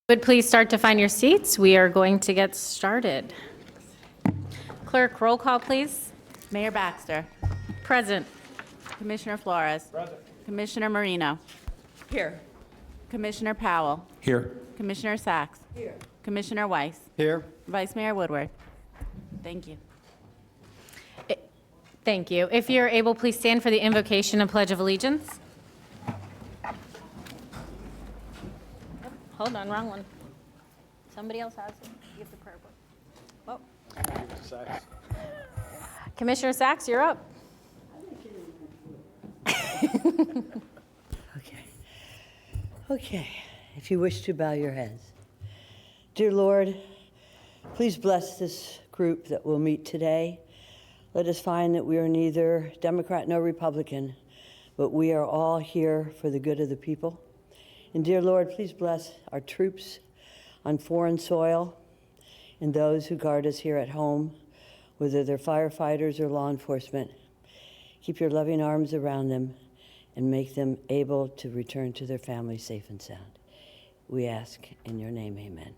Would please start to find your seats. We are going to get started. Clerk, roll call, please. Mayor Baxter. Present. Commissioner Flores. Present. Commissioner Marino. Here. Commissioner Powell. Here. Commissioner Sachs. Here. Commissioner Weiss. Here. Vice Mayor Woodward. Thank you. Thank you. If you're able, please stand for the invocation and Pledge of Allegiance. Hold on, wrong one. Somebody else has it. You have the prayer book. Oh. Commissioner Sachs, you're up. Okay. If you wish to bow your heads. Dear Lord, please bless this group that will meet today. Let us find that we are neither Democrat nor Republican, but we are all here for the good of the people. And dear Lord, please bless our troops on foreign soil and those who guard us here at home, whether they're firefighters or law enforcement. Keep your loving arms around them and make them able to return to their families safe and sound. We ask in your name, amen.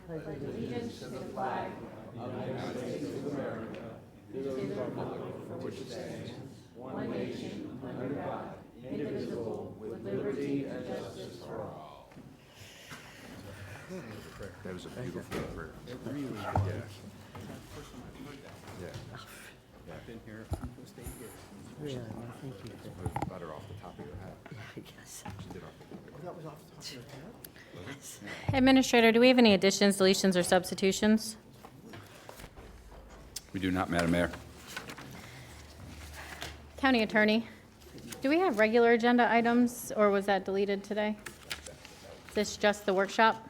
Pledge allegiance to the flag of the United States of America, to the republic for which it stands, one nation, under God, indivisible, with liberty and justice for all. That was a beautiful prayer. It really was. Yeah. I've been here, stayed here. Really, well, thank you. Butter off the top of your hat. I guess. She did off the That was off the top of your head? Administrator, do we have any additions, deletions, or substitutions? We do not, Madam Mayor. County Attorney, do we have regular agenda items, or was that deleted today? Is this just the workshop?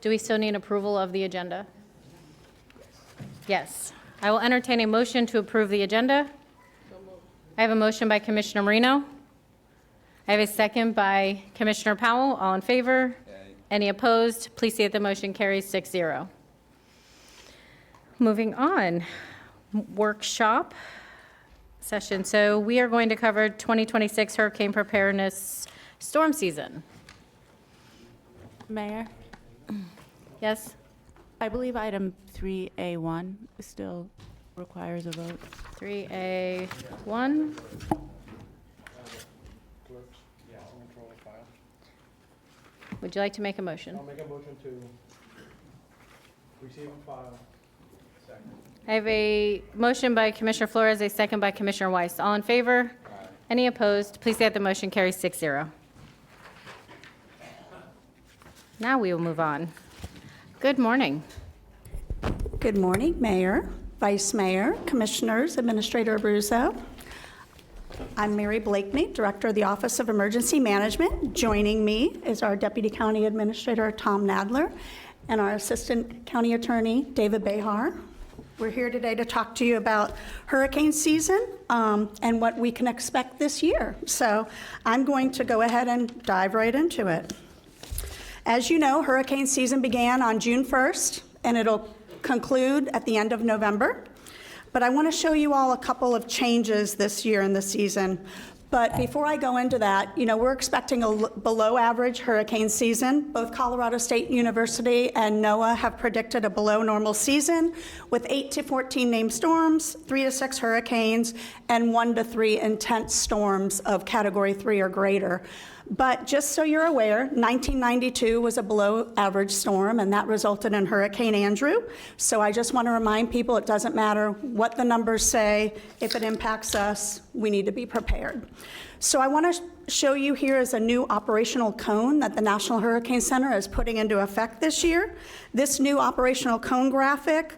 Do we still need approval of the agenda? Yes. I will entertain a motion to approve the agenda. I have a motion by Commissioner Marino. I have a second by Commissioner Powell. All in favor? Any opposed? Please see that the motion carries 6-0. Moving on, workshop session. So we are going to cover 2026 hurricane preparedness storm season. Mayor, Yes? I believe item 3A1 still requires a vote. 3A1. Control file. Would you like to make a motion? I'll make a motion to receive and file. Second. I have a motion by Commissioner Flores, a second by Commissioner Weiss. All in favor? Any opposed? Please say that the motion carries 6-0. Now we will move on. Good morning. Good morning, Mayor, Vice Mayor, Commissioners, Administrator Abruzzo. I'm Mary Blakeney, Director of the Office of Emergency Management. Joining me is our Deputy County Administrator, Tom Nadler, and our Assistant County Attorney, David Behar. We're here today to talk to you about hurricane season and what we can expect this year. So I'm going to go ahead and dive right into it. As you know, hurricane season began on June 1st, and it'll conclude at the end of November. But I want to show you all a couple of changes this year in the season. But before I go into that, we're expecting a below average hurricane season. Both Colorado State University and NOAA have predicted a below normal season with 8 to 14 named storms, 3 to 6 hurricanes, and 1 to 3 intense storms of category 3 or greater. But just so you're aware, 1992 was a below average storm, and that resulted in Hurricane Andrew. So I just want to remind people it doesn't matter what the numbers say. If it impacts us, we need to be prepared. So I want to show you here is a new operational cone that the National Hurricane Center is putting into effect this year. This new operational cone graphic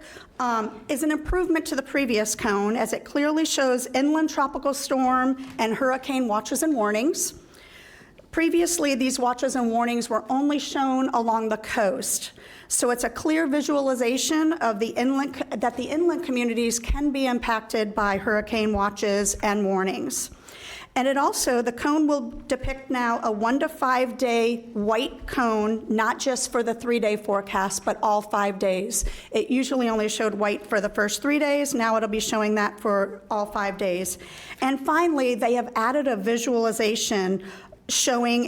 is an improvement to the previous cone, as it clearly shows inland tropical storm and hurricane watches and warnings. Previously, these watches and warnings were only shown along the coast. So it's a clear visualization of the inland communities can be impacted by hurricane watches and warnings. And the cone will depict now a 1 to 5 day white cone, not just for the 3-day forecast, but all 5 days. It usually only showed white for the first 3 days. Now it'll be showing that for all 5 days. And finally, they have added a visualization showing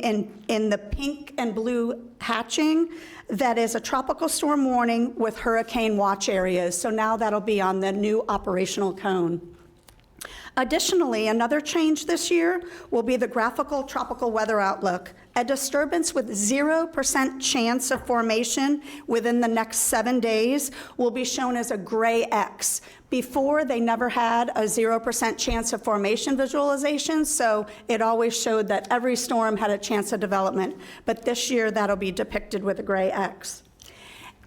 in the pink and blue hatching that is a tropical storm warning with hurricane watch areas. So now that'll be on the new operational cone. Additionally, another change this year will be the graphical tropical weather outlook. A disturbance with 0% chance of formation within the next 7 days will be shown as a gray X. Before, they never had a 0% chance of formation visualization, so it always showed that every storm had a chance of development. But this year, that'll be depicted with a gray X.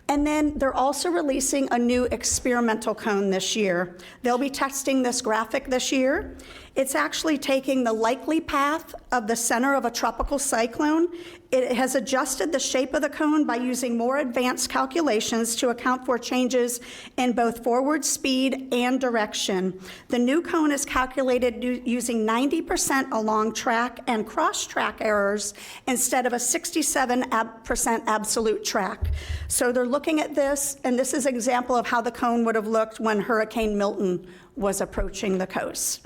And then they're also releasing a new experimental cone this year. They'll be testing this graphic this year. It's actually taking the likely path of the center of a tropical cyclone. It has adjusted the shape of the cone by using more advanced calculations to account for changes in both forward speed and direction. The new cone is calculated using 90% along track and cross track errors instead of a 67% absolute track. So they're looking at this, and this is an example of how the cone would have looked when Hurricane Milton was approaching the coast.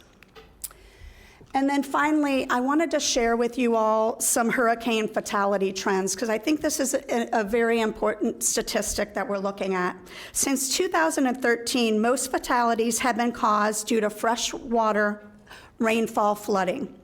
And then finally, I wanted to share with you all some hurricane fatality trends, because I think this is a very important statistic that we're looking at. Since 2013, most fatalities have been caused due to freshwater rainfall flooding.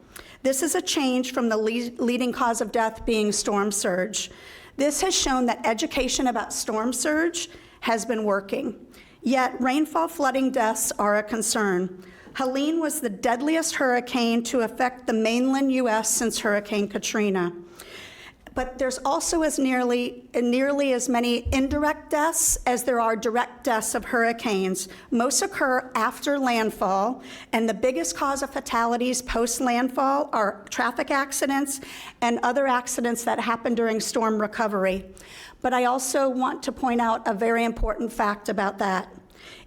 This is a change from the leading cause of death being storm surge. This has shown that education about storm surge has been working. Yet rainfall flooding deaths are a concern. Helene was the deadliest hurricane to affect the mainland U.S. since Hurricane Katrina. But there's also nearly as many indirect deaths as there are direct deaths of hurricanes. Most occur after landfall, and the biggest cause of fatalities post-landfall are traffic accidents and other accidents that happen during storm recovery. But I also want to point out a very important fact about that.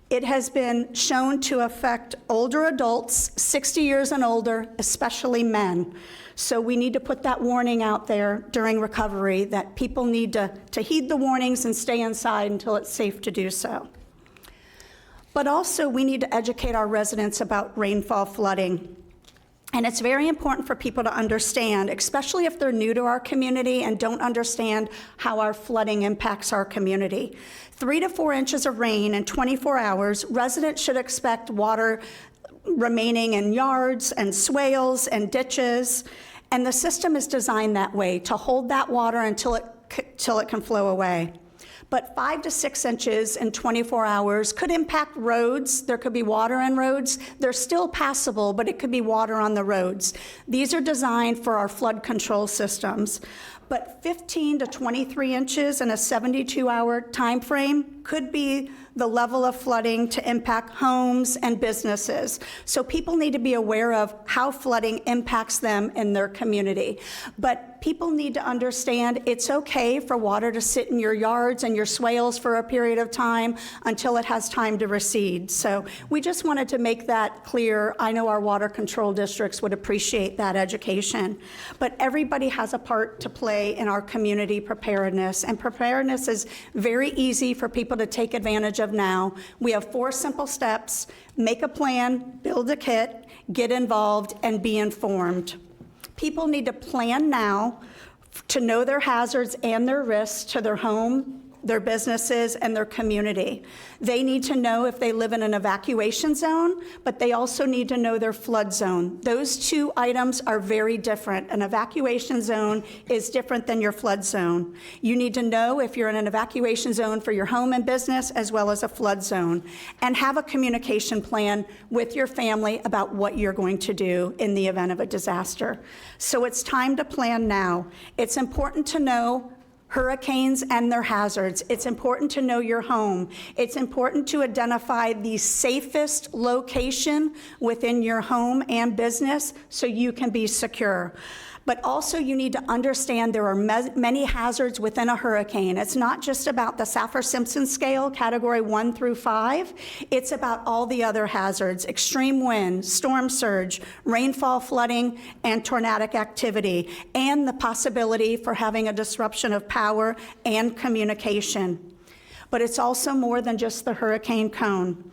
It has been shown to affect older adults, 60 years and older, especially men. So we need to put that warning out there during recovery that people need to heed the warnings and stay inside until it's safe to do so. But also we need to educate our residents about rainfall flooding. And it's very important for people to understand, especially if they're new to our community and don't understand how our flooding impacts our community. 3 to 4 inches of rain in 24 hours, residents should expect water remaining in yards and swales and ditches. And the system is designed that way, to hold that water until it can flow away. But 5 to 6 inches in 24 hours could impact roads. There could be water in roads. They're still passable, but it could be water on the roads. These are designed for our flood control systems. But 15 to 23 inches in a 72-hour time frame could be the level of flooding to impact homes and businesses. So people need to be aware of how flooding impacts them in their community. But people need to understand it's okay for water to sit in your yards and your swales for a period of time until it has time to recede. So we just wanted to make that clear. I know our water control districts would appreciate that education. But everybody has a part to play in our community preparedness. And preparedness is very easy for people to take advantage of now. We have 4 simple steps: make a plan, build a kit, get involved, and be informed. People need to plan now to know their hazards and their risks to their home, their businesses, and their community. They need to know if they live in an evacuation zone, but they also need to know their flood zone. Those 2 items are very different. An evacuation zone is different than your flood zone. You need to know if you're in an evacuation zone for your home and business, as well as a flood zone, and have a communication plan with your family about what you're going to do in the event of a disaster. So it's time to plan now. It's important to know hurricanes and their hazards. It's important to know your home. It's important to identify the safest location within your home and business so you can be secure. But also you need to understand there are many hazards within a hurricane. It's not just about the Saffir-Simpson scale, category 1 through 5. It's about all the other hazards: extreme wind, storm surge, rainfall flooding, and tornadic activity, and the possibility for having a disruption of power and communication. But it's also more than just the hurricane cone.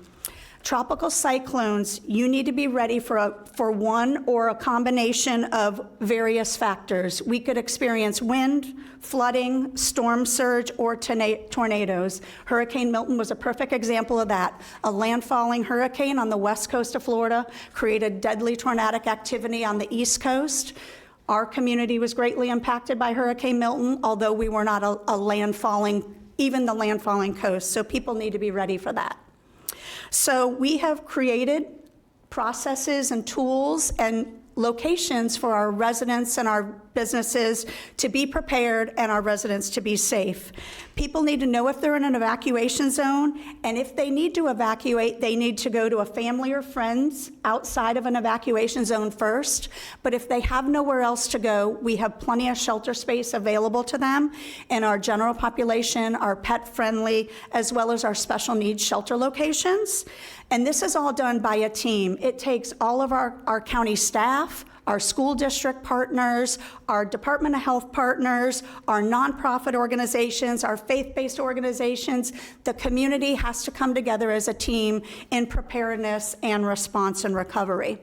Tropical cyclones, you need to be ready for one or a combination of various factors. We could experience wind, flooding, storm surge, or tornadoes. Hurricane Milton was a perfect example of that. A landfalling hurricane on the west coast of Florida created deadly tornadic activity on the east coast. Our community was greatly impacted by Hurricane Milton, although we were not a landfalling, even the landfalling coast, so people need to be ready for that. So we have created processes and tools and locations for our residents and our businesses to be prepared and our residents to be safe. People need to know if they're in an evacuation zone, and if they need to evacuate, they need to go to a family or friends outside of an evacuation zone first. But if they have nowhere else to go, we have plenty of shelter space available to them in our general population, our pet-friendly, as well as our special needs shelter locations. And this is all done by a team. It takes all of our county staff, our school district partners, our Department of Health partners, our nonprofit organizations, our faith-based organizations. The community has to come together as a team in preparedness and response and recovery.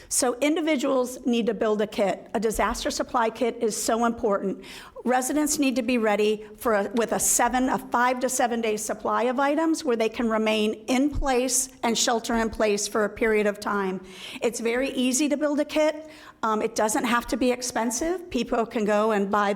So individuals need to build a kit. A disaster supply kit is so important. Residents need to be ready with a 5 to 7 day supply of items where they can remain in place and shelter in place for a period of time. It's very easy to build a kit. It doesn't have to be expensive. People can go and buy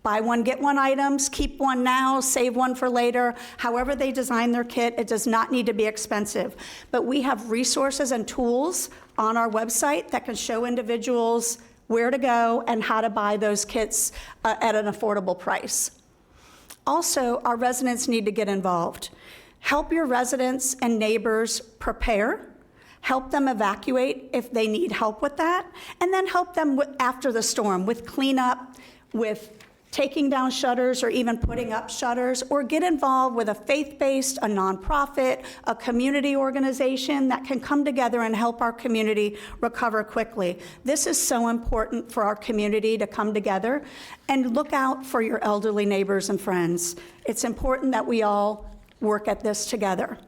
one, get one items, keep one now, save one for later. However they design their kit, it does not need to be expensive. But we have resources and tools on our website that can show individuals where to go and how to buy those kits at an affordable price. Also, our residents need to get involved. Help your residents and neighbors prepare. Help them evacuate if they need help with that. And then help them after the storm with cleanup, with taking down shutters or even putting up shutters, or get involved with a faith-based, a nonprofit, a community organization that can come together and help our community recover quickly. This is so important for our community to come together, and look out for your elderly neighbors and friends. It's important that we all work at this together.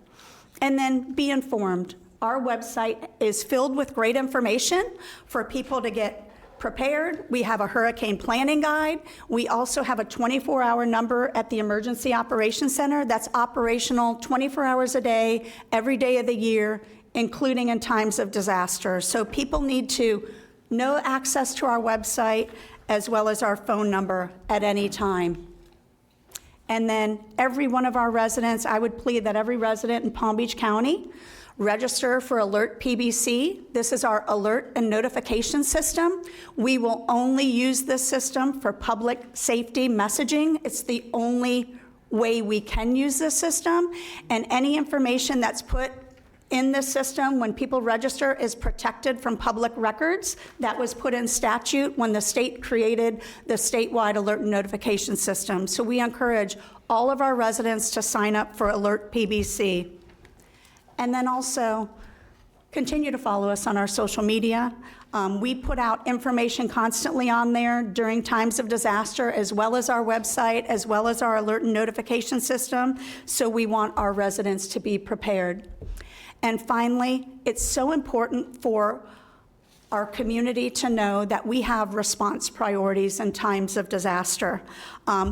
And then be informed. Our website is filled with great information for people to get prepared. We have a hurricane planning guide. We also have a 24-hour number at the Emergency Operations Center that's operational 24 hours a day, every day of the year, including in times of disaster. So people need to know access to our website as well as our phone number at any time. And then every one of our residents, I would plead that every resident in Palm Beach County register for Alert PBC. This is our alert and notification system. We will only use this system for public safety messaging. It's the only way we can use this system. And any information that's put in this system when people register is protected from public records. That was put in statute when the state created the statewide alert and notification system. So we encourage all of our residents to sign up for Alert PBC. And then also, continue to follow us on our social media. We put out information constantly on there during times of disaster, as well as our website, as well as our alert and notification system. So we want our residents to be prepared. And finally, it's so important for our community to know that we have response priorities in times of disaster.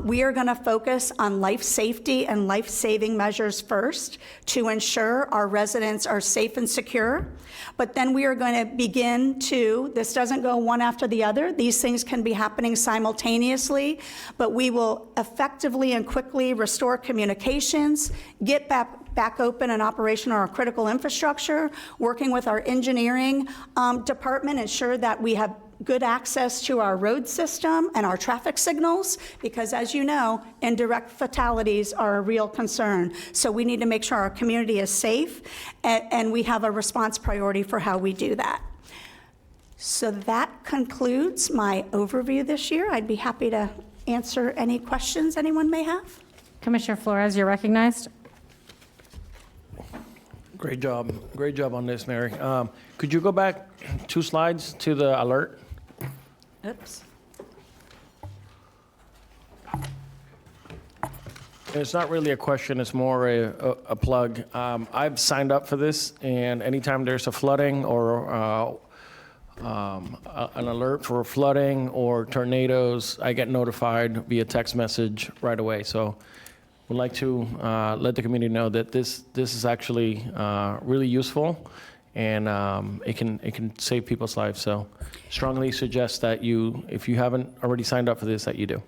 We are going to focus on life safety and life-saving measures first to ensure our residents are safe and secure. But then we are going to begin to, this doesn't go one after the other, these things can be happening simultaneously, but we will effectively and quickly restore communications, get back open and operational our critical infrastructure, working with our engineering department, ensure that we have good access to our road system and our traffic signals, because as you know, indirect fatalities are a real concern. So we need to make sure our community is safe, and we have a response priority for how we do that. So that concludes my overview this year. I'd be happy to answer any questions anyone may have. Commissioner Flores, you're recognized. Great job on this, Mary. Could you go back 2 slides to the alert? Oops. It's not really a question, it's more a plug. I've signed up for this, and anytime there's a flooding or an alert for flooding or tornadoes, I get notified via text message right away. So we'd like to let the community know that this is actually really useful, and it can save people's lives. So strongly suggest that you, if you haven't already signed up for this, that you do.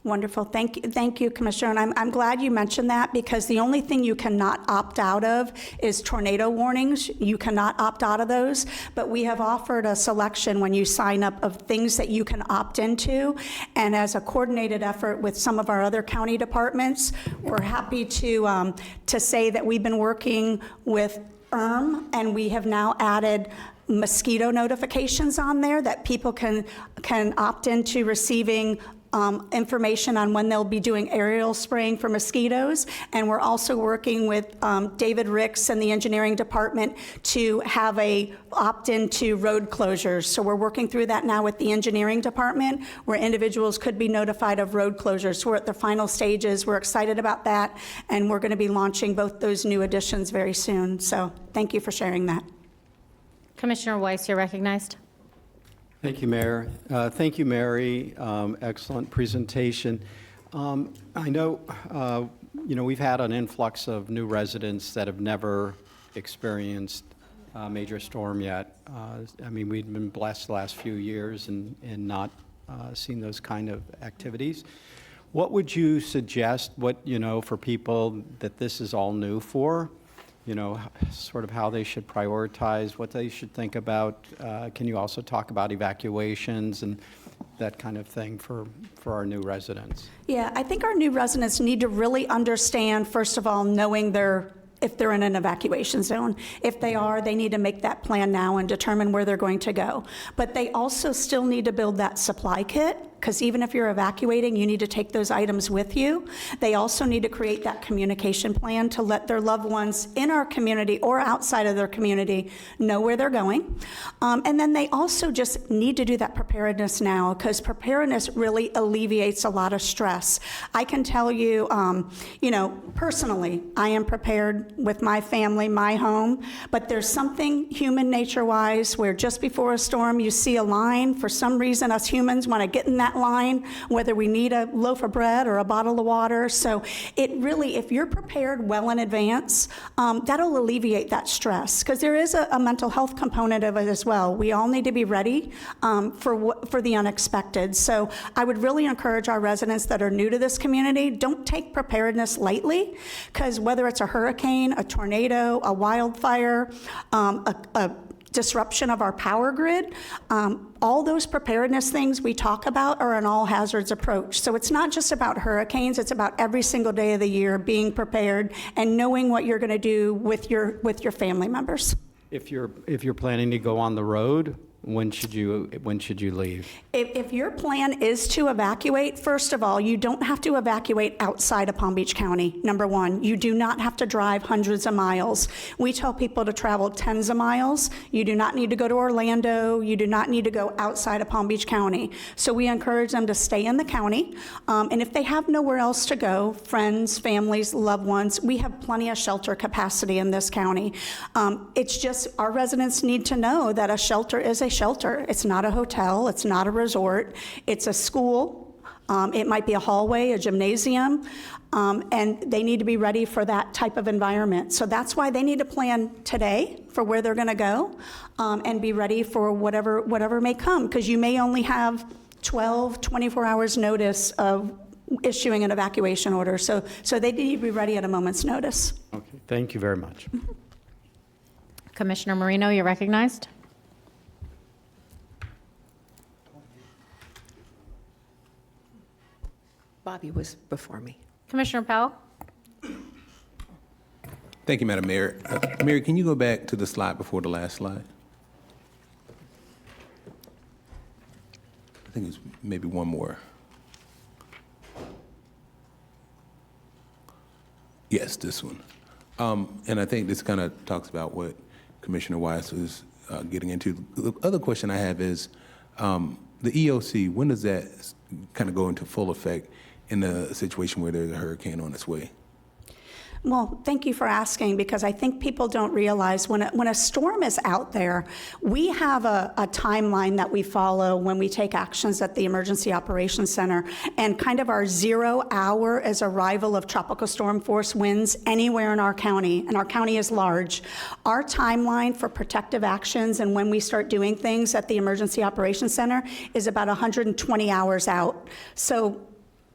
Wonderful. Thank you, Commissioner. And I'm glad you mentioned that, because the only thing you cannot opt out of is tornado warnings. You cannot opt out of those. But we have offered a selection when you sign up of things that you can opt into. And as a coordinated effort with some of our other county departments, we're happy to say that we've been working with and we have now added mosquito notifications on there that people can opt into receiving information on when they'll be doing aerial spraying for mosquitoes. And we're also working with David Ricks and the engineering department to have a opt-in to road closures. So we're working through that now with the engineering department, where individuals could be notified of road closures. So we're at the final stages. We're excited about that, and we're going to be launching both those new additions very soon. So thank you for sharing that. Commissioner Weiss, you're recognized. Thank you, Mayor. Thank you, Mary. Excellent presentation. I know, we've had an influx of new residents that have never experienced a major storm yet. We've been blessed the last few years and not seen those kind of activities. What would you suggest, for people that this is all new for? Sort of how they should prioritize, what they should think about. Can you also talk about evacuations and that kind of thing for our new residents? Yeah, I think our new residents need to really understand, first of all, knowing if they're in an evacuation zone. If they are, they need to make that plan now and determine where they're going to go. But they also still need to build that supply kit, because even if you're evacuating, you need to take those items with you. They also need to create that communication plan to let their loved ones in our community or outside of their community know where they're going. And then they also just need to do that preparedness now, because preparedness really alleviates a lot of stress. I can tell you, personally, I am prepared with my family, my home, but there's something human nature-wise where just before a storm you see a line. For some reason, us humans want to get in that line, whether we need a loaf of bread or a bottle of water. So it really, if you're prepared well in advance, that'll alleviate that stress, because there is a mental health component of it as well. We all need to be ready for the unexpected. So I would really encourage our residents that are new to this community, don't take preparedness lightly, because whether it's a hurricane, a tornado, a wildfire, a disruption of our power grid, all those preparedness things we talk about are an all hazards approach. So it's not just about hurricanes, it's about every single day of the year being prepared and knowing what you're going to do with your family members. If you're planning to go on the road, when should you leave? If your plan is to evacuate, first of all, you don't have to evacuate outside of Palm Beach County, number one. You do not have to drive hundreds of miles. We tell people to travel tens of miles. You do not need to go to Orlando. You do not need to go outside of Palm Beach County. So we encourage them to stay in the county. And if they have nowhere else to go, friends, families, loved ones, we have plenty of shelter capacity in this county. It's just our residents need to know that a shelter is a shelter. It's not a hotel. It's not a resort. It's a school. It might be a hallway, a gymnasium, and they need to be ready for that type of environment. So that's why they need to plan today for where they're going to go, and be ready for whatever may come, because you may only have 12, 24 hours notice of issuing an evacuation order. So they need to be ready at a moment's notice. Okay, thank you very much. Commissioner Marino, you're recognized. Bobby was before me. Commissioner Powell? Thank you, Madam Mayor. Mary, can you go back to the slide before the last slide? I think it's maybe one more. Yes, this one. And I think this kind of talks about what Commissioner Weiss was getting into. The other question I have is, the EOC, when does that kind of go into full effect? in a situation where there's a hurricane on its way? Well, thank you for asking, because I think people don't realize when a storm is out there, we have a timeline that we follow when we take actions at the Emergency Operations Center, and kind of our 0 hour is arrival of tropical storm force winds anywhere in our county, and our county is large. Our timeline for protective actions and when we start doing things at the Emergency Operations Center is about 120 hours out. So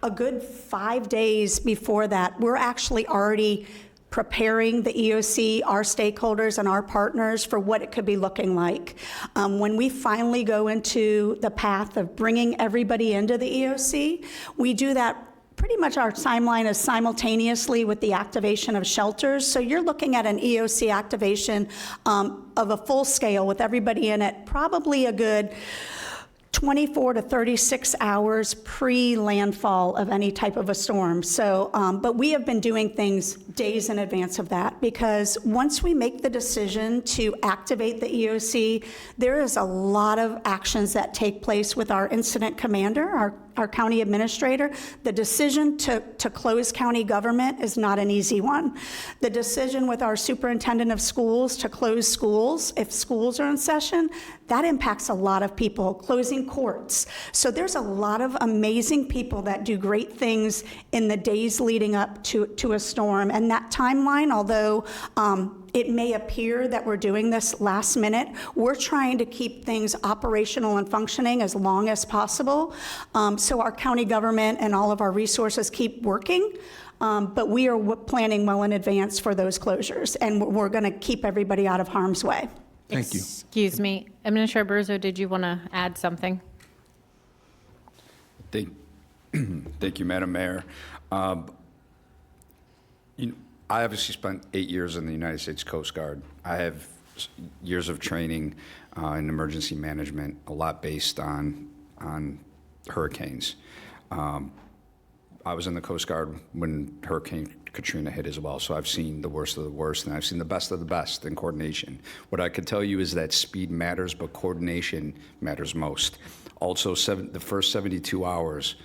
a good 5 days before that, we're actually already preparing the EOC, our stakeholders, and our partners for what it could be looking like. When we finally go into the path of bringing everybody into the EOC, we do that. Pretty much our timeline is simultaneously with the activation of shelters. So you're looking at an EOC activation of a full scale with everybody in it, probably a good 24 to 36 hours pre-landfall of any type of a storm. So, but we have been doing things days in advance of that, because once we make the decision to activate the EOC, there is a lot of actions that take place with our incident commander, our county administrator. The decision to close county government is not an easy one. The decision with our superintendent of schools to close schools, if schools are in session, that impacts a lot of people, closing courts. So there's a lot of amazing people that do great things in the days leading up to a storm. And that timeline, although it may appear that we're doing this last minute, we're trying to keep things operational and functioning as long as possible. So our county government and all of our resources keep working. But we are planning well in advance for those closures, and we're going to keep everybody out of harm's way. Thank you. Excuse me. Administrator Abruzzo, did you want to add something? Thank you, Madam Mayor. I obviously spent 8 years in the United States Coast Guard. I have years of training in emergency management, a lot based on hurricanes. I was in the Coast Guard when Hurricane Katrina hit as well, so I've seen the worst of the worst, and I've seen the best of the best in coordination. What I can tell you is that speed matters, but coordination matters most. Also, the first 72 hours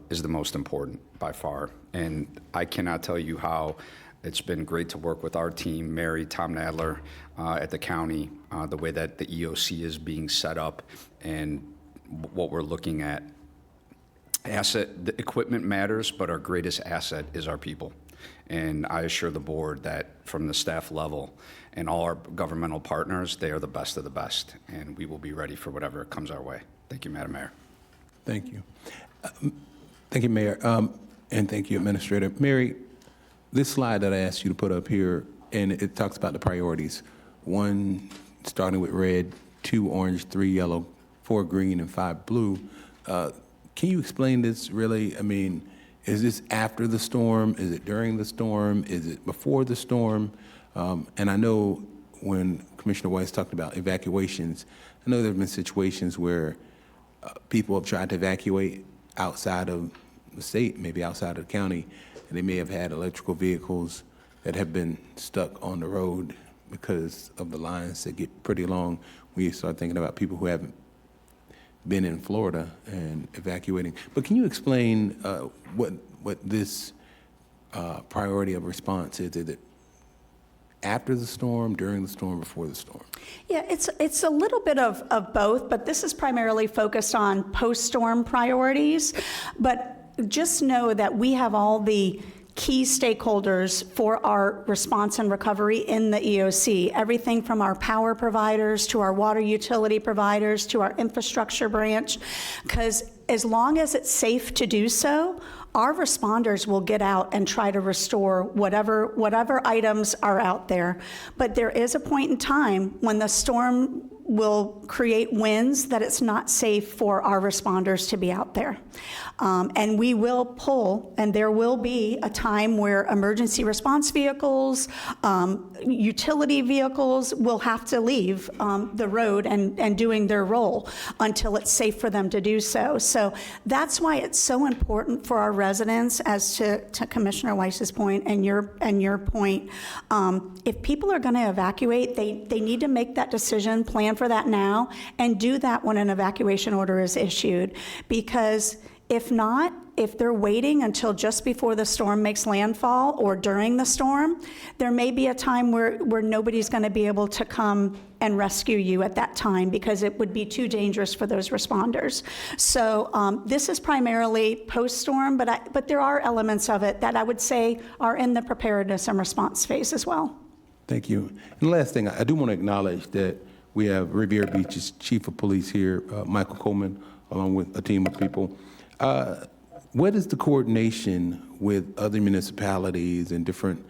is the most important by far, and I cannot tell you how it's been great to work with our team, Mary, Tom Nadler, at the county, the way that the EOC is being set up and what we're looking at. The equipment matters, but our greatest asset is our people. And I assure the board that from the staff level and all our governmental partners, they are the best of the best, and we will be ready for whatever comes our way. Thank you, Madam Mayor. Thank you. Thank you, Mayor, and thank you, Administrator. Mary, this slide that I asked you to put up here, and it talks about the priorities. 1, starting with red, 2 orange, 3 yellow, 4 green, and 5 blue. Can you explain this really? I mean, is this after the storm? Is it during the storm? Is it before the storm? And I know when Commissioner Weiss talked about evacuations, I know there have been situations where people have tried to evacuate outside of the state, maybe outside of the county, and they may have had electrical vehicles that have been stuck on the road because of the lines that get pretty long. We start thinking about people who haven't been in Florida and evacuating. But can you explain what this priority of response is? Is it after the storm, during the storm, before the storm? Yeah, it's a little bit of both, but this is primarily focused on post-storm priorities. But just know that we have all the key stakeholders for our response and recovery in the EOC, everything from our power providers to our water utility providers to our infrastructure branch, because as long as it's safe to do so, our responders will get out and try to restore whatever items are out there. But there is a point in time when the storm will create winds that it's not safe for our responders to be out there. And we will pull, and there will be a time where emergency response vehicles, utility vehicles will have to leave the road and doing their role until it's safe for them to do so. So that's why it's so important for our residents, as to Commissioner Weiss's point and your point. If people are going to evacuate, they need to make that decision, plan for that now, and do that when an evacuation order is issued. Because if not, if they're waiting until just before the storm makes landfall or during the storm, there may be a time where nobody's going to be able to come and rescue you at that time because it would be too dangerous for those responders. So this is primarily post-storm, but there are elements of it that I would say are in the preparedness and response phase as well. Thank you. And the last thing, I do want to acknowledge that we have Riviera Beach's Chief of Police here, Michael Coleman, along with a team of people. What is the coordination with other municipalities and different,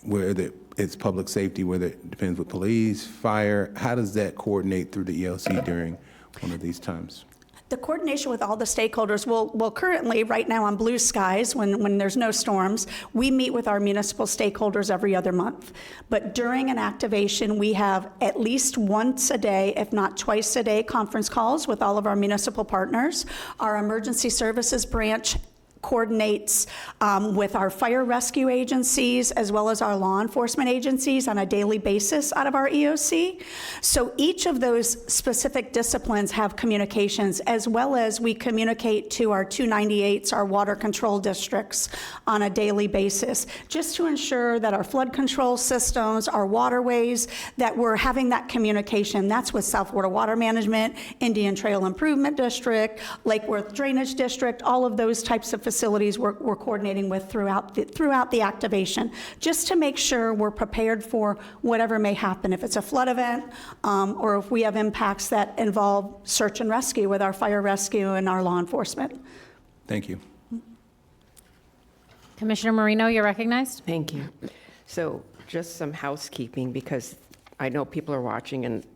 whether it's public safety, whether it depends with police, fire? How does that coordinate through the ELC during one of these times? The coordination with all the stakeholders, well, currently, right now on blue skies, when there's no storms, we meet with our municipal stakeholders every other month. But during an activation, we have at least once a day, if not twice a day, conference calls with all of our municipal partners. Our emergency services branch coordinates with our fire rescue agencies as well as our law enforcement agencies on a daily basis out of our EOC. So each of those specific disciplines have communications, as well as we communicate to our 298s, our water control districts, on a daily basis, just to ensure that our flood control systems, our waterways, that we're having that communication. That's with South Florida Water Management, Indian Trail Improvement District, Lake Worth Drainage District, all of those types of facilities we're coordinating with throughout the activation, just to make sure we're prepared for whatever may happen, if it's a flood event or if we have impacts that involve search and rescue with our fire rescue and our law enforcement. Thank you. Commissioner Marino, you're recognized. Thank you. So just some housekeeping, because I know people are watching, and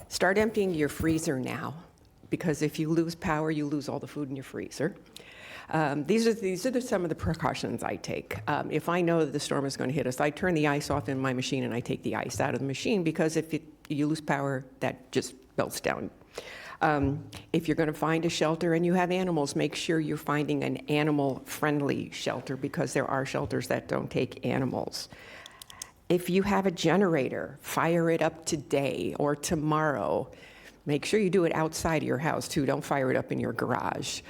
start emptying your freezer now, because if you lose power, you lose all the food in your freezer. These are some of the precautions I take. If I know that the storm is going to hit us, I turn the ice off in my machine and I take the ice out of the machine, because if you lose power, that just melts down. If you're going to find a shelter and you have animals, make sure you're finding an animal-friendly shelter, because there are shelters that don't take animals. If you have a generator, fire it up today or tomorrow. Make sure you do it outside of your house, too. Don't fire it up in your garage,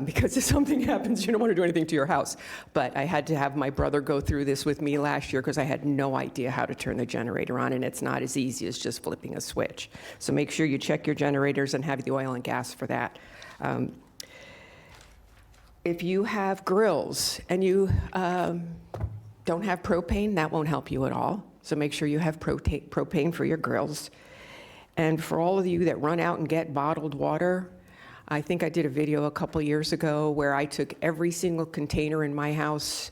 because if something happens, you don't want to do anything to your house. But I had to have my brother go through this with me last year, because I had no idea how to turn the generator on, and it's not as easy as just flipping a switch. So make sure you check your generators and have the oil and gas for that. If you have grills and you don't have propane, that won't help you at all. So make sure you have propane for your grills. And for all of you that run out and get bottled water, I think I did a video a couple years ago where I took every single container in my house,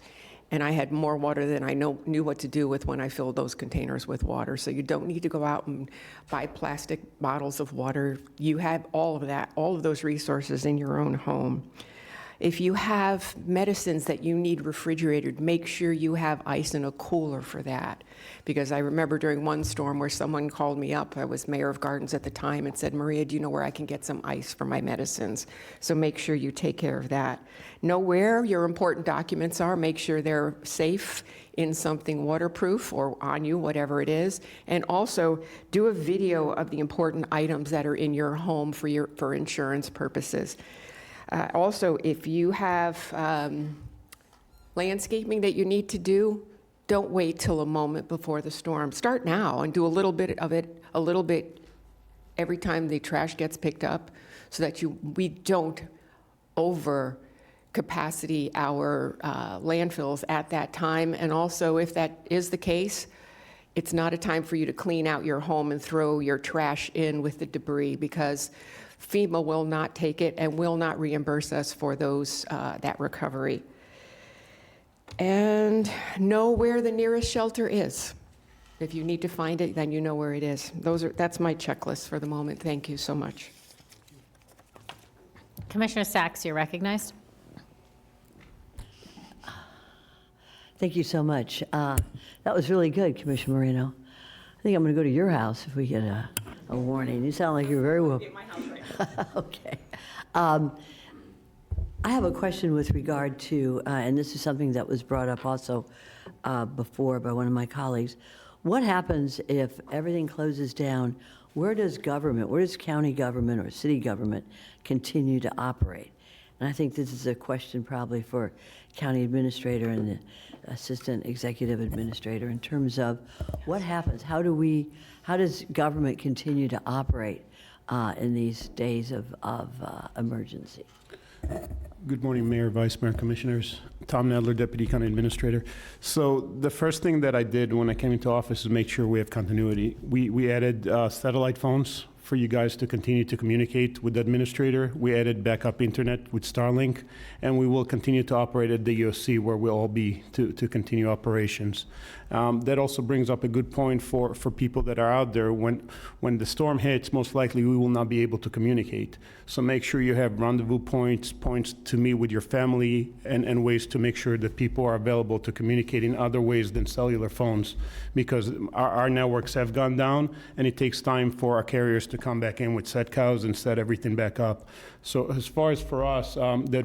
and I had more water than I knew what to do with when I filled those containers with water. So you don't need to go out and buy plastic bottles of water. You have all of that, all of those resources in your own home. If you have medicines that you need refrigerated, make sure you have ice in a cooler for that. Because I remember during one storm where someone called me up, I was mayor of Gardens at the time, and said, Maria, do you know where I can get some ice for my medicines? So make sure you take care of that. Know where your important documents are. Make sure they're safe in something waterproof or on you, whatever it is. And also do a video of the important items that are in your home for insurance purposes. Also, if you have landscaping that you need to do, don't wait till a moment before the storm. Start now and do a little bit of it, a little bit every time the trash gets picked up, so that we don't over capacity our landfills at that time. And also, if that is the case, it's not a time for you to clean out your home and throw your trash in with the debris, because FEMA will not take it and will not reimburse us for that recovery. And know where the nearest shelter is. If you need to find it, then you know where it is. That's my checklist for the moment. Thank you so much. Commissioner Sacks, you're recognized. Thank you so much. That was really good, Commissioner Marino. I think I'm going to go to your house if we get a warning. You sound like you're very well. At my house right now. Okay. I have a question with regard to, and this is something that was brought up also before by one of my colleagues. what happens if everything closes down? Where does county government or city government continue to operate? And I think this is a question probably for county administrator and the assistant executive administrator in terms of what happens? How does government continue to operate in these days of emergency? Good morning, Mayor, Vice Mayor, Commissioners. Tom Nadler, Deputy County Administrator. So the first thing that I did when I came into office is make sure we have continuity. We added satellite phones for you guys to continue to communicate with the administrator. We added backup internet with Starlink, and we will continue to operate at the EOC where we'll all be to continue operations. That also brings up a good point for people that are out there. When the storm hits, most likely we will not be able to communicate. So make sure you have rendezvous points to meet with your family, and ways to make sure that people are available to communicate in other ways than cellular phones, because our networks have gone down, and it takes time for our carriers to come back in with set cows and set everything back up. So as far as for us, the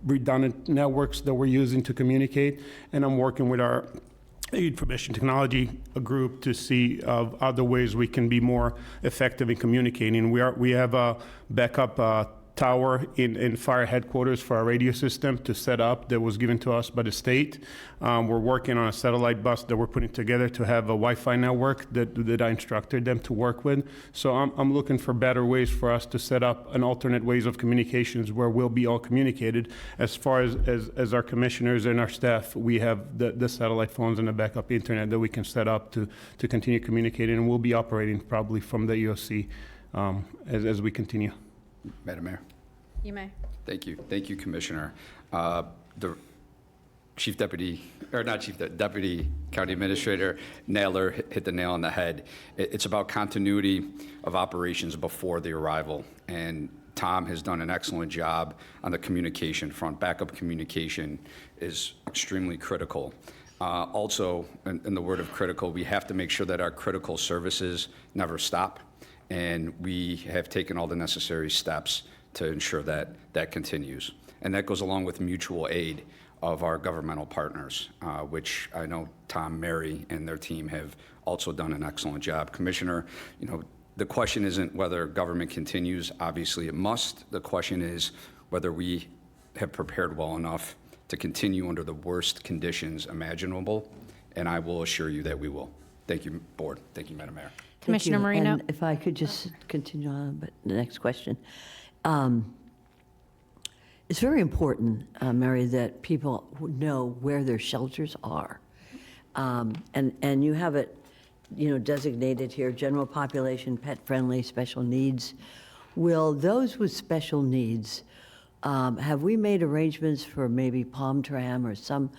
redundant networks that we're using to communicate, and I'm working with our information technology group to see of other ways we can be more effective in communicating. We have a backup tower in fire headquarters for our radio system to set up that was given to us by the state. We're working on a satellite bus that we're putting together to have a Wi-Fi network that I instructed them to work with. So I'm looking for better ways for us to set up an alternate ways of communications where we'll be all communicated. As far as our commissioners and our staff, we have the satellite phones and the backup internet that we can set up to continue communicating, and we'll be operating probably from the EOC as we continue. Madam Mayor. You may. Thank you. Thank you, Commissioner. The Deputy County Administrator Naylor hit the nail on the head. It's about continuity of operations before the arrival. And Tom has done an excellent job on the communication front. Backup communication is extremely critical. Also, in the word of critical, we have to make sure that our critical services never stop. And we have taken all the necessary steps to ensure that that continues. And that goes along with mutual aid of our governmental partners, which I know Tom, Mary, and their team have also done an excellent job. Commissioner, the question isn't whether government continues. Obviously, it must. The question is whether we have prepared well enough to continue under the worst conditions imaginable, and I will assure you that we will. Thank you, Board. Thank you, Madam Mayor. Commissioner Thank you. Marino. And if I could just continue on, but the next question. It's very important, Mary, that people know where their shelters are. And you have it, designated here, general population, pet-friendly, special needs. Will those with special needs, have we made arrangements for maybe Palm Tram or some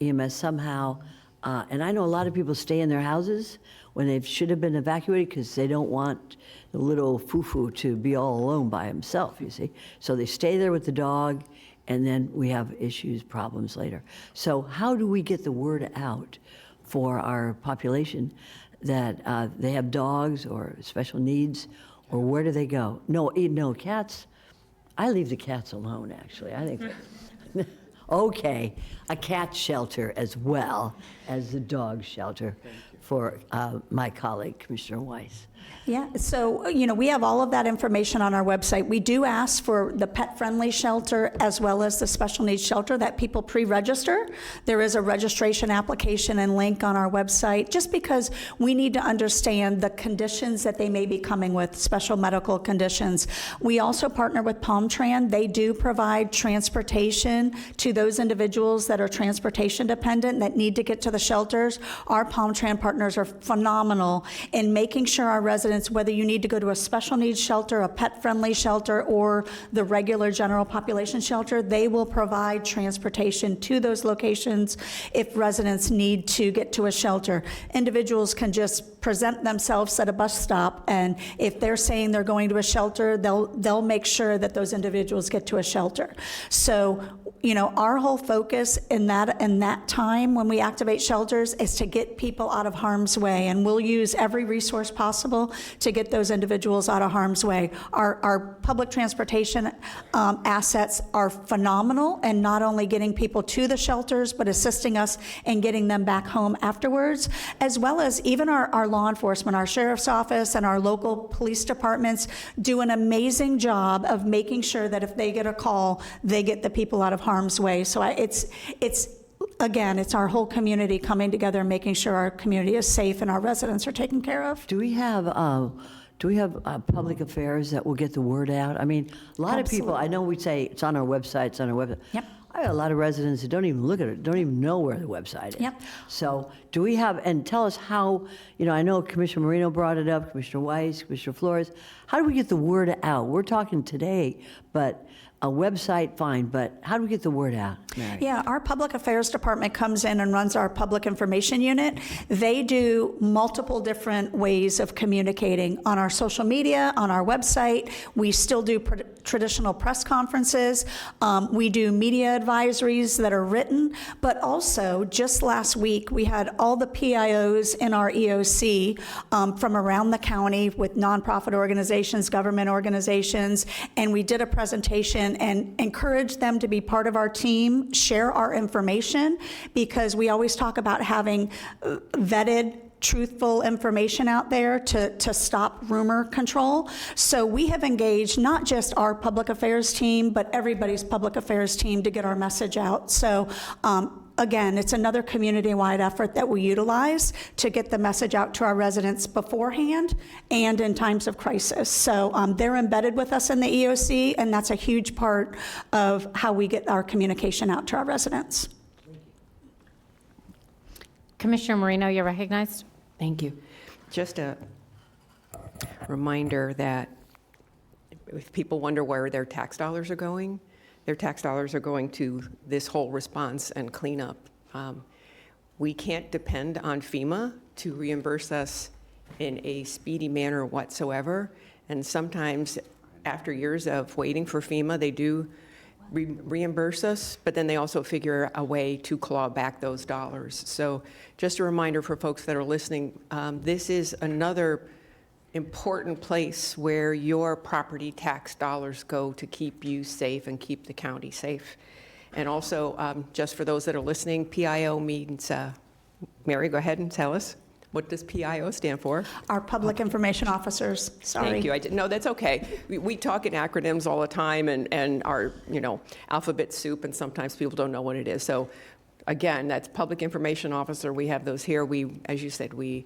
EMS somehow? And I know a lot of people stay in their houses when they should have been evacuated because they don't want the little foo-foo to be all alone by himself, you see. So they stay there with the dog, and then we have problems later. So how do we get the word out for our population that they have dogs or special needs, or where do they go? No, cats. I leave the cats alone, actually. I think, okay, a cat shelter as well as the dog shelter for my colleague, Commissioner Weiss. Yeah, so, we have all of that information on our website. We do ask for the pet-friendly shelter as well as the special needs shelter that people pre-register. There is a registration application and link on our website, just because we need to understand the conditions that they may be coming with, special medical conditions. We also partner with Palm Tran. They do provide transportation to those individuals that are transportation dependent that need to get to the shelters. Our Palm Tran partners are phenomenal in making sure our residents, whether you need to go to a special needs shelter, a pet-friendly shelter, or the regular general population shelter, they will provide transportation to those locations if residents need to get to a shelter. Individuals can just present themselves at a bus stop, and if they're saying they're going to a shelter, they'll make sure that those individuals get to a shelter. So our whole focus in that time when we activate shelters is to get people out of harm's way, and we'll use every resource possible to get those individuals out of harm's way. Our public transportation assets are phenomenal, and not only getting people to the shelters, but assisting us in getting them back home afterwards, as well as even our law enforcement, our sheriff's office and our local police departments do an amazing job of making sure that if they get a call, they get the people out of harm's way. So it's our whole community coming together and making sure our community is safe and our residents are taken care of. Do we have public affairs that will get the word out? I mean, a lot of people, I know we say it's on our website, Yep. I have a lot of residents that don't even look at it, don't even know where the website is. Yep. So do we have, and tell us how, I know Commissioner Marino brought it up, Commissioner Weiss, Commissioner Flores, how do we get the word out? We're talking today, but a website, fine, but how do we get the word out, Mary? Yeah, our public affairs department comes in and runs our public information unit. They do multiple different ways of communicating on our social media, on our website. We still do traditional press conferences. We do media advisories that are written, but also just last week, we had all the PIOs in our EOC from around the county with nonprofit organizations, government organizations, and we did a presentation and encourage them to be part of our team, share our information, because we always talk about having vetted, truthful information out there to stop rumor control. So we have engaged not just our public affairs team, but everybody's public affairs team to get our message out. So again, it's another community-wide effort that we utilize to get the message out to our residents beforehand and in times of crisis. So they're embedded with us in the EOC, and that's a huge part of how we get our communication out to our residents. Commissioner Marino, you're recognized. Thank you. Just a reminder that if people wonder where their tax dollars are going, their tax dollars are going to this whole response and cleanup. We can't depend on FEMA to reimburse us in a speedy manner whatsoever. And sometimes after years of waiting for FEMA, they do reimburse us, but then they also figure a way to claw back those dollars. So just a reminder for folks that are listening, this is another important place where your property tax dollars go to keep you safe and keep the county safe. And also, just for those that are listening, PIO means, Mary, go ahead and tell us. What does PIO stand for? Our public information officers, sorry. Thank you. No, that's okay. We talk in acronyms all the time and our, alphabet soup, and sometimes people don't know what it is. So again, that's Public Information Officer. We have those here. We, as you said, we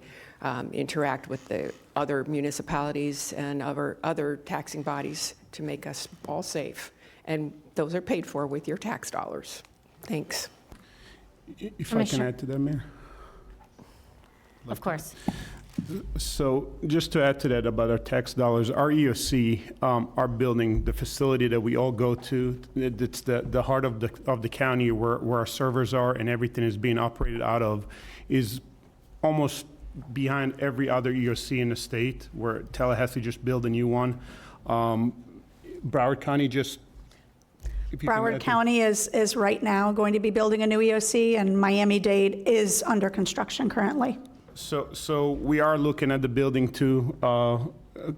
interact with the other municipalities and other taxing bodies to make us all safe. And those are paid for with your tax dollars. Thanks. If I can add to that, Mayor? Of course. So just to add to that about our tax dollars, our EOC, our building, the facility that we all go to, it's the heart of the county where our servers are and everything is being operated out of, is almost behind every other EOC in the state, where Tallahassee just built a new one. Broward County just... Broward County is right now going to be building a new EOC, and Miami-Dade is under construction currently. So we are looking at the building too,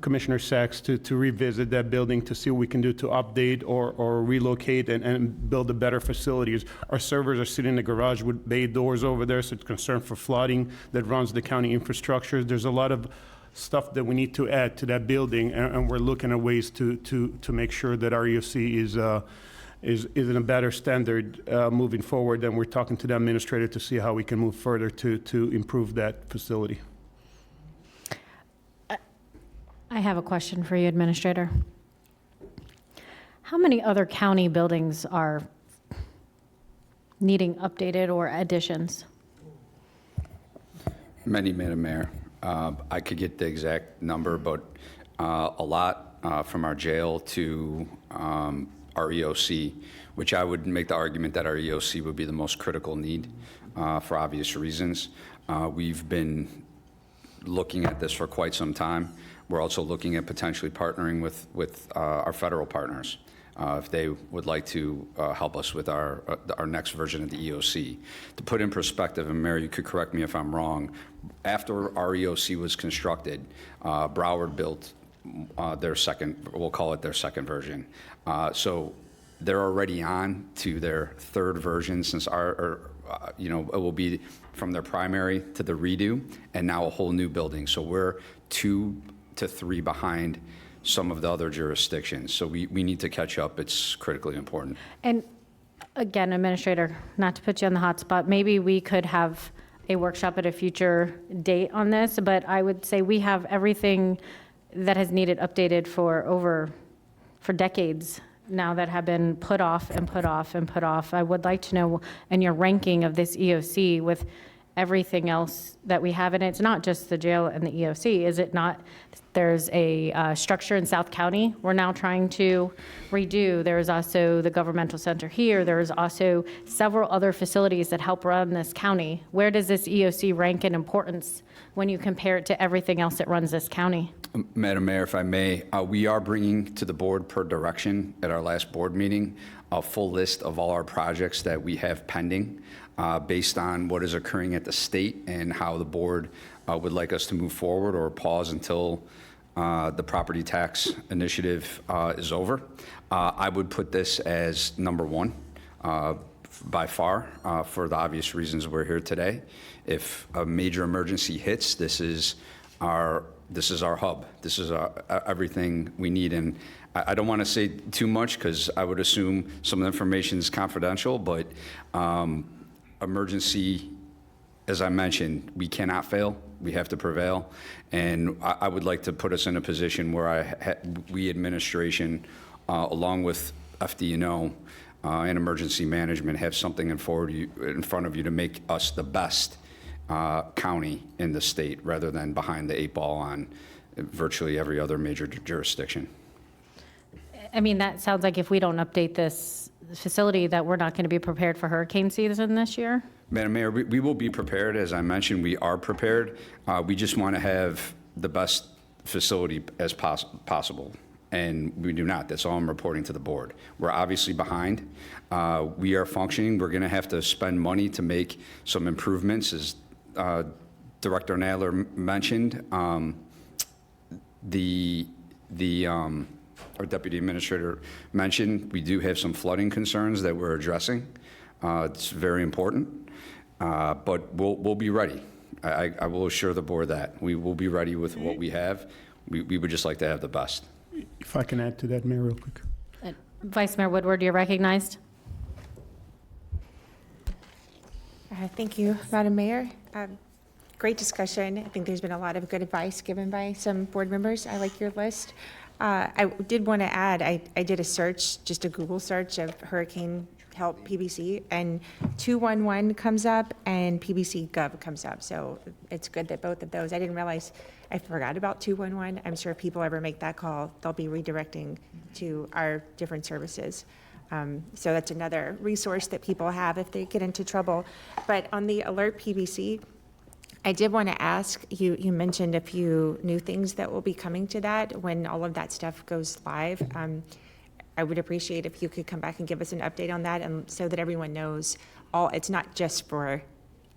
Commissioner Sachs, to revisit that building to see what we can do to update or relocate and build a better facilities. Our servers are sitting in the garage with bay doors over there, so it's concern for flooding that runs the county infrastructure. There's a lot of stuff that we need to add to that building, and we're looking at ways to make sure that our EOC is in a better standard moving forward, and we're talking to the administrator to see how we can move further to improve that facility. I have a question for you, Administrator. How many other county buildings are needing updated or additions? Many, Madam Mayor. I could get the exact number, but a lot from our jail to our EOC, which I would make the argument that our EOC would be the most critical need for obvious reasons. We've been looking at this for quite some time. We're also looking at potentially partnering with our federal partners if they would like to help us with our next version of the EOC. To put in perspective, and Mary, you could correct me if I'm wrong, after our EOC was constructed, Broward built their second, we'll call it their second version. So they're already on to their third version since it will be from their primary to the redo and now a whole new building. So we're 2 to 3 behind some of the other jurisdictions. So we need to catch up. It's critically important. And again, Administrator, not to put you on the hot spot, maybe we could have a workshop at a future date on this, but I would say we have everything that has needed updated for decades now that have been put off and put off and put off. I would like to know, in your ranking of this EOC with everything else that we have, and it's not just the jail and the EOC, is it not? There's a structure in South County we're now trying to redo. There's also the governmental center here. There's also several other facilities that help run this county. Where does this EOC rank in importance when you compare it to everything else that runs this county? Madam Mayor, if I may, we are bringing to the board per direction at our last board meeting a full list of all our projects that we have pending based on what is occurring at the state and how the board would like us to move forward or pause until the property tax initiative is over. I would put this as number 1 by far for the obvious reasons we're here today. If a major emergency hits, this is our hub. This is everything we need. And I don't want to say too much because I would assume some of the information is confidential, but emergency, as I mentioned, we cannot fail. We have to prevail. And I would like to put us in a position where we administration, along with FD&O and emergency management, have something in front of you to make us the best county in the state rather than behind the 8 ball on virtually every other major jurisdiction. I mean, that sounds like if we don't update this facility, that we're not going to be prepared for hurricane season this year? Madam Mayor, we will be prepared. As I mentioned, we are prepared. We just want to have the best facility as possible. And we do not. That's all I'm reporting to the board. We're obviously behind. We are functioning. We're going to have to spend money to make some improvements, as Director Nadler mentioned. Our Deputy Administrator mentioned we do have some flooding concerns that we're addressing. It's very important, but we'll be ready. I will assure the board that we will be ready with what we have. We would just like to have the best. If I can add to that, Mayor, real quick. Vice Mayor Woodward, you're recognized. Thank you, Madam Mayor. Great discussion. I think there's been a lot of good advice given by some board members. I like your list. I did want to add, I did a search, just a Google search of Hurricane Help PBC, and 211 comes up and PBC Gov comes up. So it's good that both of those, I didn't realize, I forgot about 211. I'm sure if people ever make that call, they'll be redirecting to our different services. So that's another resource that people have if they get into trouble. But on the Alert PBC, I did want to ask, you mentioned a few new things that will be coming to that when all of that stuff goes live. I would appreciate if you could come back and give us an update on that, and so that everyone knows it's not just for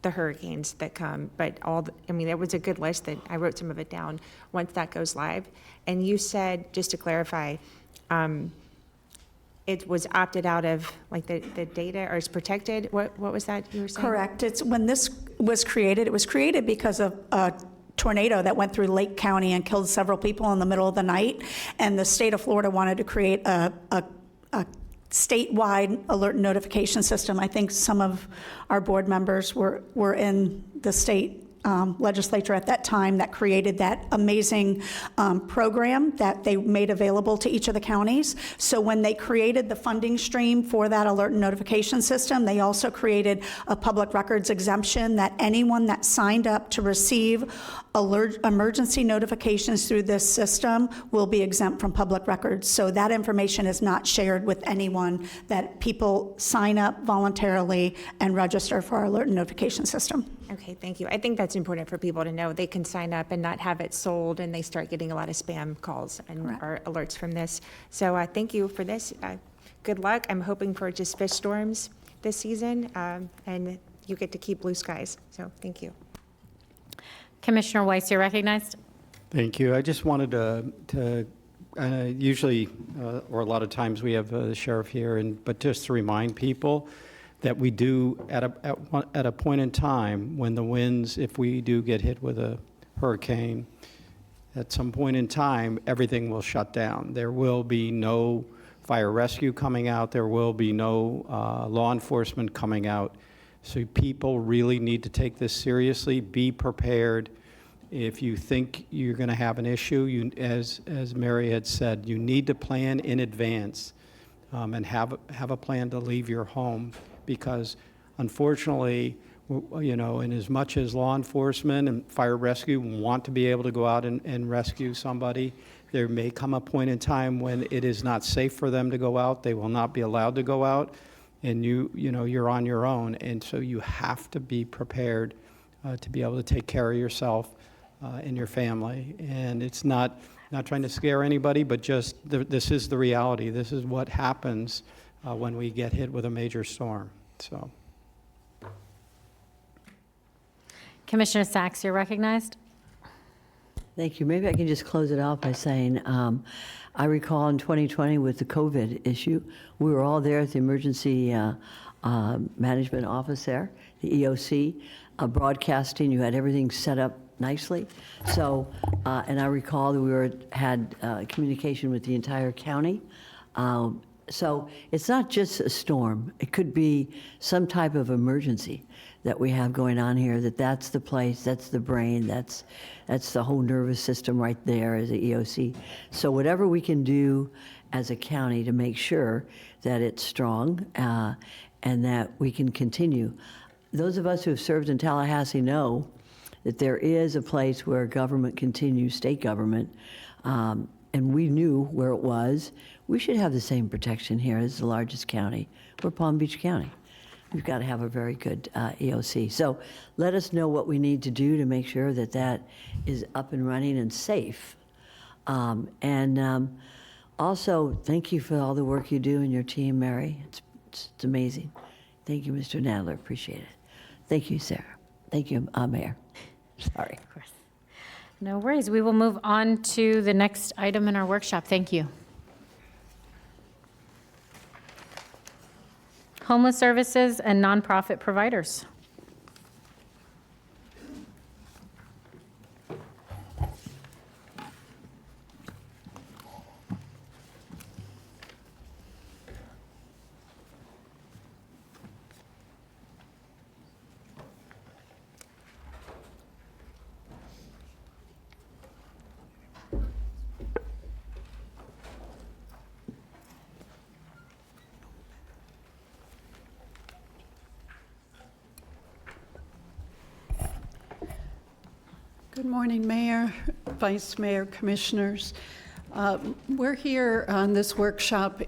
the hurricanes that come, but there was a good list that I wrote some of it down once that goes live. And you said, just to clarify, it was opted out of, like, the data, or is protected? What was that you were saying? Correct. When this was created, it was created because of a tornado that went through Lake County and killed several people in the middle of the night. And the state of Florida wanted to create a statewide alert and notification system. I think some of our board members were in the state legislature at that time that created that amazing program that they made available to each of the counties. So when they created the funding stream for that alert and notification system, they also created a public records exemption that anyone that signed up to receive emergency notifications through this system will be exempt from public records. So that information is not shared with anyone, that people sign up voluntarily and register for our alert and notification system. Okay, thank you. I think that's important for people to know. They can sign up and not have it sold, and they start getting a lot of spam calls and or alerts from this. So thank you for this. good luck. I'm hoping for just fish storms this season, and you get to keep blue skies. So thank you. Commissioner Weiss, you're recognized. Thank you. I just wanted to usually, or a lot of times we have the sheriff here, but just to remind people that we do, at a point in time, when the winds, if we do get hit with a hurricane, at some point in time, everything will shut down. There will be no fire rescue coming out. There will be no law enforcement coming out. So people really need to take this seriously. Be prepared. If you think you're going to have an issue, as Mary had said, you need to plan in advance and have a plan to leave your home, because unfortunately, you know, in as much as law enforcement and fire rescue want to be able to go out and rescue somebody, there may come a point in time when it is not safe for them to go out. They will not be allowed to go out, and you know, you're on your own. And so you have to be prepared to be able to take care of yourself and your family. And it's not trying to scare anybody, but just this is the reality. This is what happens when we get hit with a major storm. So. Commissioner Sachs, you're recognized. Thank you. Maybe I can just close it out by saying, I recall in 2020 with the COVID issue, we were all there at the emergency management office there, the EOC, broadcasting. You had everything set up nicely. So, and I recall that we had communication with the entire county. So it's not just a storm. It could be some type of emergency that we have going on here, that's the place, that's the brain, that's the whole nervous system right there as the EOC. So whatever we can do as a county to make sure that it's strong and that we can continue. Those of us who have served in Tallahassee know that there is a place where government continues, state government, and we knew where it was. We should have the same protection here as the largest county. We're Palm Beach County. We've got to have a very good EOC. So let us know what we need to do to make sure that that is up and running and safe. Also, thank you for all the work you do and your team, Mary. It's amazing. Thank you, Mr. Nadler. Appreciate it. Thank you, Sarah. Thank you, Mayor. Sorry. Of course. No worries. We will move on to the next item in our workshop. Thank you. Homeless services and nonprofit providers. Good morning, Mayor, Vice Mayor, Commissioners. We're here on this workshop,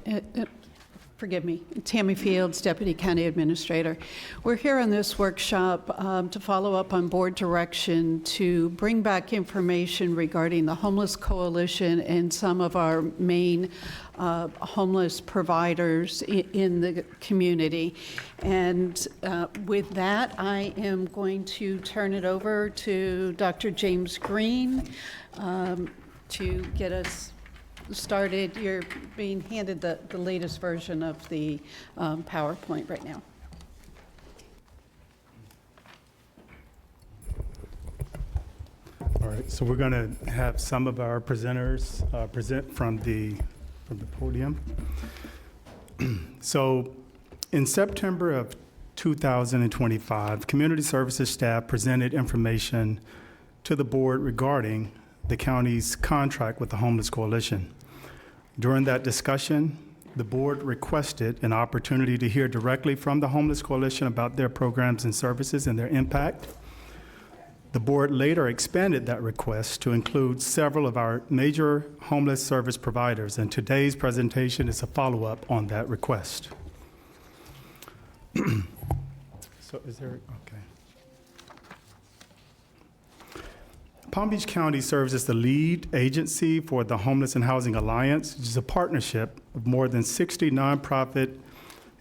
forgive me, Tammy Fields, Deputy County Administrator. We're here on this workshop to follow up on board direction to bring back information regarding the Homeless Coalition and some of our main homeless providers in the community. And with that, I am going to turn it over to Dr. James Green to get us started. You're being handed the latest version of the PowerPoint right now. All right, so we're going to have some of our presenters present from the podium. So in September of 2025, Community Services staff presented information to the board regarding the county's contract with the Homeless Coalition. During that discussion, the board requested an opportunity to hear directly from the Homeless Coalition about their programs and services and their impact. The board later expanded that request to include several of our major homeless service providers, and today's presentation is a follow-up on that request. So is there, okay. Palm Beach County serves as the lead agency for the Homeless and Housing Alliance, which is a partnership of more than 60 nonprofit,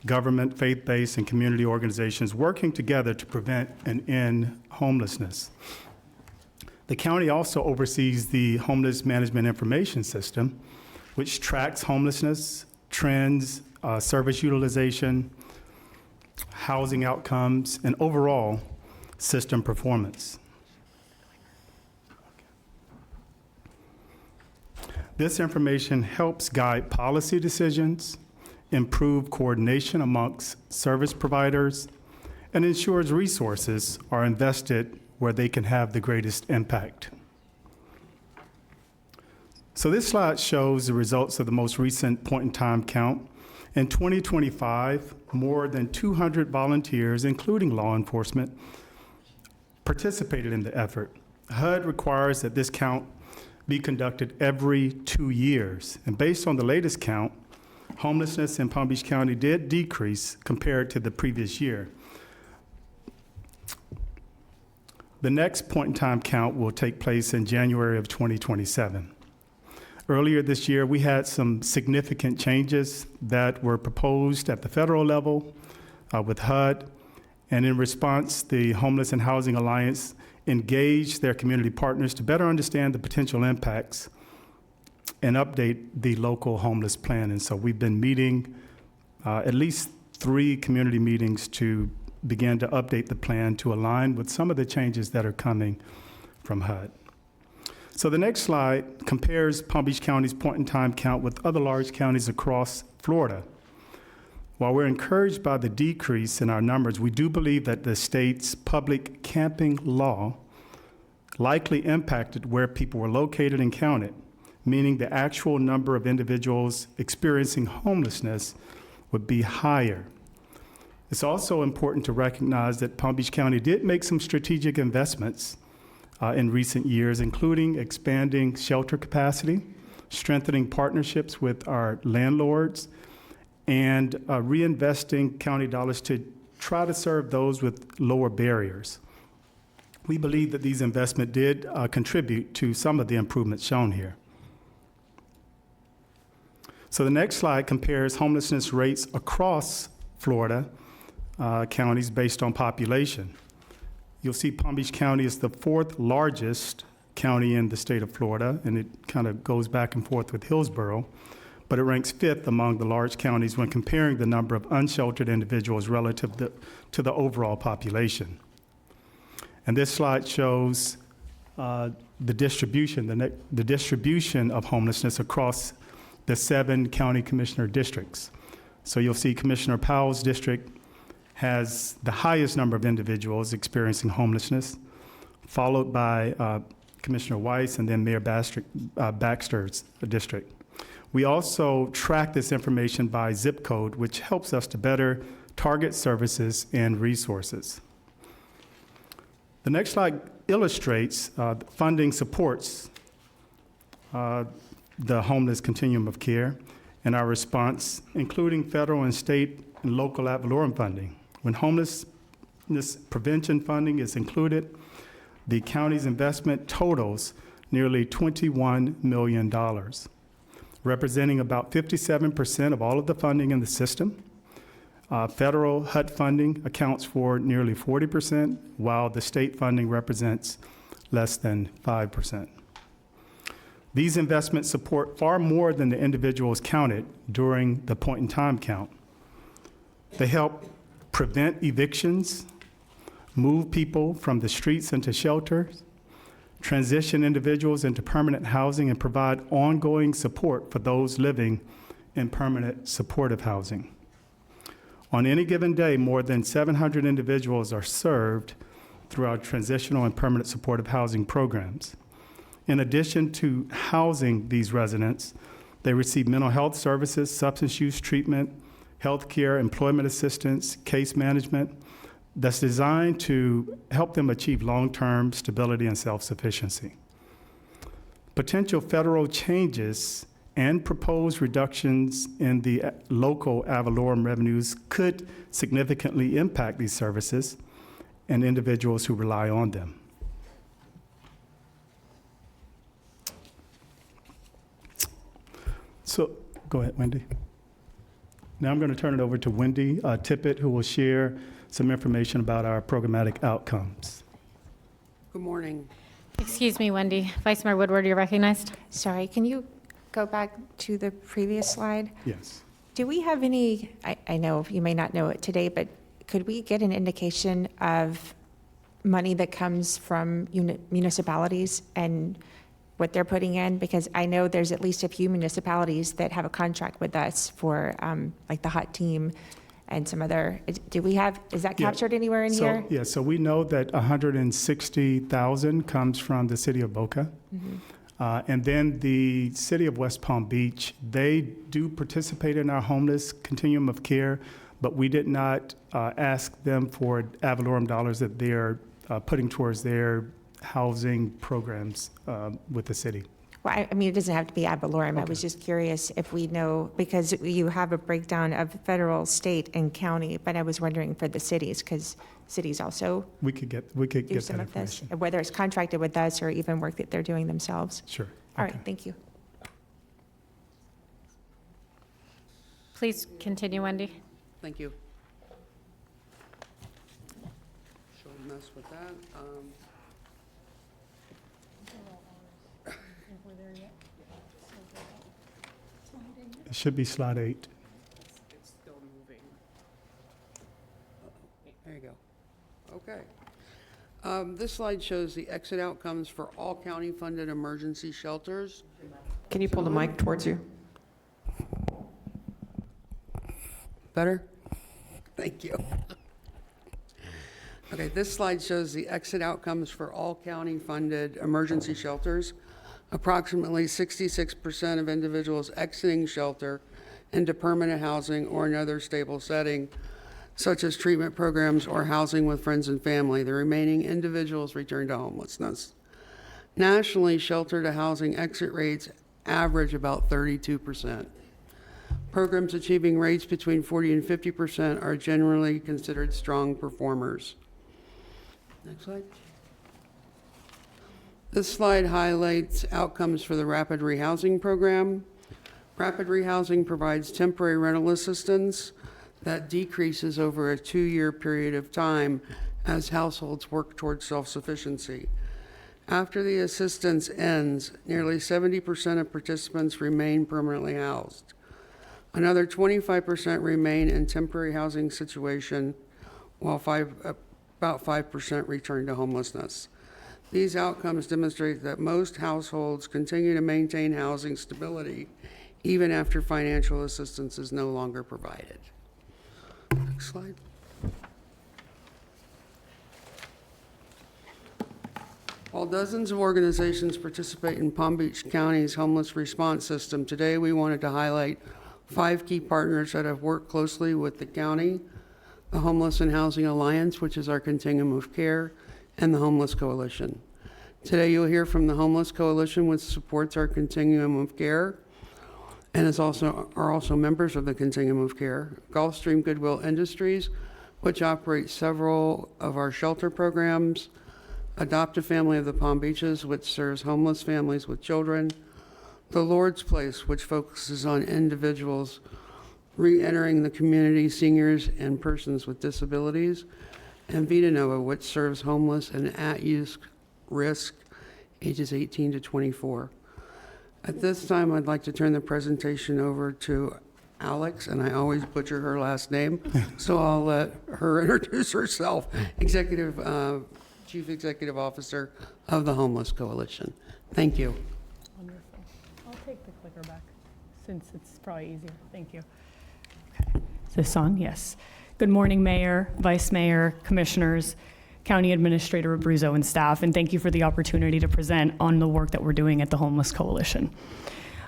government, faith-based, and community organizations working together to prevent and end homelessness. The county also oversees the Homeless Management Information System, which tracks homelessness, trends, service utilization, housing outcomes, and overall system performance. This information helps guide policy decisions, improve coordination amongst service providers, and ensures resources are invested where they can have the greatest impact. So this slide shows the results of the most recent point-in-time count. In 2025, more than 200 volunteers, including law enforcement, participated in the effort. HUD requires that this count be conducted every 2 years. And based on the latest count, homelessness in Palm Beach County did decrease compared to the previous year. The next point-in-time count will take place in January of 2027. Earlier this year, we had some significant changes that were proposed at the federal level with HUD. And in response, the Homeless and Housing Alliance engaged their community partners to better understand the potential impacts and update the local homeless plan. And so we've been meeting at least 3 community meetings to begin to update the plan to align with some of the changes that are coming from HUD. So the next slide compares Palm Beach County's point-in-time count with other large counties across Florida. While we're encouraged by the decrease in our numbers, we do believe that the state's public camping law likely impacted where people were located and counted, meaning the actual number of individuals experiencing homelessness would be higher. It's also important to recognize that Palm Beach County did make some strategic investments in recent years, including expanding shelter capacity, strengthening partnerships with our landlords, and reinvesting county dollars to try to serve those with lower barriers. We believe that these investments did contribute to some of the improvements shown here. So the next slide compares homelessness rates across Florida counties based on population. You'll see Palm Beach County is the 4th largest county in the state of Florida, and it kind of goes back and forth with Hillsborough, but it ranks 5th among the large counties when comparing the number of unsheltered individuals relative to the overall population. And this slide shows the distribution of homelessness across the 7 county commissioner districts. So you'll see Commissioner Powell's district has the highest number of individuals experiencing homelessness, followed by Commissioner Weiss and then Mayor Baxter's district. We also track this information by zip code, which helps us to better target services and resources. The next slide illustrates funding supports the homeless continuum of care and our response, including federal and state and local ad valorem funding. When homelessness prevention funding is included, the county's investment totals nearly $21 million, representing about 57% of all of the funding in the system. Federal HUD funding accounts for nearly 40%, while the state funding represents less than 5%. These investments support far more than the individuals counted during the point-in-time count. They help prevent evictions, move people from the streets into shelters, transition individuals into permanent housing, and provide ongoing support for those living in permanent supportive housing. On any given day, more than 700 individuals are served through our transitional and permanent supportive housing programs. In addition to housing these residents, they receive mental health services, substance use treatment, health care, employment assistance, case management that's designed to help them achieve long-term stability and self-sufficiency. Potential federal changes and proposed reductions in the local ad valorem revenues could significantly impact these services and individuals who rely on them. Go ahead, Wendy. Now I'm going to turn it over to Wendy Tippett, who will share some information about our programmatic outcomes. Good morning. Excuse me, Wendy. Vice Mayor Woodward, you're recognized. Sorry, can you go back to the previous slide? Yes. Do we have any, I know you may not know it today, but could we get an indication of money that comes from municipalities and what they're putting in? Because I know there's at least a few municipalities that have a contract with us for like the Hot Team and some other, do we have, is that captured anywhere in here? Yeah, so we know that 160,000 comes from the city of Boca. And then the city of West Palm Beach, they do participate in our homeless continuum of care, but we did not ask them for ad valorem dollars that they're putting towards their housing programs with the city. Well, I mean, it doesn't have to be ad valorem. I was just curious if we know, because you have a breakdown of federal, state, and county, but I was wondering for the cities, because cities also We could get do that some of this, information. whether it's contracted with us or even work that they're doing themselves. Sure. All Okay. right, thank you. Please continue, Wendy. Thank you. Shouldn't mess with that. It should be slide 8. It's still moving. There you go. Okay. This slide shows the exit outcomes for all county-funded emergency shelters. Can you pull the mic towards you? Better? Thank you. Okay, this slide shows the exit outcomes for all county-funded emergency shelters. Approximately 66% of individuals exiting shelter into permanent housing or another stable setting, such as treatment programs or housing with friends and family. The remaining individuals return to homelessness. Nationally, shelter to housing exit rates average about 32%. Programs achieving rates between 40 and 50% are generally considered strong performers. Next slide. This slide highlights outcomes for the Rapid Rehousing Program. Rapid Rehousing provides temporary rental assistance that decreases over a 2-year period of time as households work towards self-sufficiency. After the assistance ends, nearly 70% of participants remain permanently housed. Another 25% remain in temporary housing situation, while about 5% return to homelessness. These outcomes demonstrate that most households continue to maintain housing stability even after financial assistance is no longer provided. Next slide. While dozens of organizations participate in Palm Beach County's homeless response system, today we wanted to highlight 5 key partners that have worked closely with the county: the Homeless and Housing Alliance, which is our continuum of care, and the Homeless Coalition. Today you'll hear from the Homeless Coalition, which supports our continuum of care and are also members of the continuum of care. Gulfstream Goodwill Industries, which operates several of our shelter programs. Adopt a Family of the Palm Beaches, which serves homeless families with children. The Lord's Place, which focuses on individuals re-entering the community, seniors, and persons with disabilities. And Vita Nova, which serves homeless and at-use risk ages 18 to 24. At this time, I'd like to turn the presentation over to Alex, and I always butcher her last name, so I'll let her introduce herself, Chief Executive Officer of the Homeless Coalition. Thank you. Wonderful. I'll take the clicker back since it's probably easier. Thank you. Okay. Is this on? Yes. Good morning, Mayor, Vice Mayor, Commissioners, County Administrator Abruzzo, and staff, and thank you for the opportunity to present on the work that we're doing at the Homeless Coalition.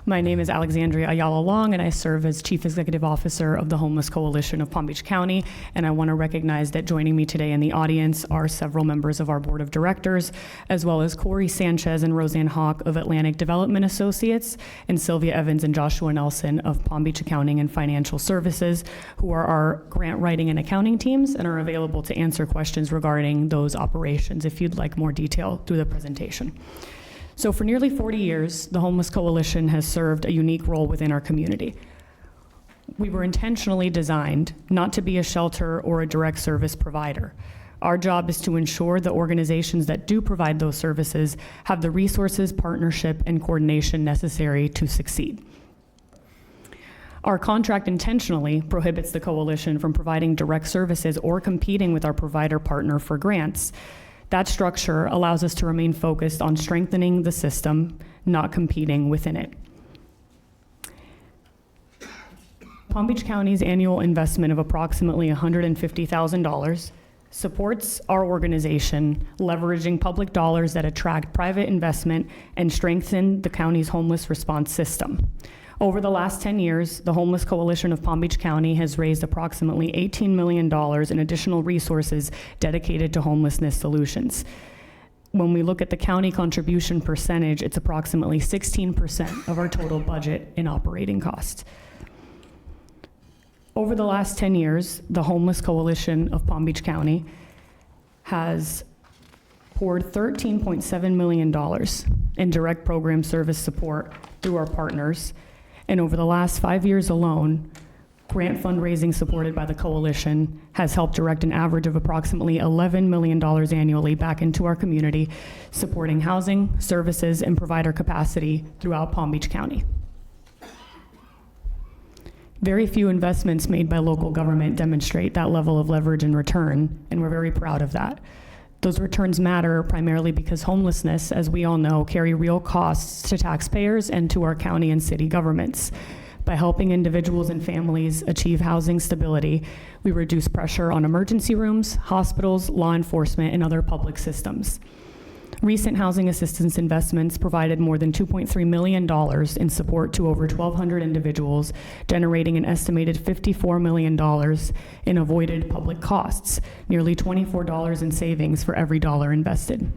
My name is Alexandria Ayala Long, and I serve as Chief Executive Officer of the Homeless Coalition of Palm Beach County. And I want to recognize that joining me today in the audience are several members of our Board of Directors, as well as Corey Sanchez and Roseanne Hawk of Atlantic Development Associates, and Sylvia Evans and Joshua Nelson of Palm Beach Accounting and Financial Services, who are our grant writing and accounting teams and are available to answer questions regarding those operations if you'd like more detail through the presentation. So for nearly 40 years, the Homeless Coalition has served a unique role within our community. We were intentionally designed not to be a shelter or a direct service provider. Our job is to ensure the organizations that do provide those services have the resources, partnership, and coordination necessary to succeed. Our contract intentionally prohibits the coalition from providing direct services or competing with our provider partner for grants. That structure allows us to remain focused on strengthening the system, not competing within it. Palm Beach County's annual investment of approximately $150,000 supports our organization leveraging public dollars that attract private investment and strengthen the county's homeless response system. Over the last 10 years, the Homeless Coalition of Palm Beach County has raised approximately $18 million in additional resources dedicated to homelessness solutions. When we look at the county contribution percentage, it's approximately 16% of our total budget in operating costs. Over the last 10 years, the Homeless Coalition of Palm Beach County has poured $13.7 million in direct program service support through our partners. And over the last 5 years alone, grant fundraising supported by the coalition has helped direct an average of approximately $11 million annually back into our community, supporting housing, services, and provider capacity throughout Palm Beach County. Very few investments made by local government demonstrate that level of leverage and return, and we're very proud of that. Those returns matter primarily because homelessness, as we all know, carry real costs to taxpayers and to our county and city governments. By helping individuals and families achieve housing stability, we reduce pressure on emergency rooms, hospitals, law enforcement, and other public systems. Recent housing assistance investments provided more than $2.3 million in support to over 1,200 individuals, generating an estimated $54 million in avoided public costs, nearly $24 in savings for every dollar invested.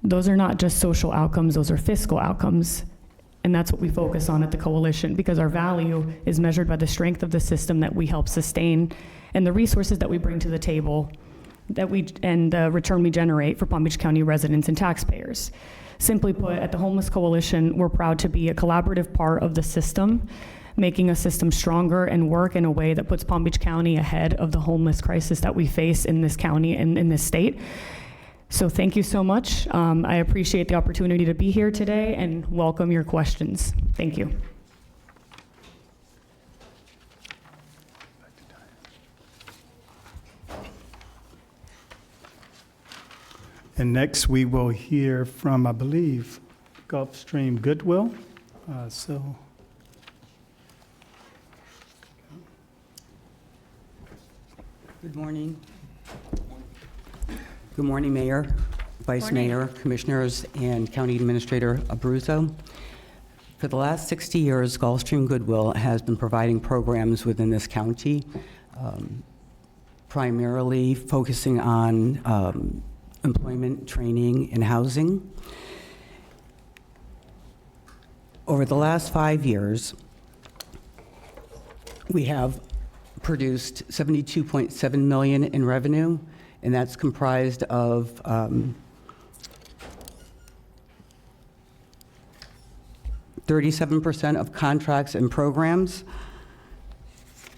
Those are not just social outcomes, those are fiscal outcomes. And that's what we focus on at the coalition, because our value is measured by the strength of the system that we help sustain and the resources that we bring to the table and the return we generate for Palm Beach County residents and taxpayers. Simply put, at the Homeless Coalition, we're proud to be a collaborative part of the system, making a system stronger and work in a way that puts Palm Beach County ahead of the homeless crisis that we face in this county and in this state. So thank you so much. I appreciate the opportunity to be here today and welcome your questions. Thank you. And next we will hear from, I believe, Gulfstream Goodwill. Good morning. Good morning, Mayor, Vice Mayor, Commissioners, and County Administrator Abruzzo. For the last 60 years, Gulfstream Goodwill has been providing programs within this county, primarily focusing on employment, training, and housing. Over the last 5 years, we have produced $72.7 million in revenue, and that's comprised of 37% of contracts and programs,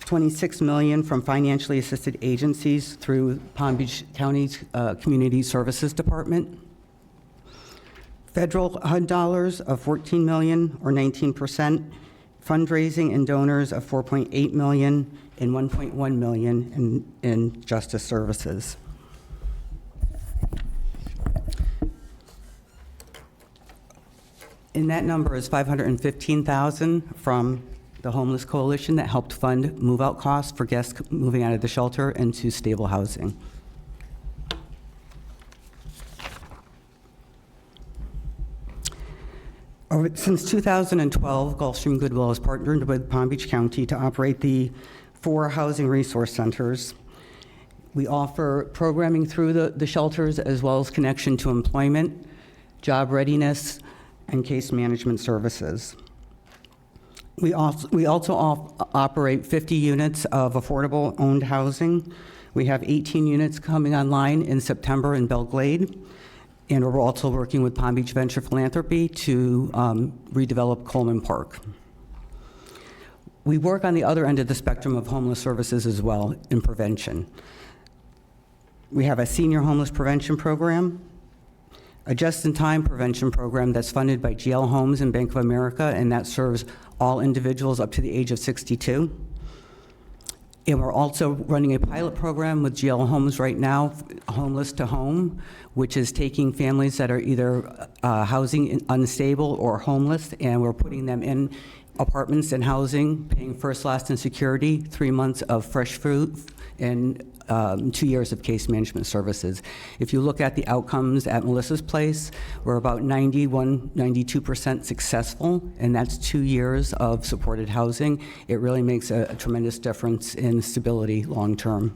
$26 million from financially assisted agencies through Palm Beach County's Community Services Department, federal HUD dollars of $14 million or 19%, fundraising and donors of $4.8 million, and $1.1 million in justice services. And that number is $515,000 from the Homeless Coalition that helped fund move-out costs for guests moving out of the shelter into stable housing. Since 2012, Gulfstream Goodwill has partnered with Palm Beach County to operate the 4 housing resource centers. We offer programming through the shelters as well as connection to employment, job readiness, and case management services. We also operate 50 units of affordable owned housing. We have 18 units coming online in September in Belle Glade. And we're also working with Palm Beach Venture Philanthropy to redevelop Coleman Park. We work on the other end of the spectrum of homeless services as well in prevention. We have a senior homeless prevention program, a just-in-time prevention program that's funded by GL Homes and Bank of America, and that serves all individuals up to the age of 62. And we're also running a pilot program with GL Homes right now, Homeless to Home, which is taking families that are either housing unstable or homeless, and we're putting them in apartments and housing, paying first, last, and security, 3 months of fresh food, and 2 years of case management services. If you look at the outcomes at Melissa's Place, we're about 92% successful, and that's 2 years of supported housing. It really makes a tremendous difference in stability long-term.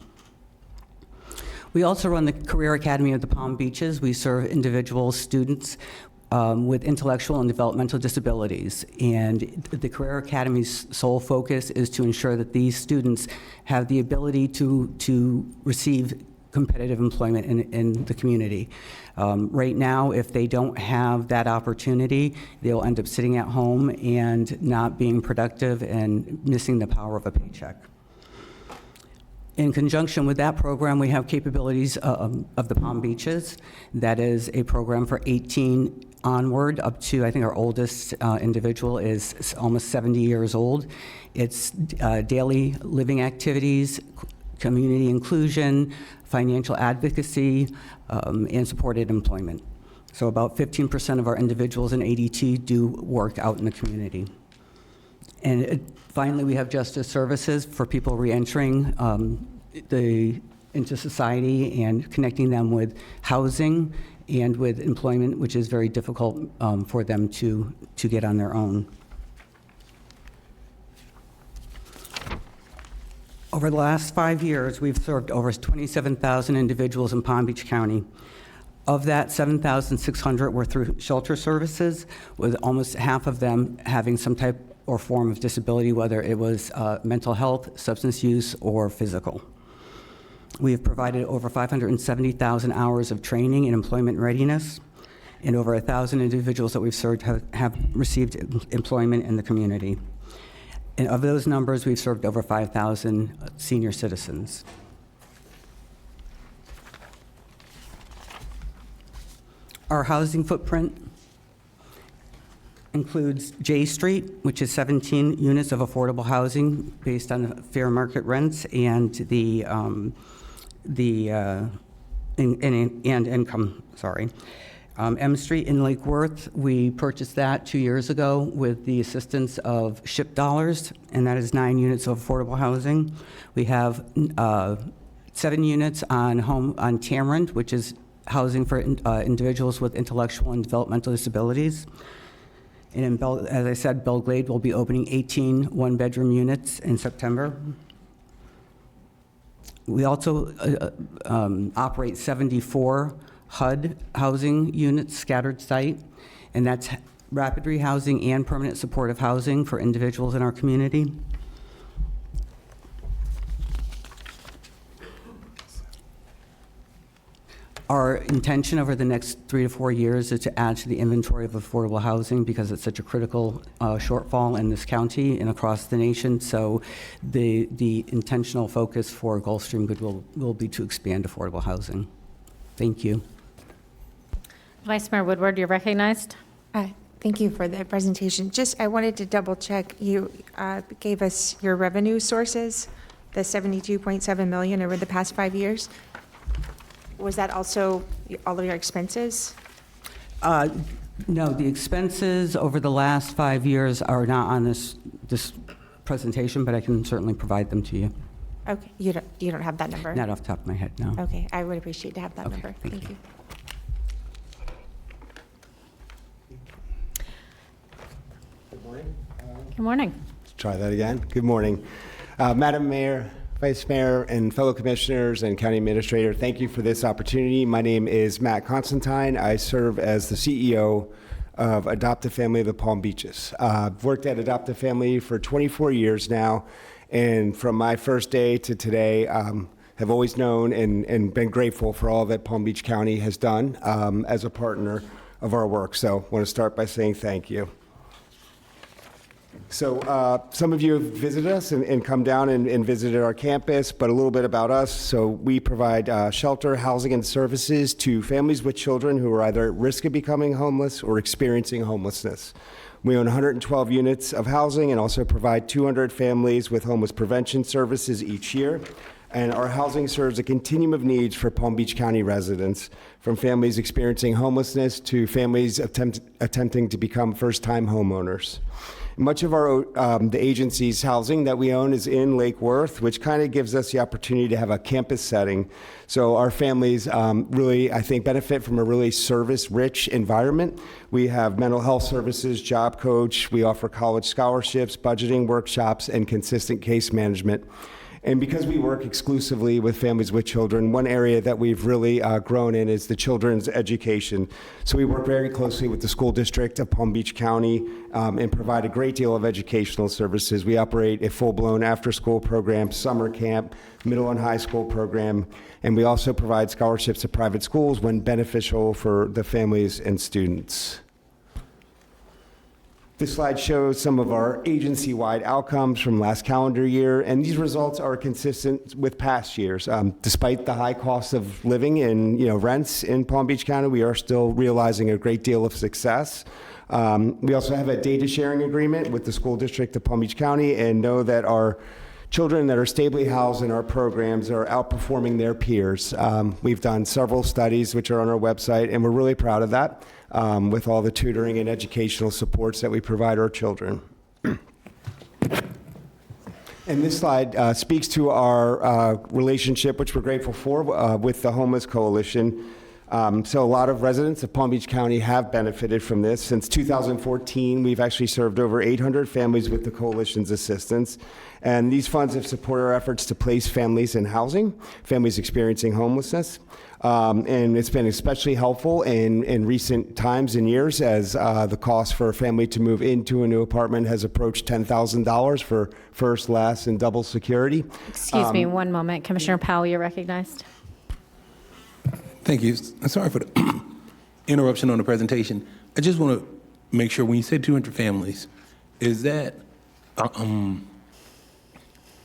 We also run the Career Academy of the Palm Beaches. We serve individual students with intellectual and developmental disabilities. And the Career Academy's sole focus is to ensure that these students have the ability to receive competitive employment in the community. Right now, if they don't have that opportunity, they'll end up sitting at home and not being productive and missing the power of a paycheck. In conjunction with that program, we have Capabilities of the Palm Beaches. That is a program for 18 onward, up to, I think our oldest individual is almost 70 years old. It's daily living activities, community inclusion, financial advocacy, and supported employment. So about 15% of our individuals in ADT do work out in the community. And finally, we have justice services for people reentering into society and connecting them with housing and with employment, which is very difficult for them to get on their own. Over the last 5 years, we've served over 27,000 individuals in Palm Beach County. Of that, 7,600 were through shelter services, with almost half of them having some type or form of disability, whether it was mental health, substance use, or physical. We have provided over 570,000 hours of training in employment readiness, and over 1,000 individuals that we've served have received employment in the community. And of those numbers, we've served over 5,000 senior citizens. Our housing footprint includes J Street, which is 17 units of affordable housing based on fair market rents and income. M Street in Lake Worth, we purchased that 2 years ago with the assistance of SHIP dollars, and that is 9 units of affordable housing. We have 7 units on Tamarind, which is housing for individuals with intellectual and developmental disabilities. And as I said, Belglade will be opening 18 one-bedroom units in September. We also operate 74 HUD housing units, scattered site, and that's rapid rehousing and permanent supportive housing for individuals in our community. Our intention over the next 3 to 4 years is to add to the inventory of affordable housing because it's such a critical shortfall in this county and across the nation. So the intentional focus for Gulfstream Goodwill will be to expand affordable housing. Thank you. Vice Mayor Woodward, you're recognized. Thank you for the presentation. Just, I wanted to double check, you gave us your revenue sources, the $72.7 million over the past 5 years. Was that also all of your expenses? No, the expenses over the last 5 years are not on this presentation, but I can certainly provide them to you. Okay, you don't have that number? Not off the top of my head, no. Okay, I would appreciate to have that number. Thank you. Good morning. Good morning. Let's try that again. Good morning. Madam Mayor, Vice Mayor, and fellow commissioners and county administrator, thank you for this opportunity. My name is Matt Constantine. I serve as the CEO of Adopt a Family of the Palm Beaches. I've worked at Adopt a Family for 24 years now, and from my first day to today, have always known and been grateful for all that Palm Beach County has done as a partner of our work. So I want to start by saying thank you. So some of you have visited us and come down and visited our campus, but a little bit about us. So we provide shelter, housing, and services to families with children who are either at risk of becoming homeless or experiencing homelessness. We own 112 units of housing and also provide 200 families with homeless prevention services each year. And our housing serves a continuum of needs for Palm Beach County residents, from families experiencing homelessness to families attempting to become first-time homeowners. Much of the agency's housing that we own is in Lake Worth, which kind of gives us the opportunity to have a campus setting. So our families really, I think, benefit from a really service-rich environment. We have mental health services, job coach, we offer college scholarships, budgeting workshops, and consistent case management. And because we work exclusively with families with children, one area that we've really grown in is the children's education. So we work very closely with the school district of Palm Beach County and provide a great deal of educational services. We operate a full-blown after-school program, summer camp, middle and high school program, and we also provide scholarships to private schools when beneficial for the families and students. This slide shows some of our agency-wide outcomes from last calendar year, and these results are consistent with past years. Despite the high cost of living and rents in Palm Beach County, we are still realizing a great deal of success. We also have a data sharing agreement with the school district of Palm Beach County and know that our children that are stably housed in our programs are outperforming their peers. We've done several studies which are on our website, and we're really proud of that. With all the tutoring and educational supports that we provide our children. And this slide speaks to our relationship, which we're grateful for, with the Homeless Coalition. So a lot of residents of Palm Beach County have benefited from this. Since 2014, we've actually served over 800 families with the Coalition's assistance. And these funds have supported our efforts to place families in housing, families experiencing homelessness. And it's been especially helpful in recent times and years as the cost for a family to move into a new apartment has approached $10,000 for first, last, and double security. Excuse me, one moment. Commissioner Powell, you're recognized. Thank you. I'm sorry for the interruption on the presentation. I just want to make sure when you say 200 families, is that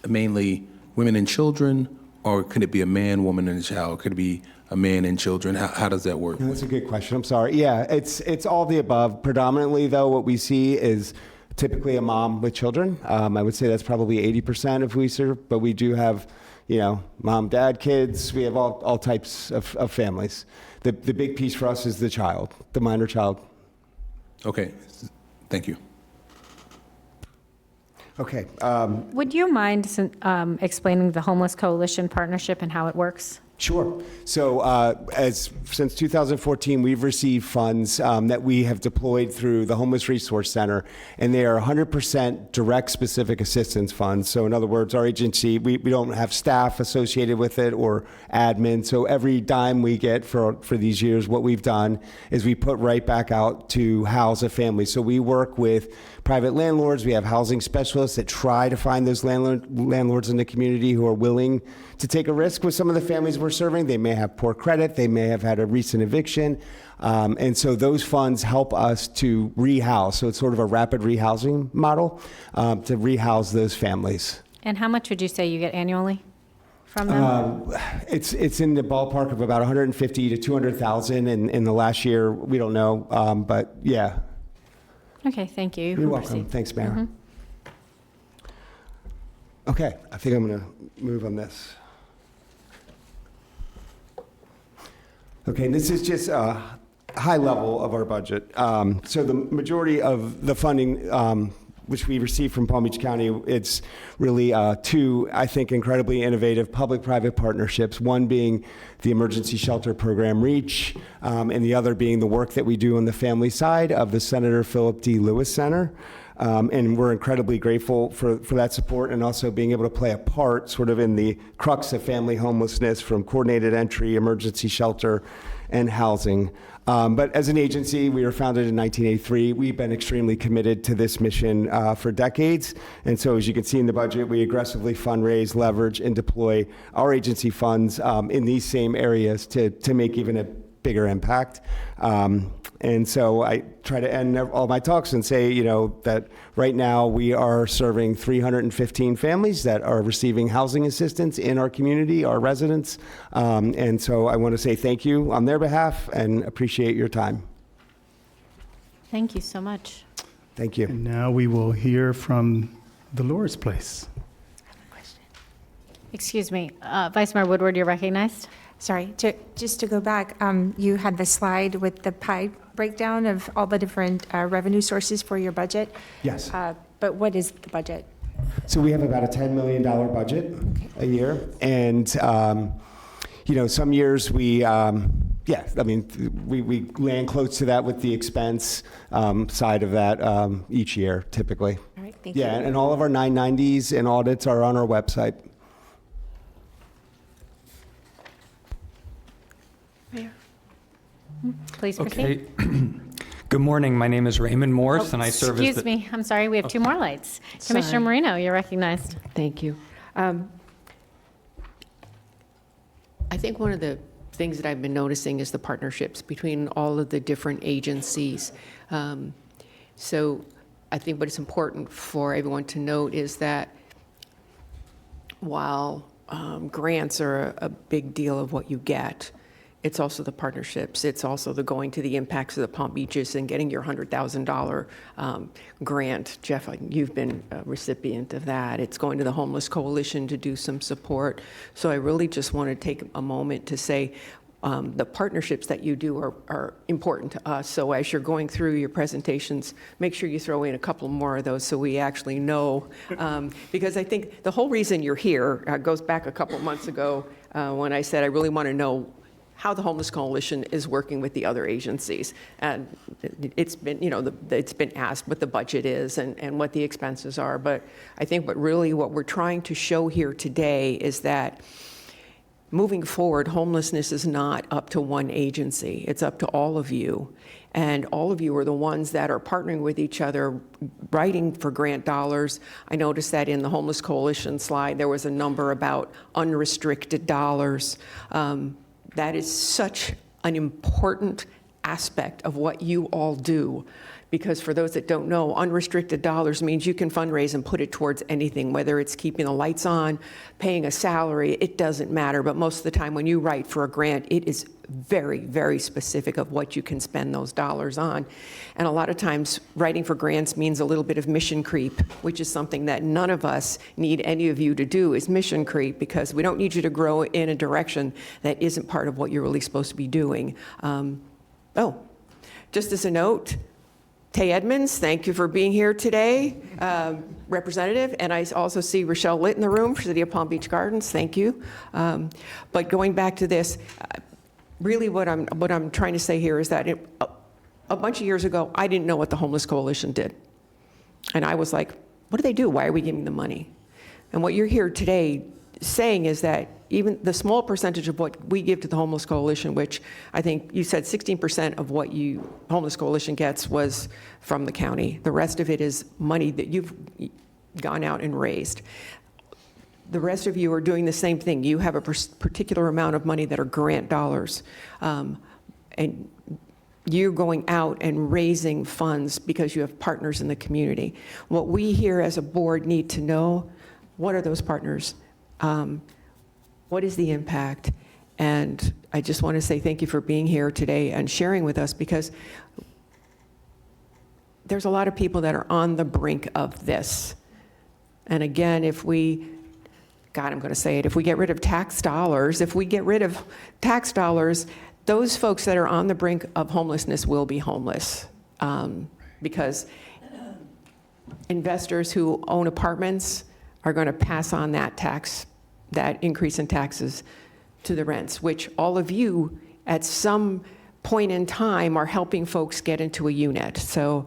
mainly women and children, or could it be a man, woman, and a child? Could it be a man and children? How does that work? That's a good question. I'm sorry. Yeah, it's all the above. Predominantly, though, what we see is typically a mom with children. I would say that's probably 80% of who we serve, but we do have, mom, dad, kids. We have all types of families. The big piece for us is the child, the minor child. Okay. Thank you. Okay. Would you mind explaining the Homeless Coalition partnership and how it works? Sure. So since 2014, we've received funds that we have deployed through the Homeless Resource Center, and they are 100% direct specific assistance funds. So in other words, our agency, we don't have staff associated with it or admin. So every dime we get for these years, what we've done is we put right back out to house a family. So we work with private landlords. We have housing specialists that try to find those landlords in the community who are willing to take a risk with some of the families we're serving. They may have poor credit. They may have had a recent eviction. And so those funds help us to rehouse. So it's sort of a rapid rehousing model to rehouse those families. And how much would you say you get annually from them? It's in the ballpark of about 150 to 200,000. And in the last year, we don't know, but yeah. Okay, thank you. You're welcome. Thanks, Mayor. Mm-hmm. Okay, I think I'm going to move on this. Okay, this is just a high level of our budget. So the majority of the funding which we receive from Palm Beach County, it's really two, I think, incredibly innovative public-private partnerships, one being the Emergency Shelter Program REACH, and the other being the work that we do on the family side of the Senator Philip D. Lewis Center. And we're incredibly grateful for that support and also being able to play a part sort of in the crux of family homelessness from coordinated entry, emergency shelter, and housing. But as an agency, we were founded in 1983. We've been extremely committed to this mission for decades. And so as you can see in the budget, we aggressively fundraise, leverage, and deploy our agency funds in these same areas to make even a bigger impact. And so I try to end all my talks and say, that right now we are serving 315 families that are receiving housing assistance in our community, our residents. And so I want to say thank you on their behalf and appreciate your time. Thank you so much. Thank you. And now we will hear from Dolores Place. Excuse me, Vice Mayor Woodward, you're recognized. Sorry, just to go back, you had the slide with the pie breakdown of all the different revenue sources for your budget. Yes. But what is the budget? So we have about a $10 million budget a year. And, some years we land close to that with the expense side of that each year, typically. All right, thank you. Yeah, and all of our 990s and audits are on our website. Please proceed. Okay. Good morning. My name is Raymond Morse, and I serve as the... Excuse me, I'm sorry, we have two more lights. Commissioner Marino, you're recognized. Thank you. I think one of the things that I've been noticing is the partnerships between all of the different agencies. So I think what is important for everyone to note is that while grants are a big deal of what you get, it's also the partnerships. It's also the going to the impacts of the Palm Beaches and getting your $100,000 grant. Jeff, you've been a recipient of that. It's going to the Homeless Coalition to do some support. So I really just want to take a moment to say the partnerships that you do are important to us. So as you're going through your presentations, make sure you throw in a couple more of those so we actually know. Because I think the whole reason you're here goes back a couple months ago when I said I really want to know how the Homeless Coalition is working with the other agencies. And it's been, it's been asked what the budget is and what the expenses are. But I think what we're trying to show here today is that moving forward, homelessness is not up to one agency. It's up to all of you. And all of you are the ones that are partnering with each other, writing for grant dollars. I noticed that in the Homeless Coalition slide, there was a number about unrestricted dollars. That is such an important aspect of what you all do. Because for those that don't know, unrestricted dollars means you can fundraise and put it towards anything, whether it's keeping the lights on, paying a salary, it doesn't matter. But most of the time when you write for a grant, it is very, very specific of what you can spend those dollars on. And a lot of times writing for grants means a little bit of mission creep, which is something that none of us need any of you to do, is mission creep, because we don't need you to grow in a direction that isn't part of what you're really supposed to be doing. Just as a note, Tay Edmonds, thank you for being here today, Representative. And I also see Rochelle Litt in the room for City of Palm Beach Gardens, thank you. But going back to this, really what I'm trying to say here is that a bunch of years ago, I didn't know what the Homeless Coalition did. And I was like, what do they do? Why are we giving them money? And what you're here today saying is that even the small percentage of what we give to the Homeless Coalition, which I think you said 16% of what Homeless Coalition gets was from the county. The rest of it is money that you've gone out and raised. The rest of you are doing the same thing. You have a particular amount of money that are grant dollars. And you're going out and raising funds because you have partners in the community. What we here as a board need to know, what are those partners? What is the impact? And I just want to say thank you for being here today and sharing with us, because there's a lot of people that are on the brink of this. And again, if we get rid of tax dollars, those folks that are on the brink of homelessness will be homeless. Because investors who own apartments are going to pass on that increase in taxes to the rents, which all of you at some point in time are helping folks get into a unit. So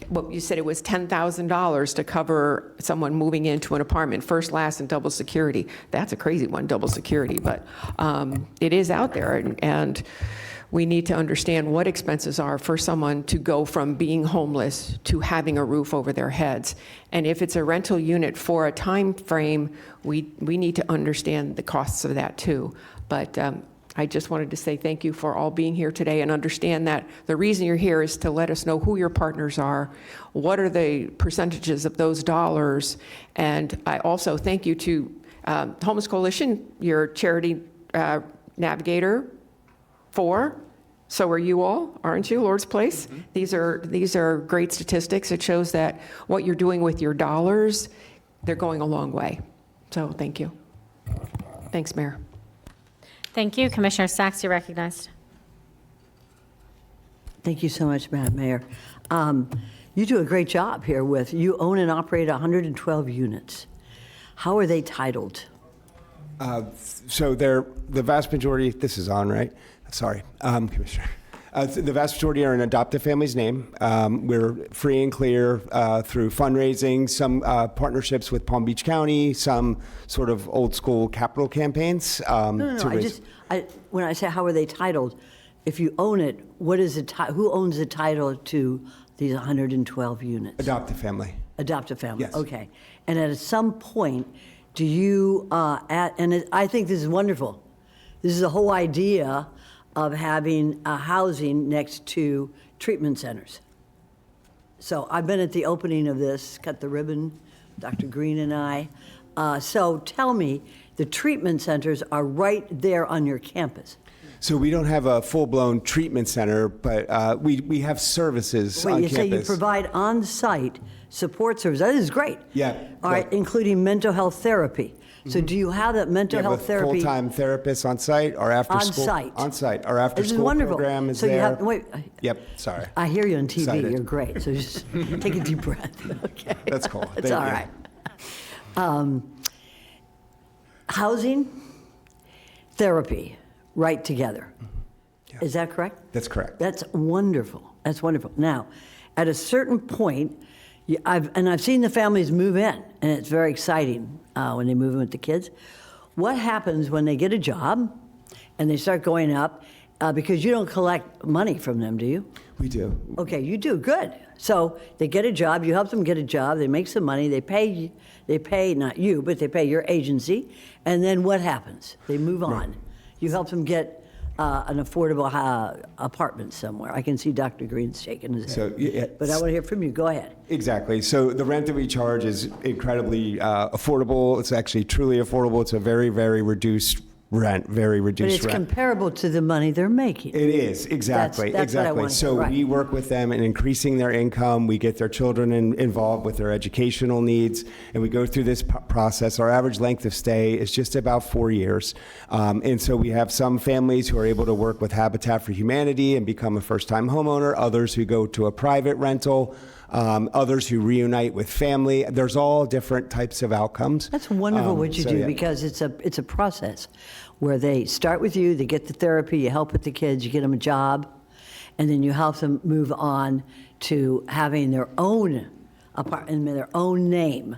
what you said, it was $10,000 to cover someone moving into an apartment, first, last, and double security. That's a crazy one, double security, but it is out there, and we need to understand what expenses are for someone to go from being homeless to having a roof over their heads. And if it's a rental unit for a time frame, we need to understand the costs of that too. But I just wanted to say thank you for all being here today and understand that the reason you're here is to let us know who your partners are, what are the percentages of those dollars, and I also thank you to Homeless Coalition, your charity navigator for. So are you all, aren't you, Lord's Place? Mm-hmm. These are great statistics. It shows that what you're doing with your dollars, they're going a long way. So thank you. Thanks, Mayor. Thank you. Commissioner Sachs, you're recognized. Thank you so much, Madam Mayor. You do a great job here with, you own and operate 112 units. How are they titled? So they're, the vast majority, this is on, right? Sorry, Commissioner. The vast majority are in adoptive family's name. We're free and clear through fundraising, some partnerships with Palm Beach County, some sort of old school capital campaigns. No, when I say how are they titled, if you own it, what is it? Who owns the title to these 112 units? Adoptive family. Adoptive family. Yes. Okay. And at some point, do you? I think this is wonderful. This is the whole idea of having housing next to treatment centers. So I've been at the opening of this, cut the ribbon, Dr. Green and I. So tell me, the treatment centers are right there on your campus. So we don't have a full-blown treatment center, but we have services on campus. You say you provide on-site support services. That is great. Yeah. All right, including mental health therapy. So do you have that mental health therapy? Full-time therapists on site or after school? On-site. On site. Our after-school wonderful. program is So there. you have, wait. Yep, sorry. I hear you on TV. Excited. You're great. So just take a deep breath. Okay. That's cool. It's Thank all you. right. Housing, therapy, right together. Is that correct? That's correct. That's wonderful. That's wonderful. Now, at a certain point, I've seen the families move in, and it's very exciting when they move in with the kids. What happens when they get a job and they start going up? Because you don't collect money from them, do you? We do. Okay, you do. Good. So they get a job, you help them get a job, they make some money, they pay not you, but they pay your agency, and then what happens? They move on. Right. You help them get an affordable apartment somewhere. I can see Dr. Green's shaking his head. So, yeah, But I want to hear from you. Go ahead. Exactly. So the rent that we charge is incredibly affordable. It's actually truly affordable. It's a very, very reduced rent, very But reduced it's rent. comparable to the money they're making. It is, exactly, That's what I exactly. want to So hear, right. we work with them in increasing their income. We get their children involved with their educational needs, and we go through this process. Our average length of stay is just about 4 years. And so we have some families who are able to work with Habitat for Humanity and become a first-time homeowner, others who go to a private rental, others who reunite with family. There's all different types of outcomes. That's wonderful what you so, do yeah. because it's a process where they start with you, they get the therapy, you help with the kids, you get them a job, and then you help them move on to having their own apartment in their own name.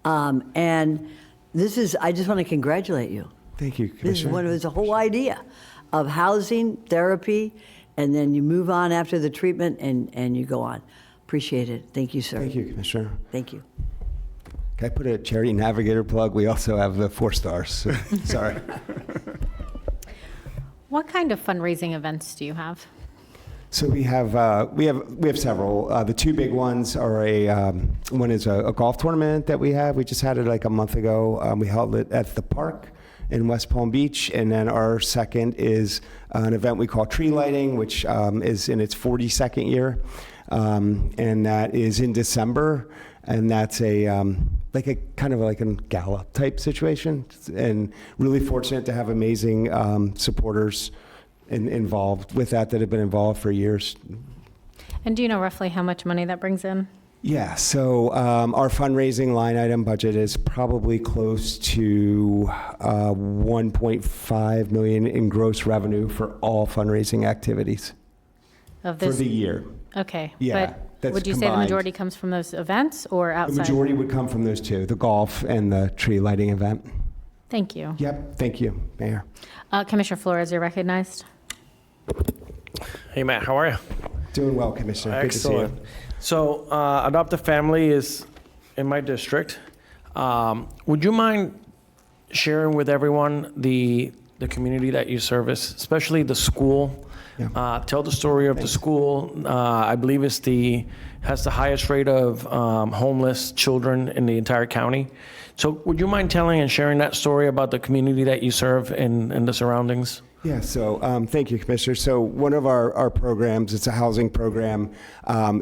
And this is, I just want to congratulate you. Thank you, Commissioner. This is one of the whole idea of housing, therapy, and then you move on after the treatment and you go on. Appreciate it. Thank you, sir. Thank you, Commissioner. Thank you. Can I put a charity navigator plug? We also have the 4 stars. So, sorry. What kind of fundraising events do you have? So we have several. The 2 big ones are one is a golf tournament that we have. We just had it like a month ago. We held it at the park in West Palm Beach, and then our second is an event we call Tree Lighting, which is in its 42nd year, and that is in December. And that's a kind of like a gala type situation, and really fortunate to have amazing supporters involved with that have been involved for years. And do you know roughly how much money that brings in? Yeah, so our fundraising line item budget is probably close to 1.5 million in gross revenue for all fundraising activities Of this? for the year. Okay. Yeah, But that's would you say the combined. majority comes from those events or outside? The majority would come from those 2, the golf and the tree lighting event. Thank you. Yep, thank you, Mayor. Commissioner Flores, you're recognized. Hey, Matt, how are you? Doing well, Commissioner. Good to see you. Excellent. So, Adopt a Family is in my district. Would you mind sharing with everyone the the community that you service, especially the school. Tell the story of the school. I believe has the highest rate of homeless children in the entire county. So would you mind telling and sharing that story about the community that you serve in the surroundings? Yeah, so thank you, Commissioner. So one of our programs, it's a housing program,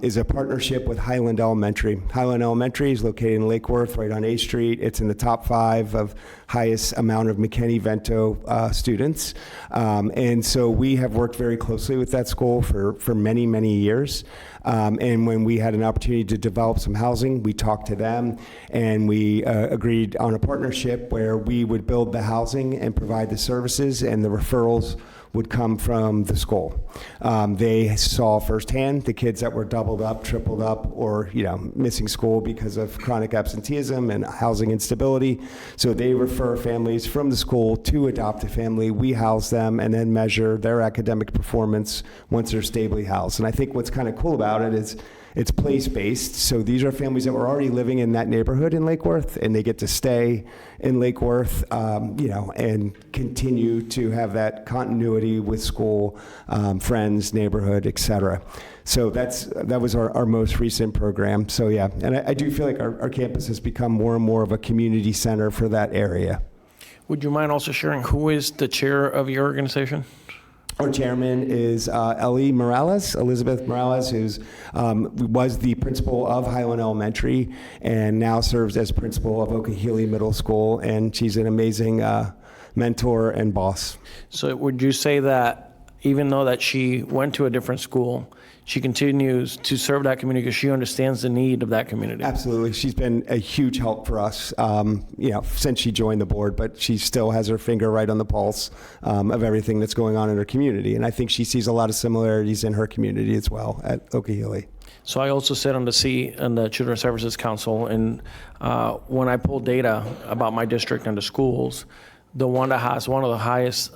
is a partnership with Highland Elementary. Highland Elementary is located in Lake Worth, right on A Street. It's in the top 5 of highest amount of McKinney-Vento students. And so we have worked very closely with that school for many, many years. And when we had an opportunity to develop some housing, we talked to them and we agreed on a partnership where we would build the housing and provide the services, and the referrals would come from the school. They saw firsthand the kids that were doubled up, tripled up, or missing school because of chronic absenteeism and housing instability. So they refer families from the school to adopt a family. We house them and then measure their academic performance once they're stably housed. And I think what's kind of cool about it is it's place-based, so these are families that were already living in that neighborhood in Lake Worth, and they get to stay in Lake Worth, and continue to have that continuity with school, friends, neighborhood, et cetera. So that was our most recent program. So yeah, and I do feel like our campus has become more and more of a community center for that area. Would you mind also sharing who is the chair of your organization? Our chairman is Elizabeth Morales, who was the principal of Highland Elementary and now serves as principal of Oklahoma Middle School, and she's an amazing mentor and boss. So would you say that even though that she went to a different school, she continues to serve that community because she understands the need of that community? Absolutely. She's been a huge help for us, since she joined the board, but she still has her finger right on the pulse of everything that's going on in her community. And I think she sees a lot of similarities in her community as well at Oklahoma. So I also sit on the Children's Services Council, and when I pull data about my district and the schools, the one that has one of the highest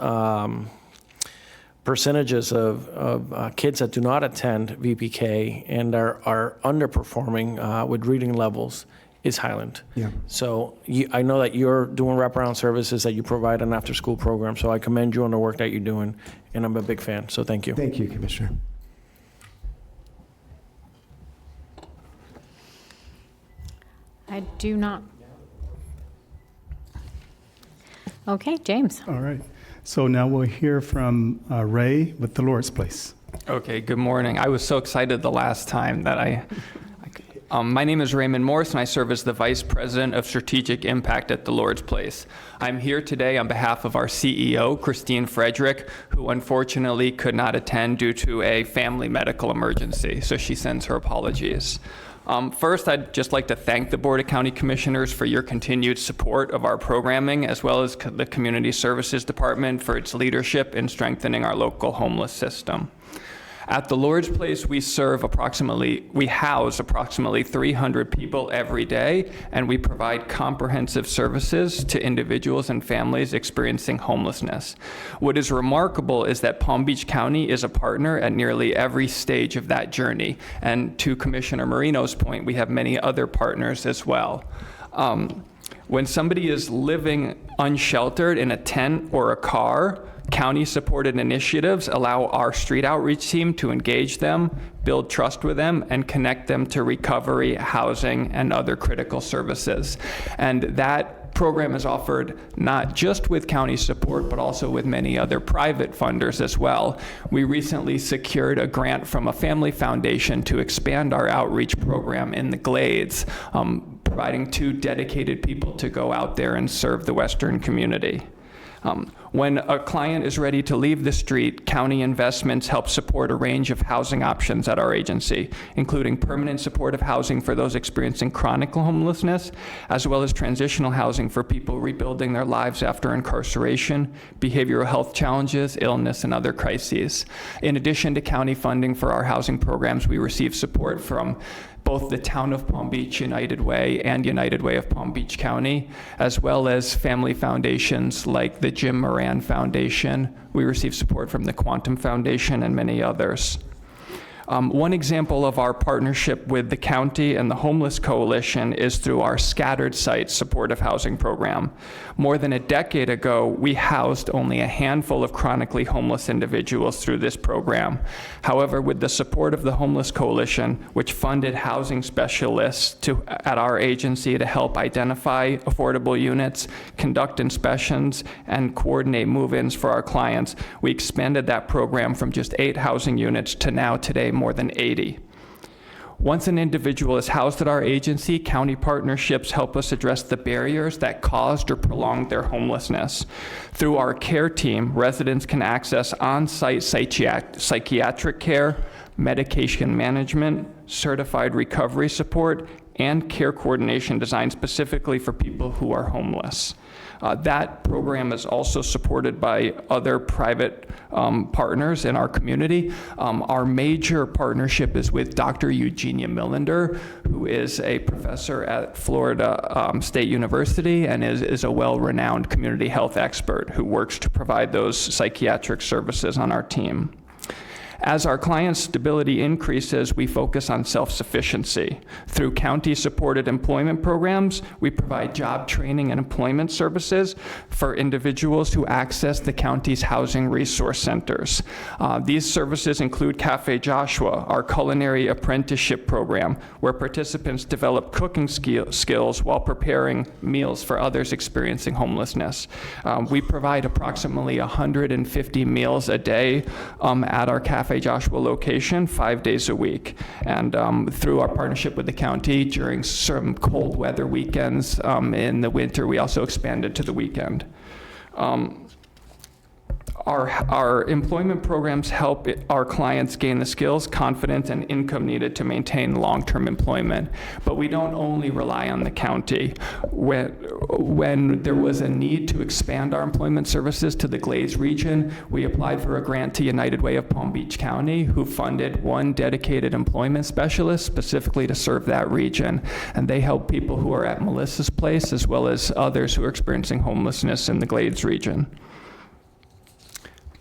percentages of kids that do not attend VPK and are underperforming with reading levels is Highland. Yeah. So I know that you're doing wraparound services, that you provide an after-school program, so I commend you on the work that you're doing, and I'm a big fan, so thank you. Thank you, Commissioner. I do not. Okay, James. All right. So now we'll hear from Ray with the Lord's Place. Okay, good morning. I was so excited the last time that my name is Raymond Morse, and I serve as the Vice President of Strategic Impact at the Lord's Place. I'm here today on behalf of our CEO, Christine Frederick, who unfortunately could not attend due to a family medical emergency, so she sends her apologies. First, I'd just like to thank the Board of County Commissioners for your continued support of our programming, as well as the Community Services Department for its leadership in strengthening our local homeless system. At the Lord's Place, we house approximately 300 people every day, and we provide comprehensive services to individuals and families experiencing homelessness. What is remarkable is that Palm Beach County is a partner at nearly every stage of that journey. And to Commissioner Marino's point, we have many other partners as well. When somebody is living unsheltered in a tent or a car, county-supported initiatives allow our street outreach team to engage them, build trust with them, and connect them to recovery, housing, and other critical services. And that program is offered not just with county support, but also with many other private funders as well. We recently secured a grant from a family foundation to expand our outreach program in the Glades, providing 2 dedicated people to go out there and serve the Western community. When a client is ready to leave the street, county investments help support a range of housing options at our agency, including permanent supportive housing for those experiencing chronic homelessness, as well as transitional housing for people rebuilding their lives after incarceration, behavioral health challenges, illness, and other crises. In addition to county funding for our housing programs, we receive support from both the Town of Palm Beach United Way and United Way of Palm Beach County, as well as family foundations like the Jim Moran Foundation. We receive support from the Quantum Foundation and many others. One example of our partnership with the county and the Homeless Coalition is through our Scattered Site Supportive Housing Program. More than a decade ago, we housed only a handful of chronically homeless individuals through this program. However, with the support of the Homeless Coalition, which funded housing specialists at our agency to help identify affordable units, conduct inspections, and coordinate move-ins for our clients, we expanded that program from just 8 housing units to now today more than 80. Once an individual is housed at our agency, county partnerships help us address the barriers that caused or prolonged their homelessness. Through our care team, residents can access on-site psychiatric care, medication management, certified recovery support, and care coordination designed specifically for people who are homeless. That program is also supported by other private partners in our community. Our major partnership is with Dr. Eugenia Millender, who is a professor at Florida State University and is a well-renowned community health expert who works to provide those psychiatric services on our team. As our clients' stability increases, we focus on self-sufficiency. Through county-supported employment programs, we provide job training and employment services for individuals who access the county's housing resource centers. These services include Cafe Joshua, our culinary apprenticeship program, where participants develop cooking skills while preparing meals for others experiencing homelessness. We provide approximately 150 meals a day at our Cafe Joshua location 5 days a week. And through our partnership with the county during some cold weather weekends in the winter, we also expanded to the weekend. Our employment programs help our clients gain the skills, confidence, and income needed to maintain long-term employment. But we don't only rely on the county. When there was a need to expand our employment services to the Glades region, we applied for a grant to United Way of Palm Beach County, who funded one dedicated employment specialist specifically to serve that region. And they help people who are at Melissa's Place as well as others who are experiencing homelessness in the Glades region.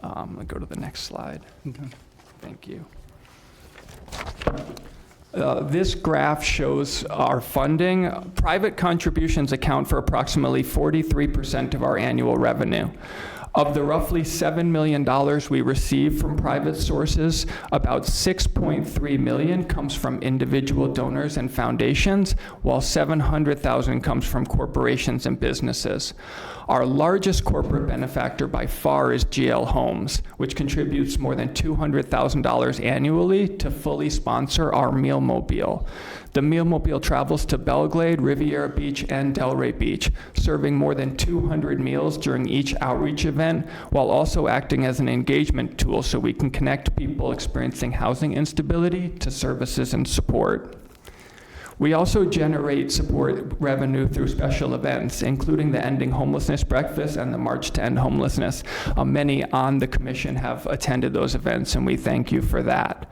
I'll go to the next slide. Okay. Thank you. This graph shows our funding. Private contributions account for approximately 43% of our annual revenue. Of the roughly $7 million we receive from private sources, about $6.3 million comes from individual donors and foundations, while $700,000 comes from corporations and businesses. Our largest corporate benefactor by far is GL Homes, which contributes more than $200,000 annually to fully sponsor our Meal Mobile. The Meal Mobile travels to Belglade, Riviera Beach, and Delray Beach, serving more than 200 meals during each outreach event, while also acting as an engagement tool so we can connect people experiencing housing instability to services and support. We also generate support revenue through special events, including the Ending Homelessness Breakfast and the March to End Homelessness. Many on the commission have attended those events, and we thank you for that.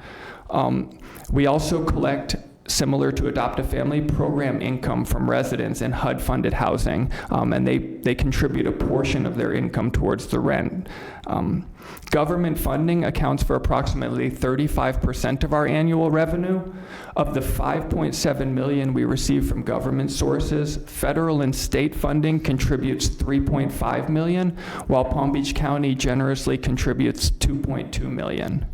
We also collect, similar to Adopt a Family, program income from residents in HUD-funded housing, and they contribute a portion of their income towards the rent. Government funding accounts for approximately 35% of our annual revenue. Of the $5.7 million we receive from government sources, federal and state funding contributes $3.5 million, while Palm Beach County generously contributes $2.2 million.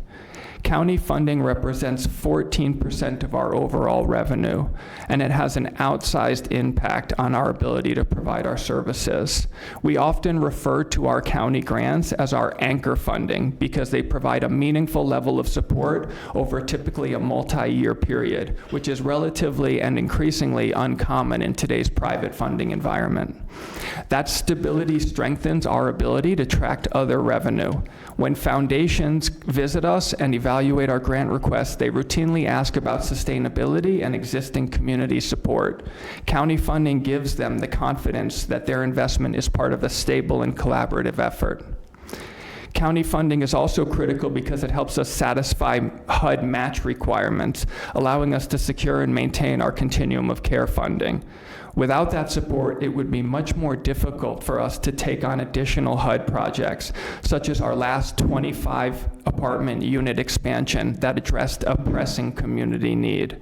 County funding represents 14% of our overall revenue, and it has an outsized impact on our ability to provide our services. We often refer to our county grants as our anchor funding because they provide a meaningful level of support over typically a multi-year period, which is relatively and increasingly uncommon in today's private funding environment. That stability strengthens our ability to attract other revenue. When foundations visit us and evaluate our grant requests, they routinely ask about sustainability and existing community support. County funding gives them the confidence that their investment is part of a stable and collaborative effort. County funding is also critical because it helps us satisfy HUD match requirements, allowing us to secure and maintain our continuum of care funding. Without that support, it would be much more difficult for us to take on additional HUD projects, such as our last 25 apartment unit expansion that addressed a pressing community need.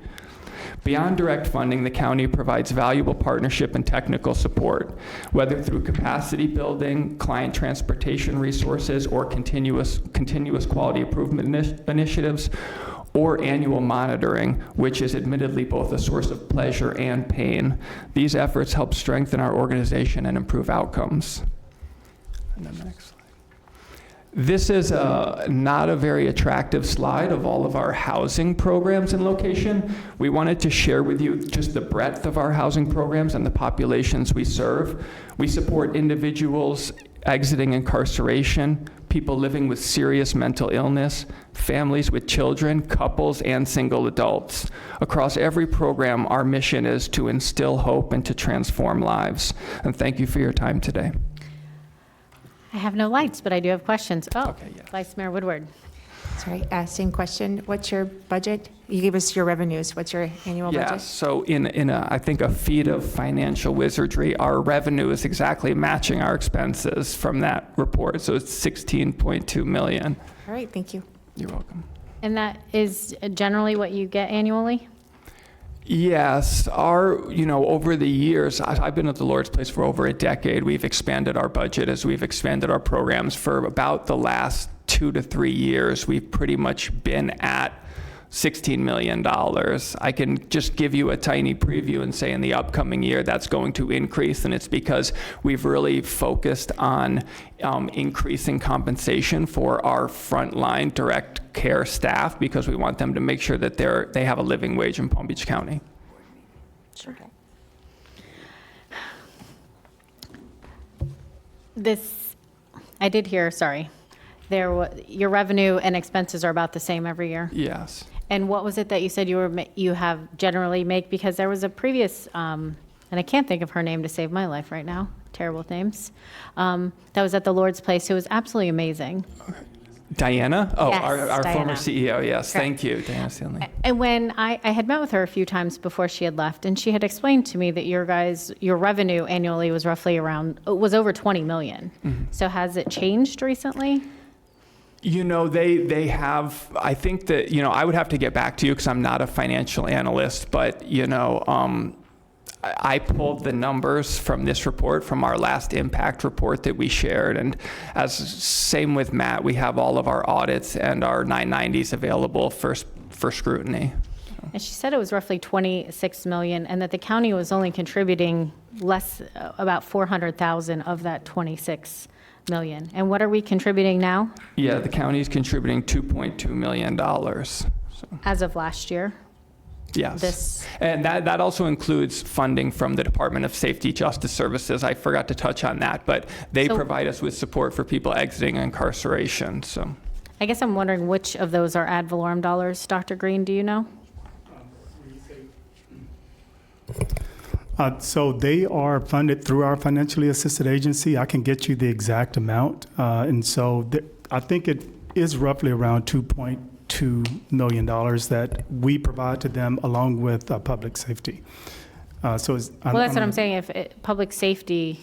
Beyond direct funding, the county provides valuable partnership and technical support, whether through capacity building, client transportation resources, or continuous quality improvement initiatives, or annual monitoring, which is admittedly both a source of pleasure and pain. These efforts help strengthen our organization and improve outcomes. And then the next slide. This is not a very attractive slide of all of our housing programs and location. We wanted to share with you just the breadth of our housing programs and the populations we serve. We support individuals exiting incarceration, people living with serious mental illness, families with children, couples, and single adults. Across every program, our mission is to instill hope and to transform lives. And thank you for your time today. I have no lights, but I do have questions. Oh, Okay, yes. Vice Mayor Woodward. Sorry, same question. What's your budget? You gave us your revenues. What's your annual Yeah, budget? so I think a feat of financial wizardry, our revenue is exactly matching our expenses from that report. So it's 16.2 million. All right, thank you. You're welcome. And that is generally what you get annually? Yes, over the years, I've been at the Lord's Place for over a decade. We've expanded our budget as we've expanded our programs. For about the last 2 to 3 years, we've pretty much been at $16 million. I can just give you a tiny preview and say in the upcoming year that's going to increase, and it's because we've really focused on increasing compensation for our frontline direct care staff because we want them to make sure that they have a living wage in Palm Beach County. Sure. I did hear, sorry, your revenue and expenses are about the same every year? Yes. And what was it that you said you have generally make? Because there was a previous, and I can't think of her name to save my life right now, terrible names, that was at the Lord's Place who was absolutely amazing. Diana? Oh, Yes, our Diana. former CEO, yes. Correct. Thank you, Diana Stanley. And when I had met with her a few times before she had left, and she had explained to me that your revenue annually was roughly was over 20 million. Mm-hmm. So has it changed recently? They have, I think that, I would have to get back to you because I'm not a financial analyst, but, I pulled the numbers from this report, from our last impact report that we shared. And same with Matt, we have all of our audits and our 990s available for scrutiny. And she said it was roughly 26 million and that the county was only contributing about 400,000 of that 26 million. And what are we contributing now? Yeah, the county is contributing $2.2 million. So. As of last year? Yes. And that also includes funding from the Department of Safety Justice Services. I forgot to touch on that, but they provide us with support for people exiting incarceration. So I guess I'm wondering which of those are ad valorem dollars. Dr. Green, do you know? So they are funded through our financially assisted agency. I can get you the exact amount. And so I think it is roughly around $2.2 million that we provide to them along with public safety. That's what I'm saying. If public safety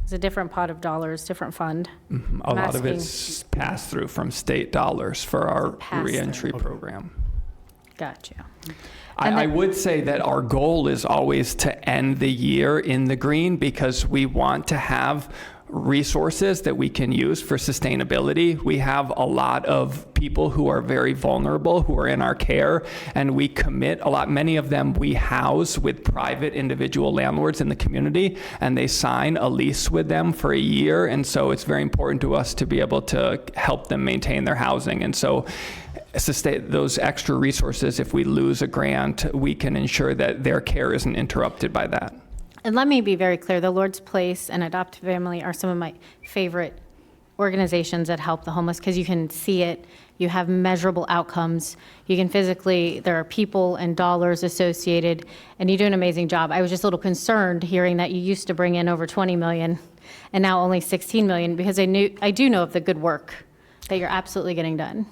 is a different pot of dollars, different fund. Mm-hmm. A lot of it's passed through from state dollars for our reentry program. Gotcha. I would say that our goal is always to end the year in the green because we want to have resources that we can use for sustainability. We have a lot of people who are very vulnerable who are in our care, and we commit many of them we house with private individual landlords in the community, and they sign a lease with them for a year. And so it's very important to us to be able to help them maintain their housing. And so sustain those extra resources, if we lose a grant, we can ensure that their care isn't interrupted by that. And let me be very clear, the Lord's Place and Adopt Family are some of my favorite organizations that help the homeless because you can see it, you have measurable outcomes, you can physically, there are people and dollars associated, and you do an amazing job. I was just a little concerned hearing that you used to bring in over 20 million and now only 16 million because I do know of the good work that you're absolutely getting done.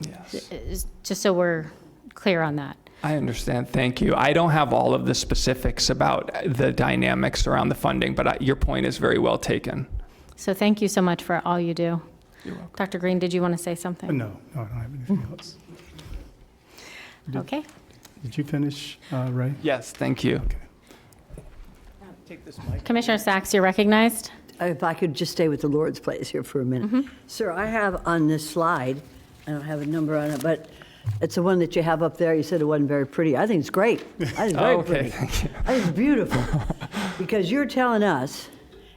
Yes. Just so we're clear on that. I understand. Thank you. I don't have all of the specifics about the dynamics around the funding, but your point is very well taken. So thank you so much for all you do. You're welcome. Dr. Green, did you want to say something? No, I don't have anything else. Okay. Did you finish, Ray? Yes, thank you. Take this mic. Commissioner Sachs, you're recognized. If I could just stay with the Lord's place here for a minute. Sir, I have on this slide, I don't have a number on it, but it's the one that you have up there. You said it wasn't very pretty. I think it's great. I think it's very pretty. Thank you. I think it's beautiful. Because you're telling us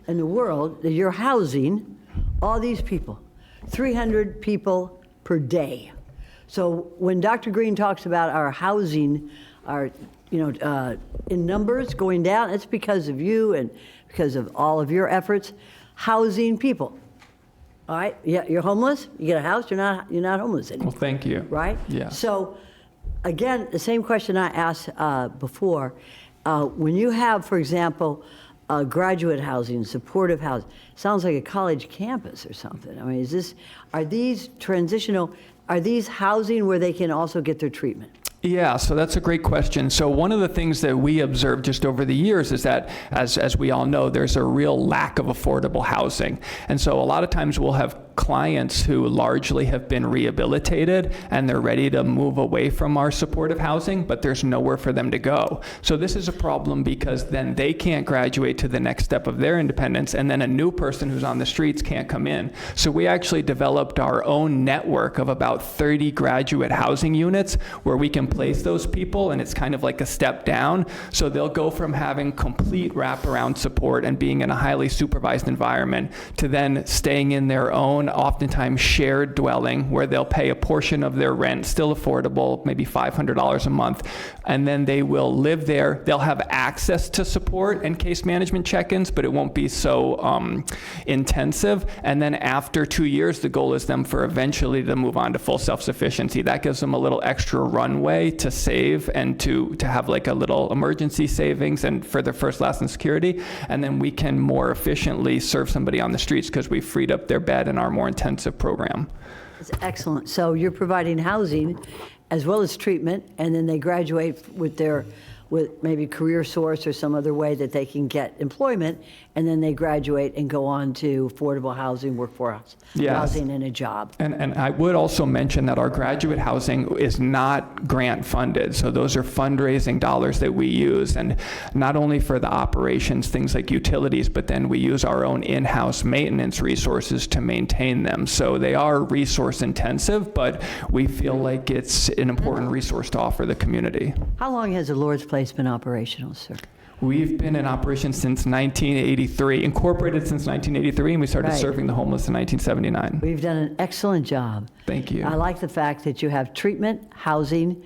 and the world that you're housing all these people, 300 people per day. So when Dr. Green talks about our housing, our, in numbers going down, it's because of you and because of all of your efforts housing people. All right, yeah, you're homeless, you get a house, you're not homeless anymore. Well, thank you. Right? Yeah. So, again, the same question I asked before. When you have, for example, graduate housing, supportive housing, sounds like a college campus or something. I mean, are these housing where they can also get their treatment? Yeah, so that's a great question. So one of the things that we observed just over the years is that, as we all know, there's a real lack of affordable housing. And so a lot of times we'll have clients who largely have been rehabilitated and they're ready to move away from our supportive housing, but there's nowhere for them to go. So this is a problem because then they can't graduate to the next step of their independence, and then a new person who's on the streets can't come in. So we actually developed our own network of about 30 graduate housing units where we can place those people, and it's kind of like a step down. So they'll go from having complete wraparound support and being in a highly supervised environment to then staying in their own, oftentimes shared dwelling where they'll pay a portion of their rent, still affordable, maybe $500 a month, and then they will live there. They'll have access to support and case management check-ins, but it won't be so intensive. And then after 2 years, the goal is them for eventually to move on to full self-sufficiency. That gives them a little extra runway to save and to have like a little emergency savings and for their first, last, and security. And then we can more efficiently serve somebody on the streets because we freed up their bed in our more intensive program. It's excellent. So you're providing housing as well as treatment, and then they graduate with maybe career source or some other way that they can get employment, and then they graduate and go on to affordable housing, workforce Yes. housing, and a job. And I would also mention that our graduate housing is not grant funded. So those are fundraising dollars that we use, and not only for the operations, things like utilities, but then we use our own in-house maintenance resources to maintain them. So they are resource intensive, but we feel like it's an important resource to offer the community. How long has the Lord's Place been operational, sir? We've been in operation since 1983, incorporated since 1983, and we started Right. serving the homeless in 1979. We've done an excellent job. Thank you. I like the fact that you have treatment, housing,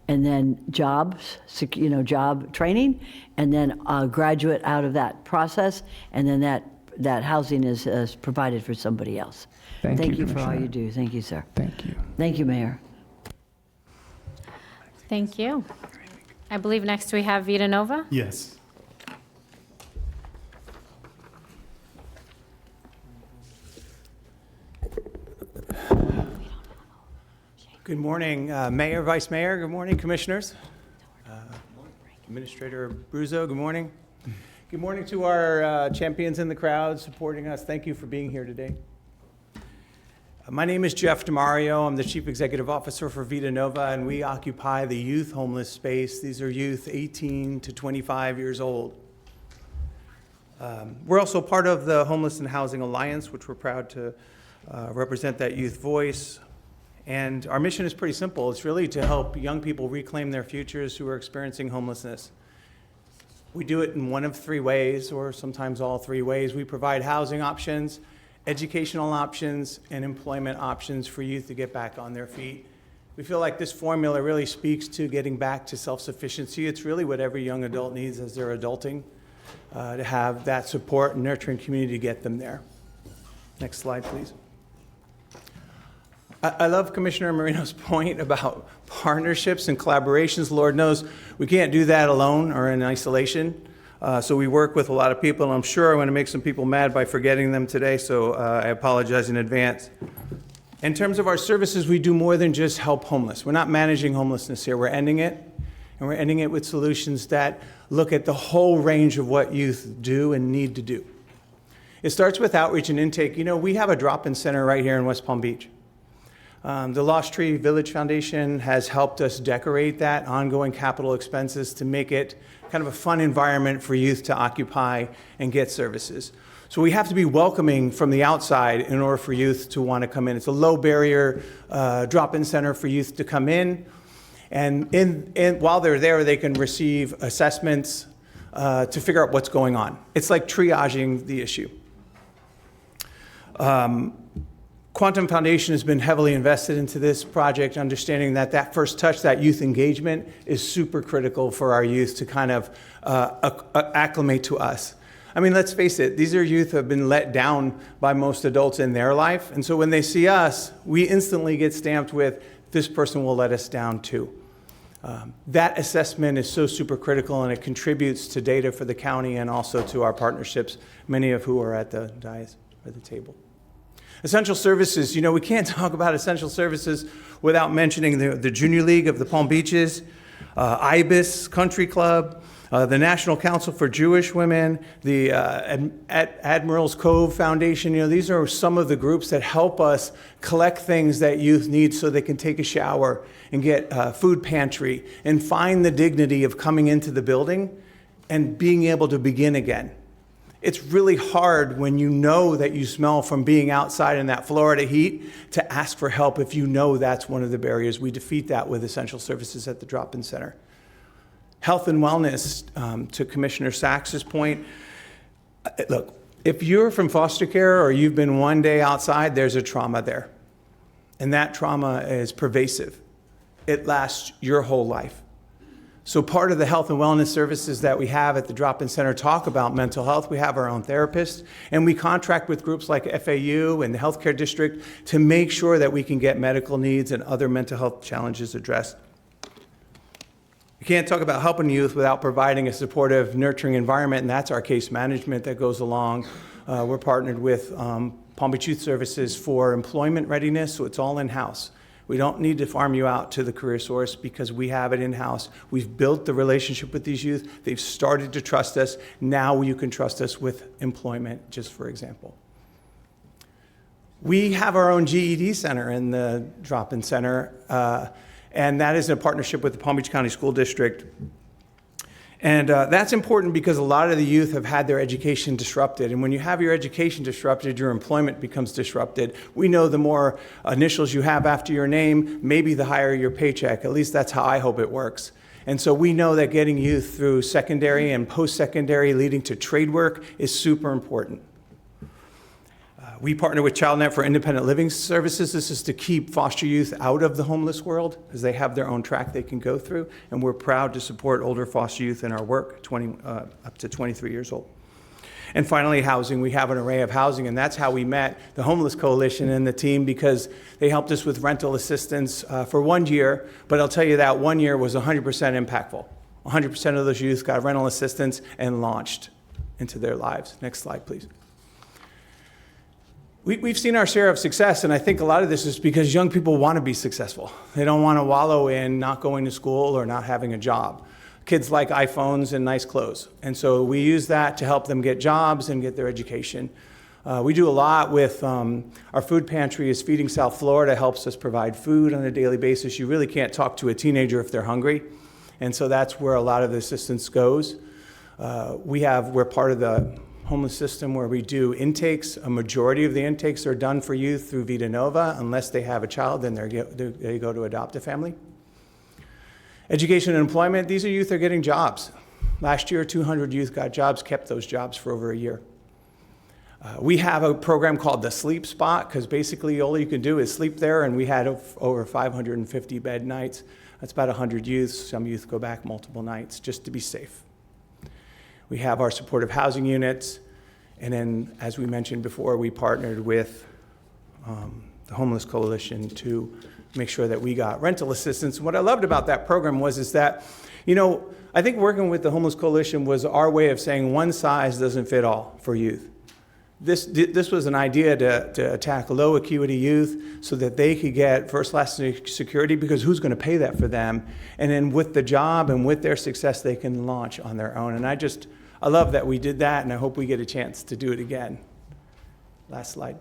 and then jobs, job training, and then a graduate out of that process, and then that housing is provided for somebody else. Thank you, for all Commissioner. you do. Thank you, sir. Thank you. Thank you, Mayor. Thank you. I believe next we have Vita Nova. Yes. Good morning, Mayor, Vice Mayor. Good morning, Commissioners. Administrator Abruzzo, good morning. Good morning to our champions in the crowd supporting us. Thank you for being here today. My name is Jeff DeMario. I'm the Chief Executive Officer for Vita Nova, and we occupy the youth homeless space. These are youth 18 to 25 years old. We're also part of the Homeless and Housing Alliance, which we're proud to represent that youth voice. And our mission is pretty simple. It's really to help young people reclaim their futures who are experiencing homelessness. We do it in one of three ways, or sometimes all three ways. We provide housing options, educational options, and employment options for youth to get back on their feet. We feel like this formula really speaks to getting back to self-sufficiency. It's really what every young adult needs as they're adulting, to have that support and nurturing community to get them there. Next slide, please. I love Commissioner Marino's point about partnerships and collaborations. Lord knows we can't do that alone or in isolation. So we work with a lot of people, and I'm sure I'm going to make some people mad by forgetting them today, so I apologize in advance. In terms of our services, we do more than just help homeless. We're not managing homelessness here. We're ending it, and we're ending it with solutions that look at the whole range of what youth do and need to do. It starts with outreach and intake. You know, we have a drop-in center right here in West Palm Beach. The Lost Tree Village Foundation has helped us decorate that, ongoing capital expenses, to make it kind of a fun environment for youth to occupy and get services. So we have to be welcoming from the outside in order for youth to want to come in. It's a low barrier drop-in center for youth to come in. And while they're there, they can receive assessments to figure out what's going on. It's like triaging the issue. Quantum Foundation has been heavily invested into this project, understanding that that first touch, that youth engagement, is super critical for our youth to kind of acclimate to us. I mean, let's face it, these are youth who have been let down by most adults in their life. And so when they see us, we instantly get stamped with, this person will let us down too. That assessment is so super critical, and it contributes to data for the county and also to our partnerships, many of who are at the dais or the table. Essential services, you know, we can't talk about essential services without mentioning the Junior League of the Palm Beaches, IBIS Country Club, the National Council for Jewish Women, the Admiral's Cove Foundation. You know, these are some of the groups that help us collect things that youth need so they can take a shower and get food pantry and find the dignity of coming into the building and being able to begin again. It's really hard when you know that you smell from being outside in that Florida heat to ask for help if you know that's one of the barriers. We defeat that with essential services at the drop-in center. Health and wellness, to Commissioner Sachs's point. Look, if you're from foster care or you've been one day outside, there's a trauma there. And that trauma is pervasive. It lasts your whole life. So part of the health and wellness services that we have at the drop-in center talk about mental health. We have our own therapists, and we contract with groups like FAU and the healthcare district to make sure that we can get medical needs and other mental health challenges addressed. You can't talk about helping youth without providing a supportive, nurturing environment, and that's our case management that goes along. We're partnered with Palm Beach Youth Services for employment readiness, so it's all in-house. We don't need to farm you out to the career source because we have it in-house. We've built the relationship with these youth. They've started to trust us. Now you can trust us with employment, just for example. We have our own GED center in the drop-in center, and that is in a partnership with the Palm Beach County School District. And that's important because a lot of the youth have had their education disrupted. And when you have your education disrupted, your employment becomes disrupted. We know the more initials you have after your name, maybe the higher your paycheck. At least that's how I hope it works. And so we know that getting youth through secondary and post-secondary leading to trade work is super important. We partner with ChildNet for independent living services. This is to keep foster youth out of the homeless world because they have their own track they can go through. And we're proud to support older foster youth in our work, up to 23 years old. And finally, housing. We have an array of housing, and that's how we met the Homeless Coalition and the team because they helped us with rental assistance for 1 year. But I'll tell you that 1 year was 100% impactful. 100% of those youth got rental assistance and launched into their lives. Next slide, please. We've seen our share of success, and I think a lot of this is because young people want to be successful. They don't want to wallow in not going to school or not having a job. Kids like iPhones and nice clothes, and so we use that to help them get jobs and get their education. We do a lot with our food pantry is Feeding South Florida, helps us provide food on a daily basis. You really can't talk to a teenager if they're hungry, and so that's where a lot of the assistance goes. We're part of the homeless system where we do intakes. A majority of the intakes are done for youth through Vita Nova. Unless they have a child, then they go to adopt a family. Education and employment, these are youth that are getting jobs. Last year, 200 youth got jobs, kept those jobs for over a year. We have a program called the Sleep Spot, because basically all you can do is sleep there, and we had over 550 bed nights. That's about 100 youth. Some youth go back multiple nights just to be safe. We have our supportive housing units, and then, as we mentioned before, we partnered with the Homeless Coalition to make sure that we got rental assistance. What I loved about that program is that You know, I think working with the Homeless Coalition was our way of saying one size doesn't fit all for youth. This was an idea to attack low acuity youth so that they could get first-class security, because who's going to pay that for them? And then with the job and with their success, they can launch on their own. And I love that we did that, and I hope we get a chance to do it again. Last slide.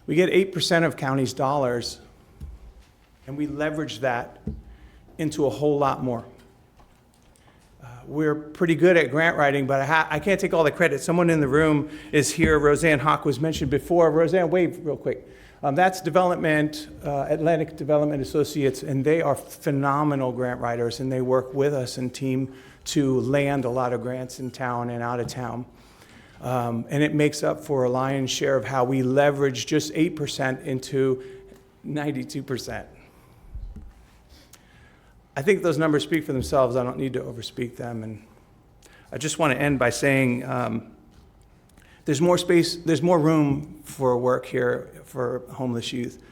We get 8% of county's dollars, and we leverage that into a whole lot more. We're pretty good at grant writing, but I can't take all the credit. Someone in the room is here. Roseanne Hawk was mentioned before. Roseanne, wave real quick. That's Atlantic Development Associates, and they are phenomenal grant writers, and they work with us and team to land a lot of grants in town and out of town. And it makes up for a lion's share of how we leverage just 8% into 92%. I think those numbers speak for themselves. I don't need to overspeak them. And I just want to end by saying there's more space, there's more room for work here for homeless youth.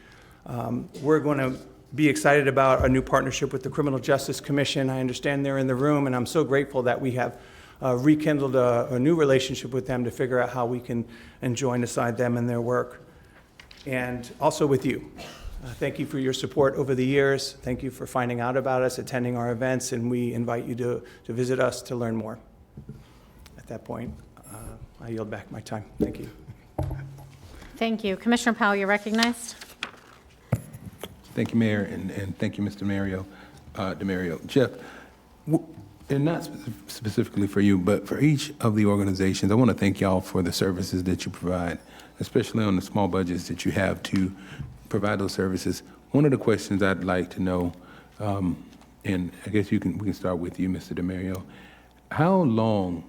We're going to be excited about a new partnership with the Criminal Justice Commission. I understand they're in the room, and I'm so grateful that we have rekindled a new relationship with them to figure out how we can join aside them in their work. And also with you. Thank you for your support over the years. Thank you for finding out about us, attending our events, and we invite you to visit us to learn more. At that point, I yield back my time. Thank you. Thank you. Commissioner Powell, you're recognized. Thank you, Mayor, and thank you, Mr. DeMario. Jeff, and not specifically for you, but for each of the organizations, I want to thank y'all for the services that you provide, especially on the small budgets that you have to provide those services. One of the questions I'd like to know, and I guess we can start with you, Mr. DeMario. How long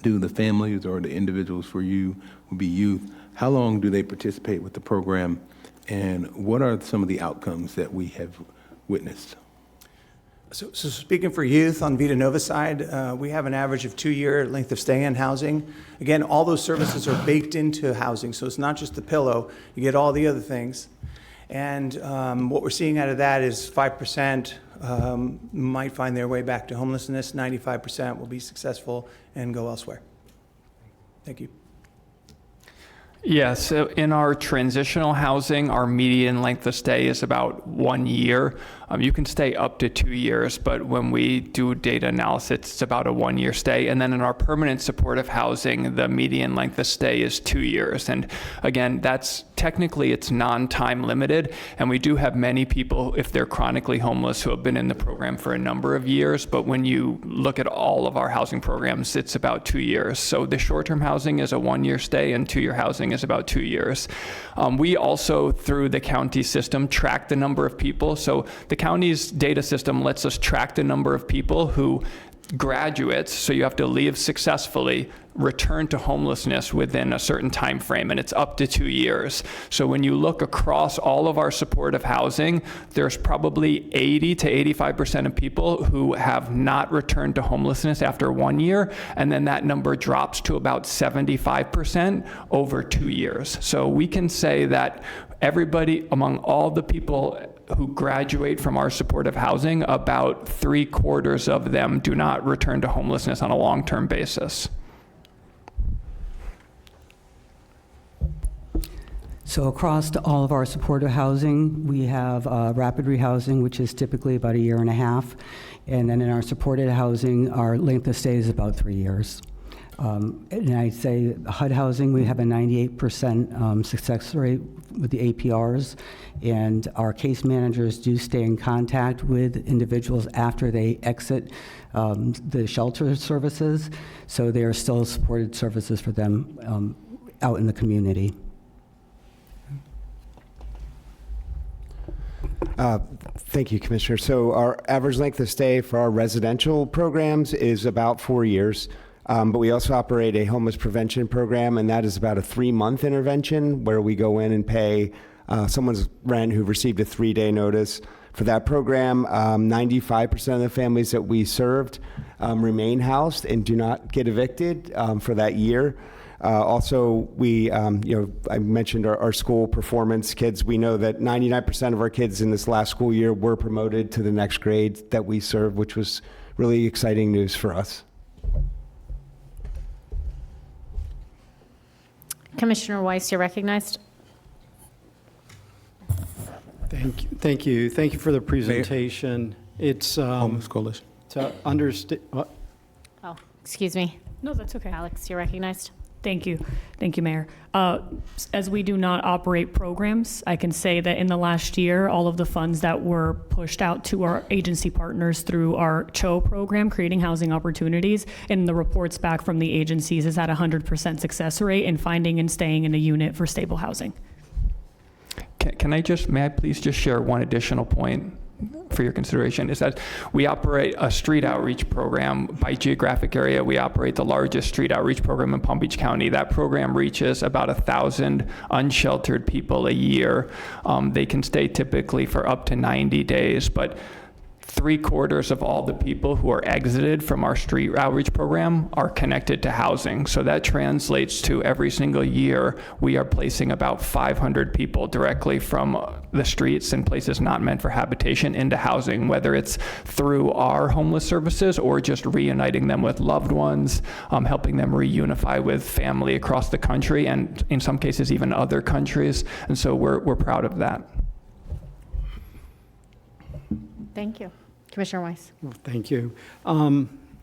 do the families or the individuals for you will be youth? How long do they participate with the program, and what are some of the outcomes that we have witnessed? So speaking for youth on Vita Nova side, we have an average of 2-year length of stay in housing. Again, all those services are baked into housing, so it's not just the pillow. You get all the other things. And what we're seeing out of that is 5% might find their way back to homelessness. 95% will be successful and go elsewhere. Thank you. Yeah, so in our transitional housing, our median length of stay is about 1 year. You can stay up to 2 years, but when we do data analysis, it's about a 1-year stay. And then in our permanent supportive housing, the median length of stay is 2 years. And again, that's technically it's non-time limited. And we do have many people, if they're chronically homeless, who have been in the program for a number of years. But when you look at all of our housing programs, it's about 2 years. So the short-term housing is a 1-year stay, and 2-year housing is about 2 years. We also, through the county system, track the number of people. So the county's data system lets us track the number of people who graduates, so you have to leave successfully, return to homelessness within a certain time frame, and it's up to 2 years. So when you look across all of our supportive housing, there's probably 80 to 85% of people who have not returned to homelessness after 1 year, and then that number drops to about 75% over 2 years. So we can say that everybody, among all the people who graduate from our supportive housing, about 3/4 of them do not return to homelessness on a long-term basis. So across all of our supportive housing, we have rapid rehousing, which is typically about 1.5 years. And then in our supported housing, our length of stay is about 3 years. And I'd say HUD housing, we have a 98% success rate with the APRs, and our case managers do stay in contact with individuals after they exit the shelter services, so there are still supported services for them out in the community. Thank you, Commissioner. So our average length of stay for our residential programs is about 4 years. But we also operate a homeless prevention program, and that is about a 3-month intervention where we go in and pay someone's rent who received a 3-day notice. For that program, 95% of the families that we served remain housed and do not get evicted for that year. Also, we, I mentioned our school performance kids. We know that 99% of our kids in this last school year were promoted to the next grade that we serve, which was really exciting news for us. Commissioner Weiss, you're recognized. Thank you for the presentation. It's Homeless Coalition. to understand. Oh, excuse me. No, that's okay. Alex, you're recognized. Thank you. Thank you, Mayor. As we do not operate programs, I can say that in the last year, all of the funds that were pushed out to our agency partners through our CHO program, Creating Housing Opportunities, and the reports back from the agencies is at 100% success rate in finding and staying in a unit for stable housing. May I please just share one additional point for your consideration, is that we operate a street outreach program by geographic area. We operate the largest street outreach program in Palm Beach County. That program reaches about 1,000 unsheltered people a year. They can stay typically for up to 90 days, but 3/4 of all the people who are exited from our street outreach program are connected to housing. So that translates to every single year, we are placing about 500 people directly from the streets and places not meant for habitation into housing, whether it's through our homeless services or just reuniting them with loved ones, helping them reunify with family across the country and in some cases even other countries. And so we're proud of that. Thank you. Commissioner Weiss. Thank you.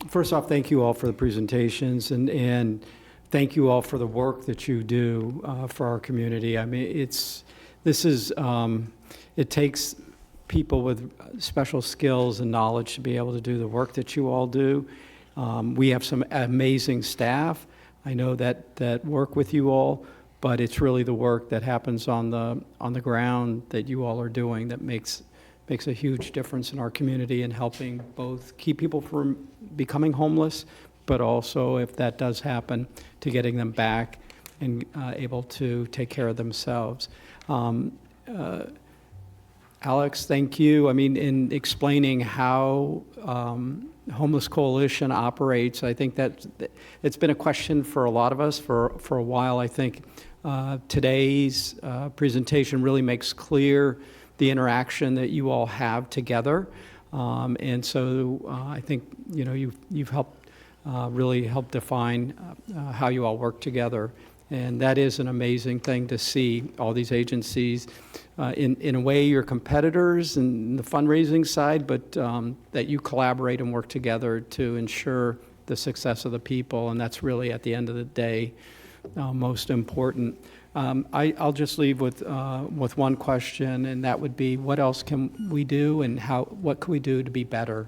First off, thank you all for the presentations, and thank you all for the work that you do for our community. I mean, it takes people with special skills and knowledge to be able to do the work that you all do. We have some amazing staff, I know, that work with you all, but it's really the work that happens on the ground that you all are doing that makes a huge difference in our community in helping both keep people from becoming homeless, but also, if that does happen, to getting them back and able to take care of themselves. Alex, thank you. I mean, in explaining how Homeless Coalition operates, I think that it's been a question for a lot of us for a while. I think today's presentation really makes clear the interaction that you all have together. And so I think, you've helped really help define how you all work together. And that is an amazing thing to see, all these agencies. In a way, you're competitors in the fundraising side, but that you collaborate and work together to ensure the success of the people. And that's really, at the end of the day, most important. I'll just leave with one question, and that would be, what else can we do, and what can we do to be better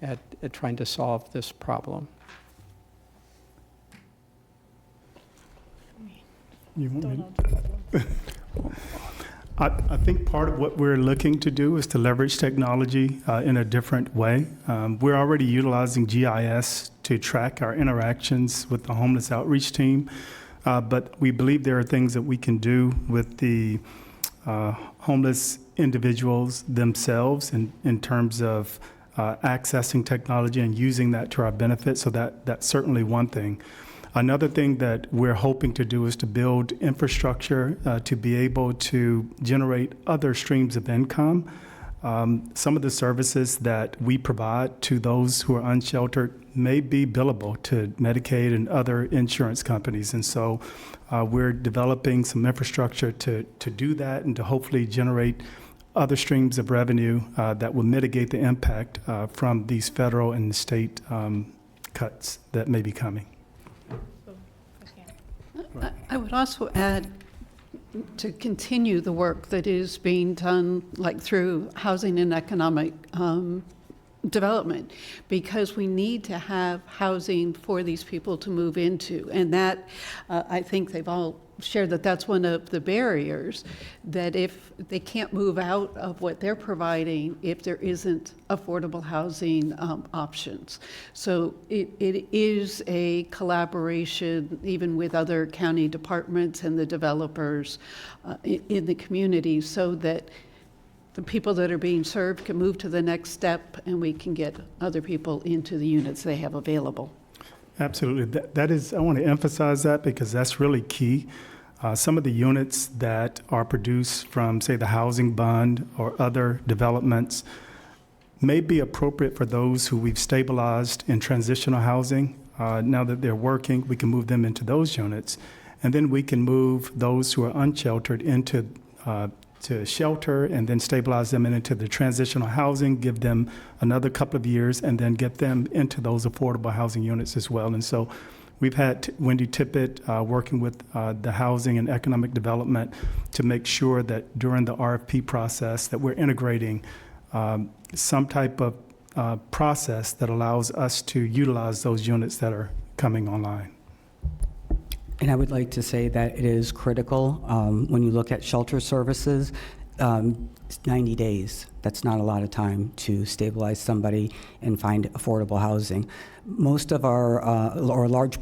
at trying to solve this problem? You want me? I think part of what we're looking to do is to leverage technology in a different way. We're already utilizing GIS to track our interactions with the homeless outreach team. But we believe there are things that we can do with the homeless individuals themselves in terms of accessing technology and using that to our benefit. So that's certainly one thing. Another thing that we're hoping to do is to build infrastructure to be able to generate other streams of income. Some of the services that we provide to those who are unsheltered may be billable to Medicaid and other insurance companies. And so we're developing some infrastructure to do that and to hopefully generate other streams of revenue that will mitigate the impact from these federal and state cuts that may be coming. I would also add, to continue the work that is being done, like through housing and economic development, because we need to have housing for these people to move into. And that, I think they've all shared that that's one of the barriers, that if they can't move out of what they're providing if there isn't affordable housing options. So it is a collaboration even with other county departments and the developers in the community, so that the people that are being served can move to the next step and we can get other people into the units they have available. Absolutely. That is, I want to emphasize that because that's really key. Some of the units that are produced from, say, the housing bond or other developments may be appropriate for those who we've stabilized in transitional housing. Now that they're working, we can move them into those units. And then we can move those who are unsheltered into to shelter and then stabilize them into the transitional housing, give them another couple of years, and then get them into those affordable housing units as well. And so we've had Wendy Tippett working with the Housing and Economic Development to make sure that during the RFP process that we're integrating some type of process that allows us to utilize those units that are coming online. And I would like to say that it is critical when you look at shelter services, it's 90 days. That's not a lot of time to stabilize somebody and find affordable housing. Most of our, or a large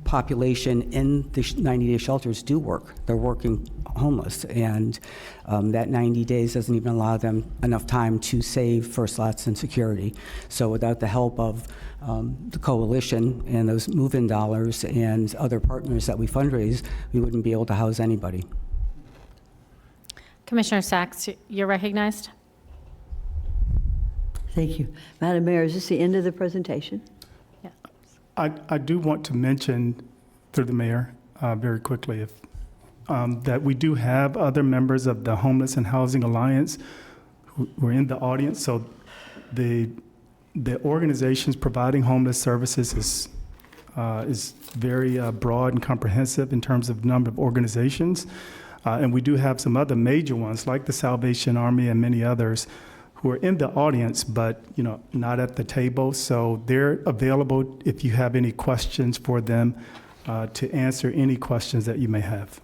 population in the 90-day shelters do work. They're working homeless, and that 90 days doesn't even allow them enough time to save for slots and security. So without the help of the coalition and those move-in dollars and other partners that we fundraise, we wouldn't be able to house anybody. Commissioner Sachs, you're recognized. Thank you. Madam Mayor, is this the end of the presentation? Yeah. I do want to mention, through the mayor, very quickly, if that we do have other members of the Homeless and Housing Alliance who are in the audience. So the organizations providing homeless services is very broad and comprehensive in terms of number of organizations. And we do have some other major ones like the Salvation Army and many others who are in the audience, but not at the table. So they're available if you have any questions for them to answer any questions that you may have.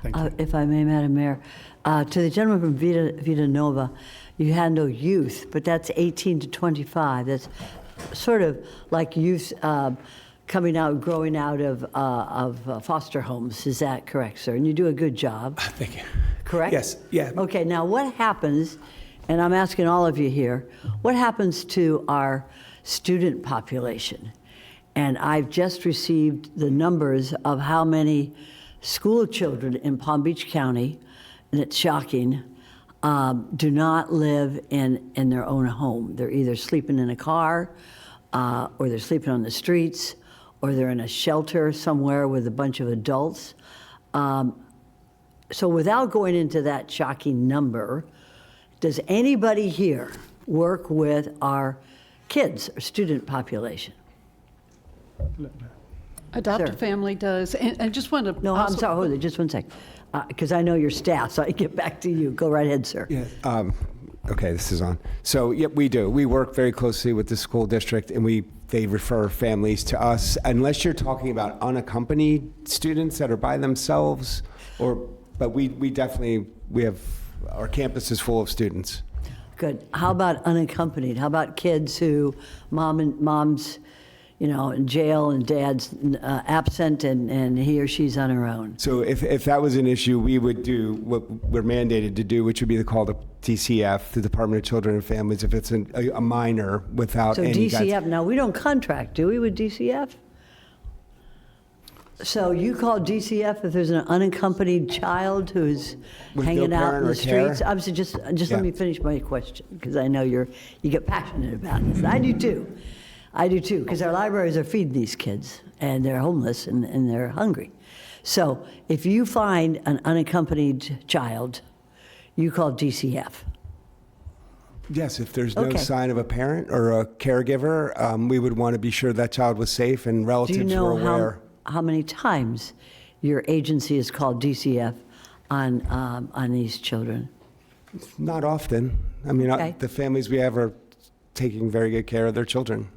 Thank you. If I may, Madam Mayor, to the gentleman from Vita Nova, you handle youth, but that's 18 to 25. That's sort of like youth coming out, growing out of foster homes. Is that correct, sir? And you do a good job. Thank you. Correct? Yes, yeah. Okay, now what happens, and I'm asking all of you here, what happens to our student population? And I've just received the numbers of how many school children in Palm Beach County, and it's shocking, do not live in their own home. They're either sleeping in a car, or they're sleeping on the streets, or they're in a shelter somewhere with a bunch of adults. So without going into that shocking number, does anybody here work with our kids or student population? Adopt a Sir. Family does. And I just want to. No, I'm sorry, hold it, just one sec. Because I know your staff, so I get back to you. Go right ahead, sir. Yeah. Okay, this is on. So, yep, we do. We work very closely with the school district, and they refer families to us, unless you're talking about unaccompanied students that are by themselves, but we definitely, we have, our campus is full of students. Good. How about unaccompanied? How about kids who mom's, in jail and dad's absent and he or she's on her own? So if that was an issue, we would do what we're mandated to do, which would be the call to DCF, the Department of Children and Families, if it's a minor without So any DCF, now we don't contract, do we, with DCF? So you call DCF if there's an unaccompanied child who's With no hanging out in parent the or care? streets? I'm just Yeah. let me finish my question, because I know you get passionate about this. I do too, because our libraries are feeding these kids, and they're homeless and they're hungry. So if you find an unaccompanied child, you call DCF. Yes, if there's no Okay. sign of a parent or a caregiver, we would want to be sure that child was safe and Do relatives you were know aware. how many times your agency has called DCF on these children? Not often. I mean, Okay. the families we have are taking very good care of their children.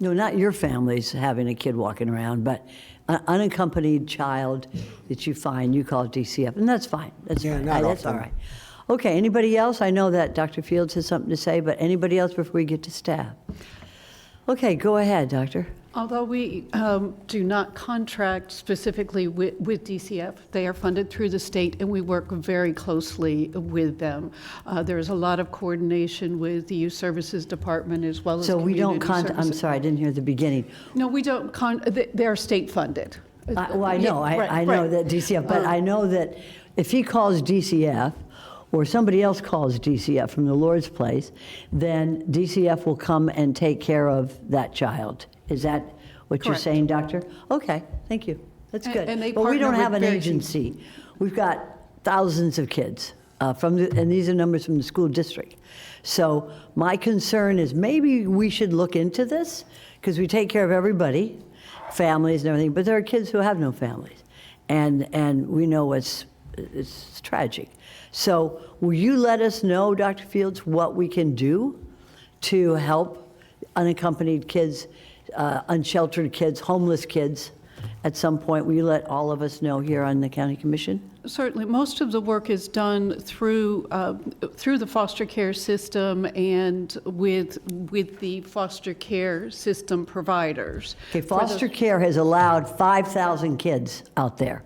No, not your families having a kid walking around, but an unaccompanied child that you find, you call DCF, and that's fine. That's Yeah, fine. not That's all often. right. Okay, anybody else? I know that Dr. Fields has something to say, but anybody else before we get to staff? Okay, go ahead, Doctor. Although we do not contract specifically with DCF, they are funded through the state, and we work very closely with them. There's a lot of coordination with the Youth Services Department as well as So we don't Community I'm Services. sorry, I didn't hear the beginning. No, we don't, they're state funded. Well, I know, Yeah, I know right. that DCF, but I know that if he calls DCF, or somebody else calls DCF from the Lord's Place, then DCF will come and take care of that child. Is that what you're Correct. saying, Doctor? Okay, thank you. That's And- good. and they But we don't partner have with an very- agency. We've got thousands of kids and these are numbers from the school district. So my concern is maybe we should look into this, because we take care of everybody, families and everything, but there are kids who have no families. And we know it's tragic. So will you let us know, Dr. Fields, what we can do to help unaccompanied kids, unsheltered kids, homeless kids? At some point, will you let all of us know here on the County Commission? Certainly, most of the work is done through the foster care system and with the foster care system providers. Okay, foster care has allowed 5,000 kids out there.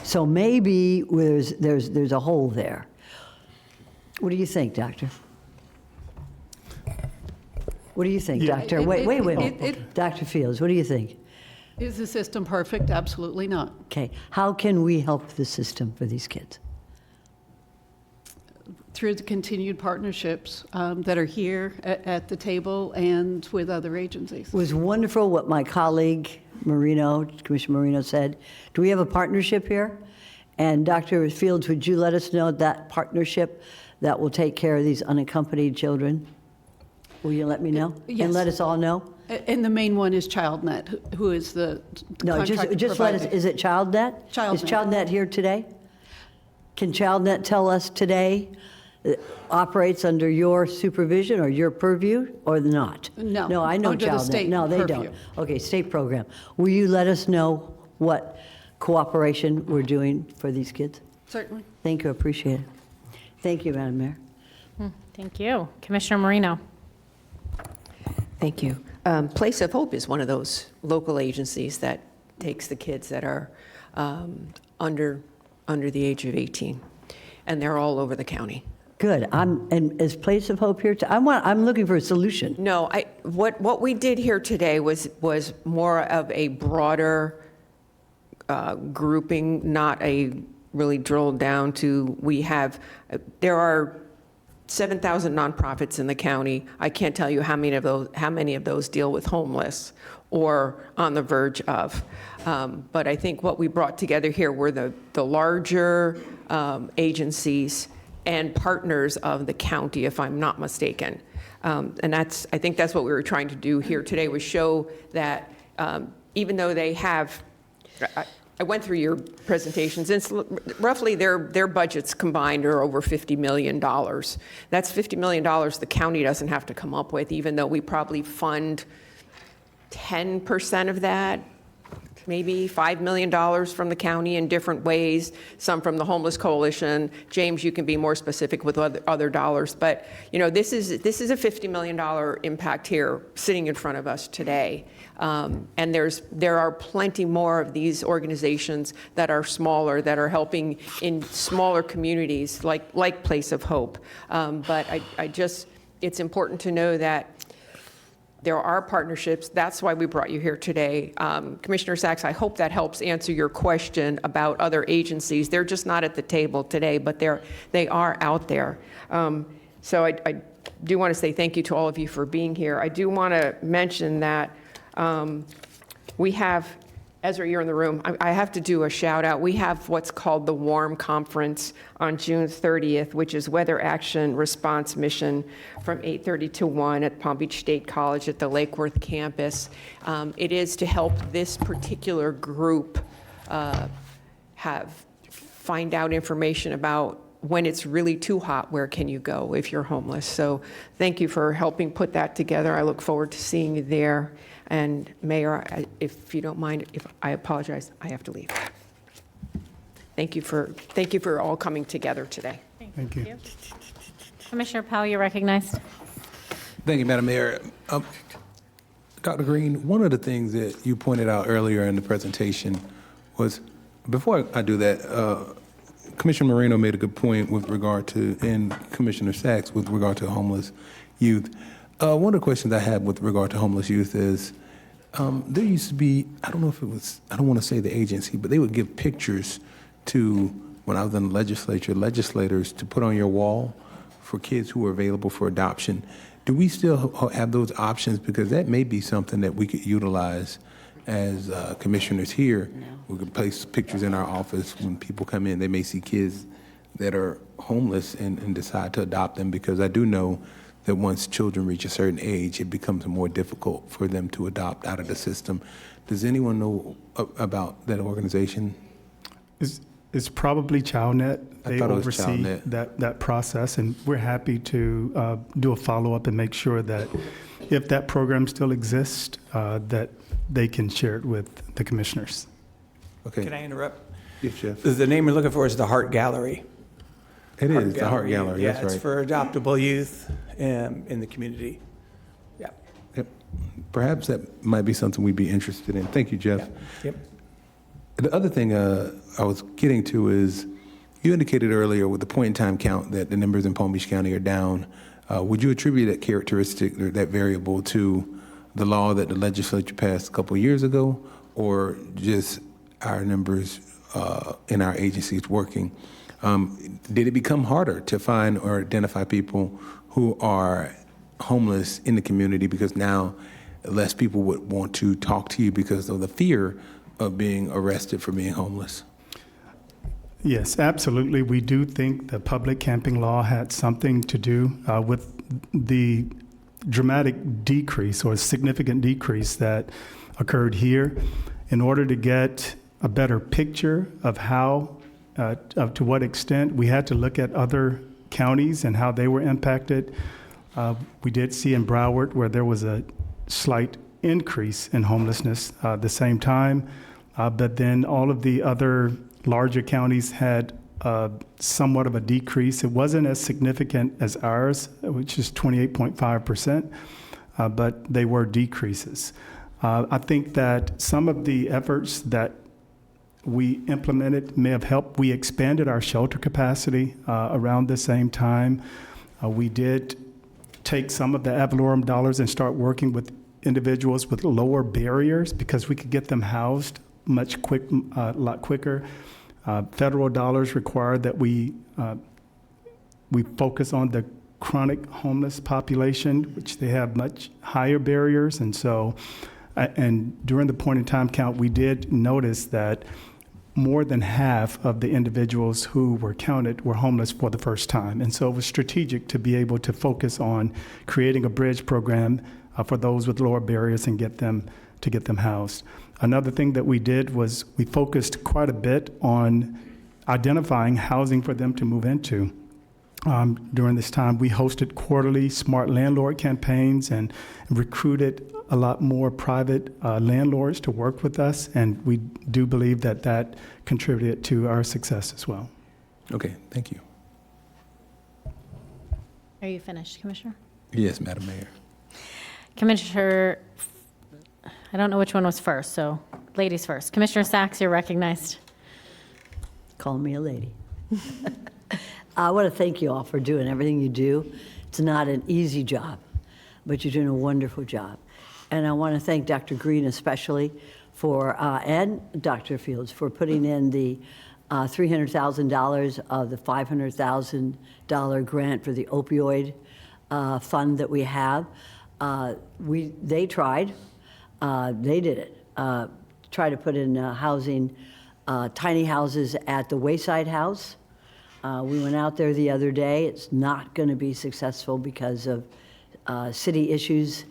So maybe there's a hole there. What do you think, Doctor? What do you think, Yeah. Doctor? It- Wait a it- minute. Dr. Fields, what do you think? Is the system perfect? Absolutely not. Okay, how can we help the system for these kids? Through the continued partnerships that are here at the table and with other agencies. It was wonderful what my colleague Marino, Commissioner Marino said. Do we have a partnership here? And Dr. Fields, would you let us know that partnership that will take care of these unaccompanied children? Will you let me know? Yes. And let us all know? And the main one is ChildNet, who is the No, contracted just let us, provider. is it ChildNet? Is ChildNet. ChildNet here today? Can ChildNet tell us today, operates under your supervision or your purview, or not? No, No, I know under the ChildNet. state No, they purview. don't. Okay, state program. Will you let us know what cooperation we're doing for these kids? Certainly. Thank you, appreciate it. Thank you, Madam Mayor. Thank you. Commissioner Marino. Thank you. Place of Hope is one of those local agencies that takes the kids that are under the age of 18, and they're all over the county. Good. And is Place of Hope here? I'm looking for a solution. No, what we did here today was more of a broader grouping, not a really drilled down to, there are 7,000 nonprofits in the county. I can't tell you how many of those deal with homeless or on the verge of. But I think what we brought together here were the larger agencies and partners of the county, if I'm not mistaken. And I think that's what we were trying to do here today, was show that even though they have, I went through your presentations, and roughly their budgets combined are over $50 million. That's $50 million the county doesn't have to come up with, even though we probably fund 10% of that, maybe $5 million from the county in different ways, some from the Homeless Coalition. James, you can be more specific with other dollars, but this is a $50 million impact here sitting in front of us today. And there are plenty more of these organizations that are smaller, that are helping in smaller communities like Place of Hope. But it's important to know that there are partnerships. That's why we brought you here today. Commissioner Sachs, I hope that helps answer your question about other agencies. They're just not at the table today, but they are out there. So I do want to say thank you to all of you for being here. I do want to mention that we have, Ezra, you're in the room. I have to do a shout out. We have what's called the WARM Conference on June 30th, which is Weather Action Response Mission from 8:30 to 1 at Palm Beach State College at the Lake Worth campus. It is to help this particular group find out information about when it's really too hot, where can you go if you're homeless. So thank you for helping put that together. I look forward to seeing you there. And Mayor, if you don't mind, if I apologize, I have to leave. Thank you for all coming together today. Thank you. Commissioner Powell, you're recognized. Thank you, Madam Mayor. Dr. Green, one of the things that you pointed out earlier in the presentation was, before I do that, Commissioner Moreno made a good point with regard to, and Commissioner Sachs with regard to homeless youth. One of the questions I had with regard to homeless youth is, there used to be, I don't know if it was, I don't want to say the agency, but they would give pictures to, when I was in the legislature, legislators to put on your wall for kids who were available for adoption. Do we still have those options? Because that may be something that we could utilize as commissioners here. We could place pictures in our office when people come in. They may see kids that are homeless and decide to adopt them, because I do know that once children reach a certain age, it becomes more difficult for them to adopt out of the system. Does anyone know about that organization? It's probably ChildNet. They thought it was oversee ChildNet. that process, and we're happy to do a follow-up and make sure that if that program still exists, that they can share it with the commissioners. Okay. Can I interrupt? Yes, Jeff. The name we're looking for is the Heart Gallery. It is, the Heart Gallery, Yeah, that's it's right. for adoptable youth in the community. Yeah. Yep. Perhaps that might be something we'd be interested in. Thank you, Jeff. Yep. The other thing I was getting to is, you indicated earlier with the point-in-time count that the numbers in Palm Beach County are down. Would you attribute that characteristic or that variable to the law that the legislature passed a couple of years ago, or just our numbers in our agencies working? Did it become harder to find or identify people who are homeless in the community because now less people would want to talk to you because of the fear of being arrested for being homeless? Yes, absolutely. We do think the public camping law had something to do with the dramatic decrease or significant decrease that occurred here. In order to get a better picture of how, to what extent, we had to look at other counties and how they were impacted. We did see in Broward where there was a slight increase in homelessness at the same time, but then all of the other larger counties had somewhat of a decrease. It wasn't as significant as ours, which is 28.5%, but they were decreases. I think that some of the efforts that we implemented may have helped. We expanded our shelter capacity around the same time. We did take some of the ad valorem dollars and start working with individuals with lower barriers because we could get them housed a lot quicker. Federal dollars require that we focus on the chronic homeless population, which they have much higher barriers. And so, and during the point in time count, we did notice that more than half of the individuals who were counted were homeless for the first time. And so it was strategic to be able to focus on creating a bridge program for those with lower barriers and get them housed. Another thing that we did was we focused quite a bit on identifying housing for them to move into. During this time, we hosted quarterly smart landlord campaigns and recruited a lot more private landlords to work with us, and we do believe that that contributed to our success as well. Okay, thank you. Are you finished, Commissioner? Yes, Madam Mayor. Commissioner, I don't know which one was first, so ladies first. Commissioner Sachs, you're recognized. Call me a lady. I want to thank you all for doing everything you do. It's not an easy job, but you're doing a wonderful job. And I want to thank Dr. Green especially for, and Dr. Fields for putting in the $300,000 of the $500,000 grant for the opioid fund that we have. They tried. They did it. Try to put in housing, tiny houses at the Wayside House. We went out there the other day. It's not going to be successful because of city issues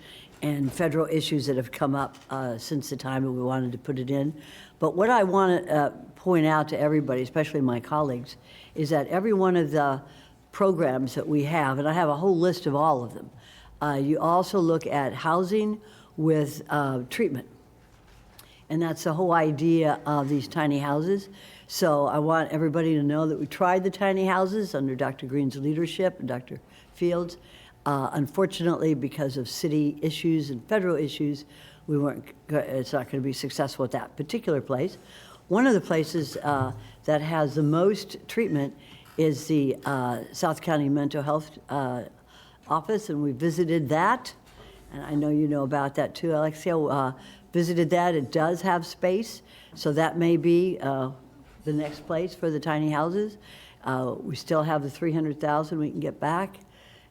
and federal issues that have come up since the time that we wanted to put it in. But what I want to point out to everybody, especially my colleagues, is that every one of the programs that we have, and I have a whole list of all of them, you also look at housing with treatment. And that's the whole idea of these tiny houses. So I want everybody to know that we tried the tiny houses under Dr. Green's leadership and Dr. Fields. Unfortunately, because of city issues and federal issues, it's not going to be successful at that particular place. One of the places that has the most treatment is the South County Mental Health Office, and we visited that. And I know you know about that too, Alexia. Visited that. It does have space, so that may be the next place for the tiny houses. We still have the $300,000 we can get back,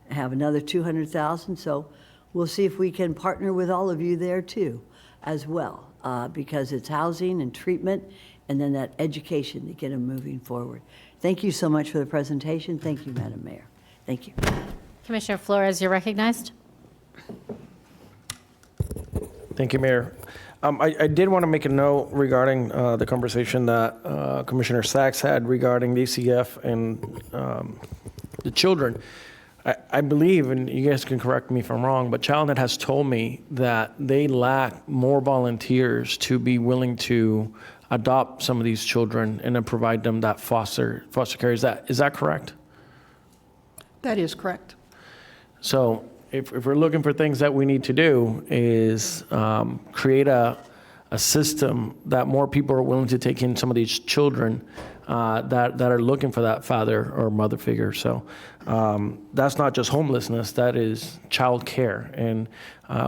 and have another $200,000. So we'll see if we can partner with all of you there too, as well, because it's housing and treatment, and then that education to get them moving forward. Thank you so much for the presentation. Thank you, Madam Mayor. Thank you. Commissioner Flores, you're recognized. Thank you, Mayor. I did want to make a note regarding the conversation that Commissioner Sachs had regarding the ACF and the children. I believe, and you guys can correct me if I'm wrong, but ChildNet has told me that they lack more volunteers to be willing to adopt some of these children and then provide them that foster care. Is that correct? That is correct. So if we're looking for things that we need to do is create a system that more people are willing to take in some of these children that are looking for that father or mother figure. So that's not just homelessness, that is child care. And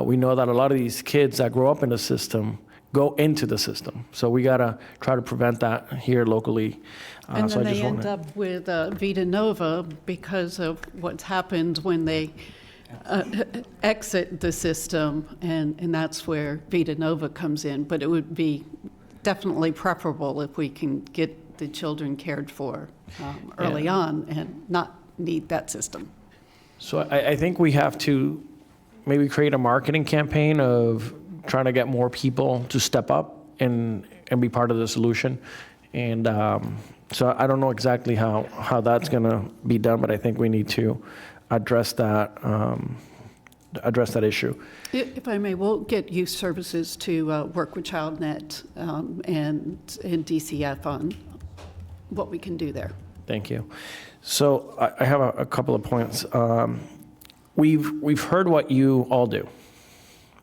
we know that a lot of these kids that grow up in the system go into the system. So we gotta try to prevent that here locally. And so then I they just end wanna- up with Vita Nova because of what's happened when they exit the system, and that's where Vita Nova comes in. But it would be definitely preferable if we can get the children cared for early on and not need that system. So I think we have to maybe create a marketing campaign of trying to get more people to step up and be part of the solution. And so I don't know exactly how that's going to be done, but I think we need to address that issue. If I may, we'll get youth services to work with ChildNet and DCF on what we can do there. Thank you. So I have a couple of points. We've heard what you all do,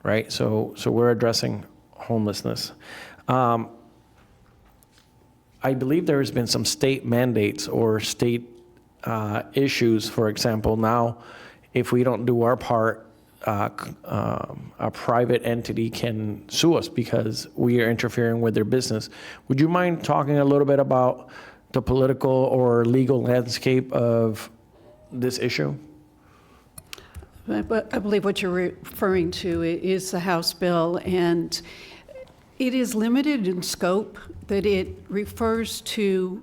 right? So we're addressing homelessness. I believe there has been some state mandates or state issues. For example, now if we don't do our part, a private entity can sue us because we are interfering with their business. Would you mind talking a little bit about the political or legal landscape of this issue? I believe what you're referring to is the House bill, and it is limited in scope, that it refers to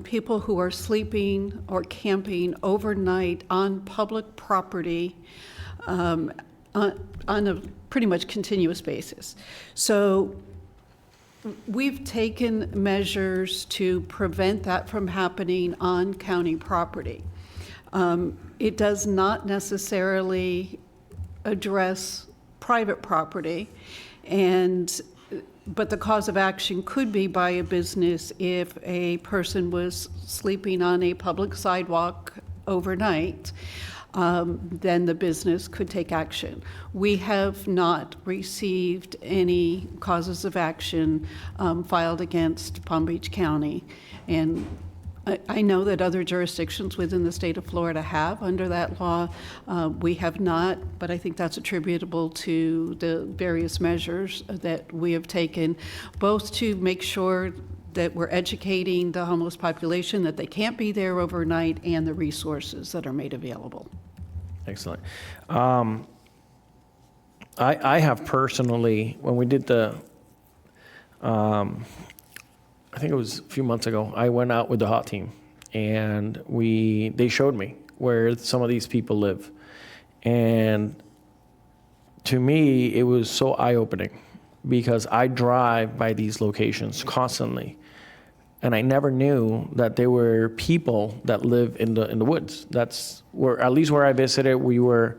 people who are sleeping or camping overnight on public property on a pretty much continuous basis. So we've taken measures to prevent that from happening on county property. It does not necessarily address private property, but the cause of action could be by a business if a person was sleeping on a public sidewalk overnight. Then the business could take action. We have not received any causes of action filed against Palm Beach County. And I know that other jurisdictions within the state of Florida have under that law. We have not, but I think that's attributable to the various measures that we have taken, both to make sure that we're educating the homeless population that they can't be there overnight, and the resources that are made available. Excellent. I have personally, when we did I think it was a few months ago, I went out with the HOT team, and they showed me where some of these people live. And to me, it was so eye-opening because I drive by these locations constantly. And I never knew that there were people that live in the woods. That's where, at least where I visited, we were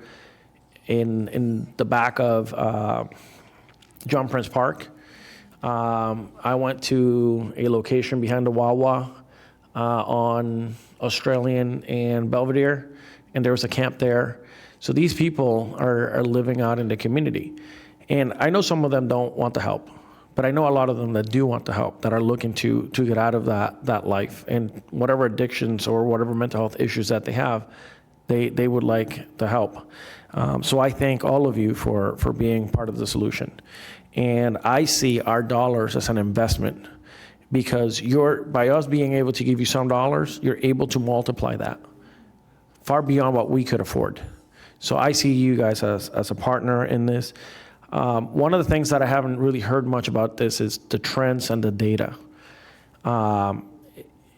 in the back of John Prince Park. I went to a location behind the Wawa on Australian and Belvedere, and there was a camp there. So these people are living out in the community. And I know some of them don't want the help, but I know a lot of them that do want the help, that are looking to get out of that life and whatever addictions or whatever mental health issues that they have, they would like the help. So I thank all of you for being part of the solution. And I see our dollars as an investment, because by us being able to give you some dollars, you're able to multiply that far beyond what we could afford. So I see you guys as a partner in this. One of the things that I haven't really heard much about this is the trends and the data.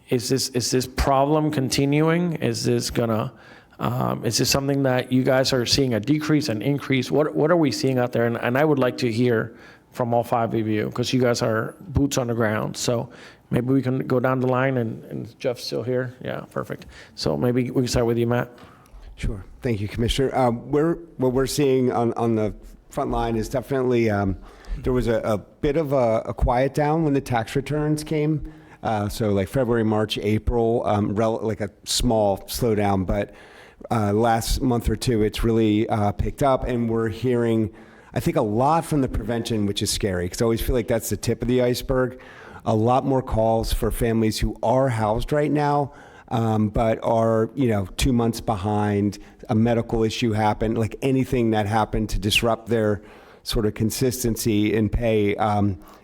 Is this problem continuing? Is this something that you guys are seeing a decrease, an increase? What are we seeing out there? And I would like to hear from all 5 of you, because you guys are boots on the ground. So maybe we can go down the line, and Jeff's still here. Yeah, perfect. So maybe we can start with you, Matt. Sure. Thank you, Commissioner. What we're seeing on the front line is definitely there was a bit of a quiet down when the tax returns came. So like February, March, April, like a small slowdown. But last month or two, it's really picked up, and we're hearing, I think, a lot from the prevention, which is scary, because I always feel like that's the tip of the iceberg. A lot more calls for families who are housed right now, but are 2 months behind. A medical issue happened, like anything that happened to disrupt their sort of consistency in pay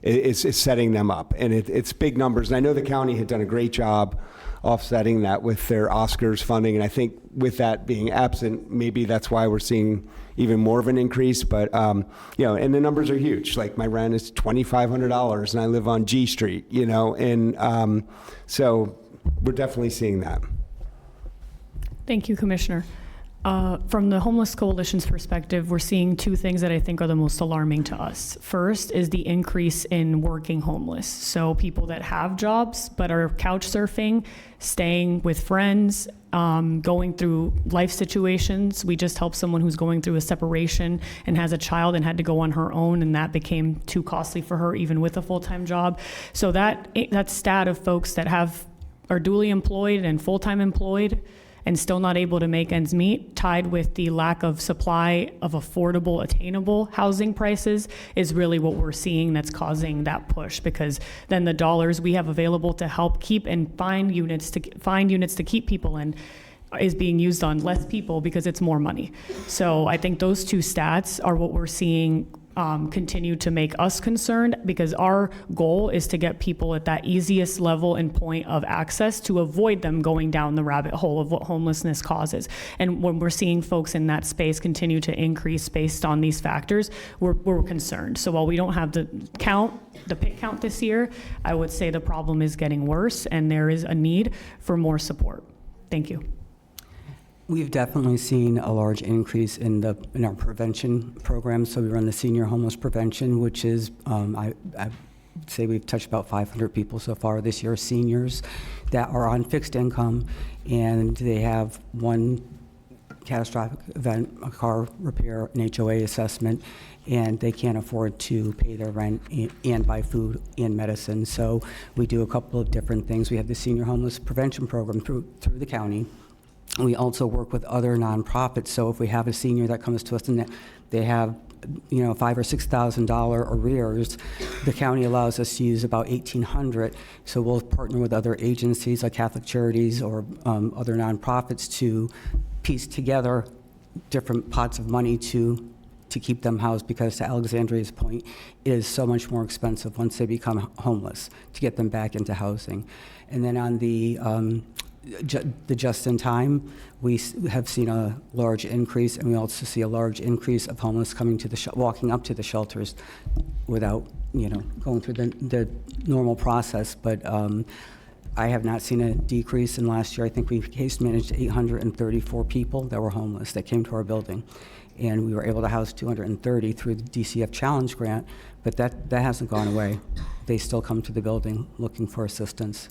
is setting them up, and it's big numbers. And I know the county had done a great job offsetting that with their Oscars funding, and I think with that being absent, maybe that's why we're seeing even more of an increase. But and the numbers are huge. Like my rent is $2,500, and I live on G Street. And so we're definitely seeing that. Thank you, Commissioner. From the Homeless Coalition's perspective, we're seeing 2 things that I think are the most alarming to us. First is the increase in working homeless. So people that have jobs but are couch surfing, staying with friends, going through life situations. We just helped someone who's going through a separation and has a child and had to go on her own, and that became too costly for her even with a full-time job. So that stat of folks that are duly employed and full-time employed and still not able to make ends meet, tied with the lack of supply of affordable, attainable housing prices, is really what we're seeing that's causing that push, because then the dollars we have available to help keep and find units to keep people in is being used on less people because it's more money. So I think those 2 stats are what we're seeing continue to make us concerned, because our goal is to get people at that easiest level and point of access to avoid them going down the rabbit hole of what homelessness causes. And when we're seeing folks in that space continue to increase based on these factors, we're concerned. So while we don't have the pick count this year, I would say the problem is getting worse, and there is a need for more support. Thank you. We've definitely seen a large increase in our prevention program. So we run the senior homeless prevention, which is, I would say we've touched about 500 people so far this year, seniors that are on fixed income, and they have one catastrophic event, a car repair, an HOA assessment, and they can't afford to pay their rent and buy food and medicine. So we do a couple of different things. We have the senior homeless prevention program through the county. We also work with other nonprofits. So if we have a senior that comes to us and they have $5,000 or $6,000 arrears, the county allows us to use about $1,800. So we'll partner with other agencies like Catholic Charities or other nonprofits to piece together different pots of money to keep them housed, because to Alexandria's point, it is so much more expensive once they become homeless to get them back into housing. And then on the just-in-time, we have seen a large increase, and we also see a large increase of homeless coming to walking up to the shelters without, going through the normal process. But I have not seen a decrease in last year. I think we case managed 834 people that were homeless that came to our building, and we were able to house 230 through the DCF Challenge Grant, but that hasn't gone away. They still come to the building looking for assistance.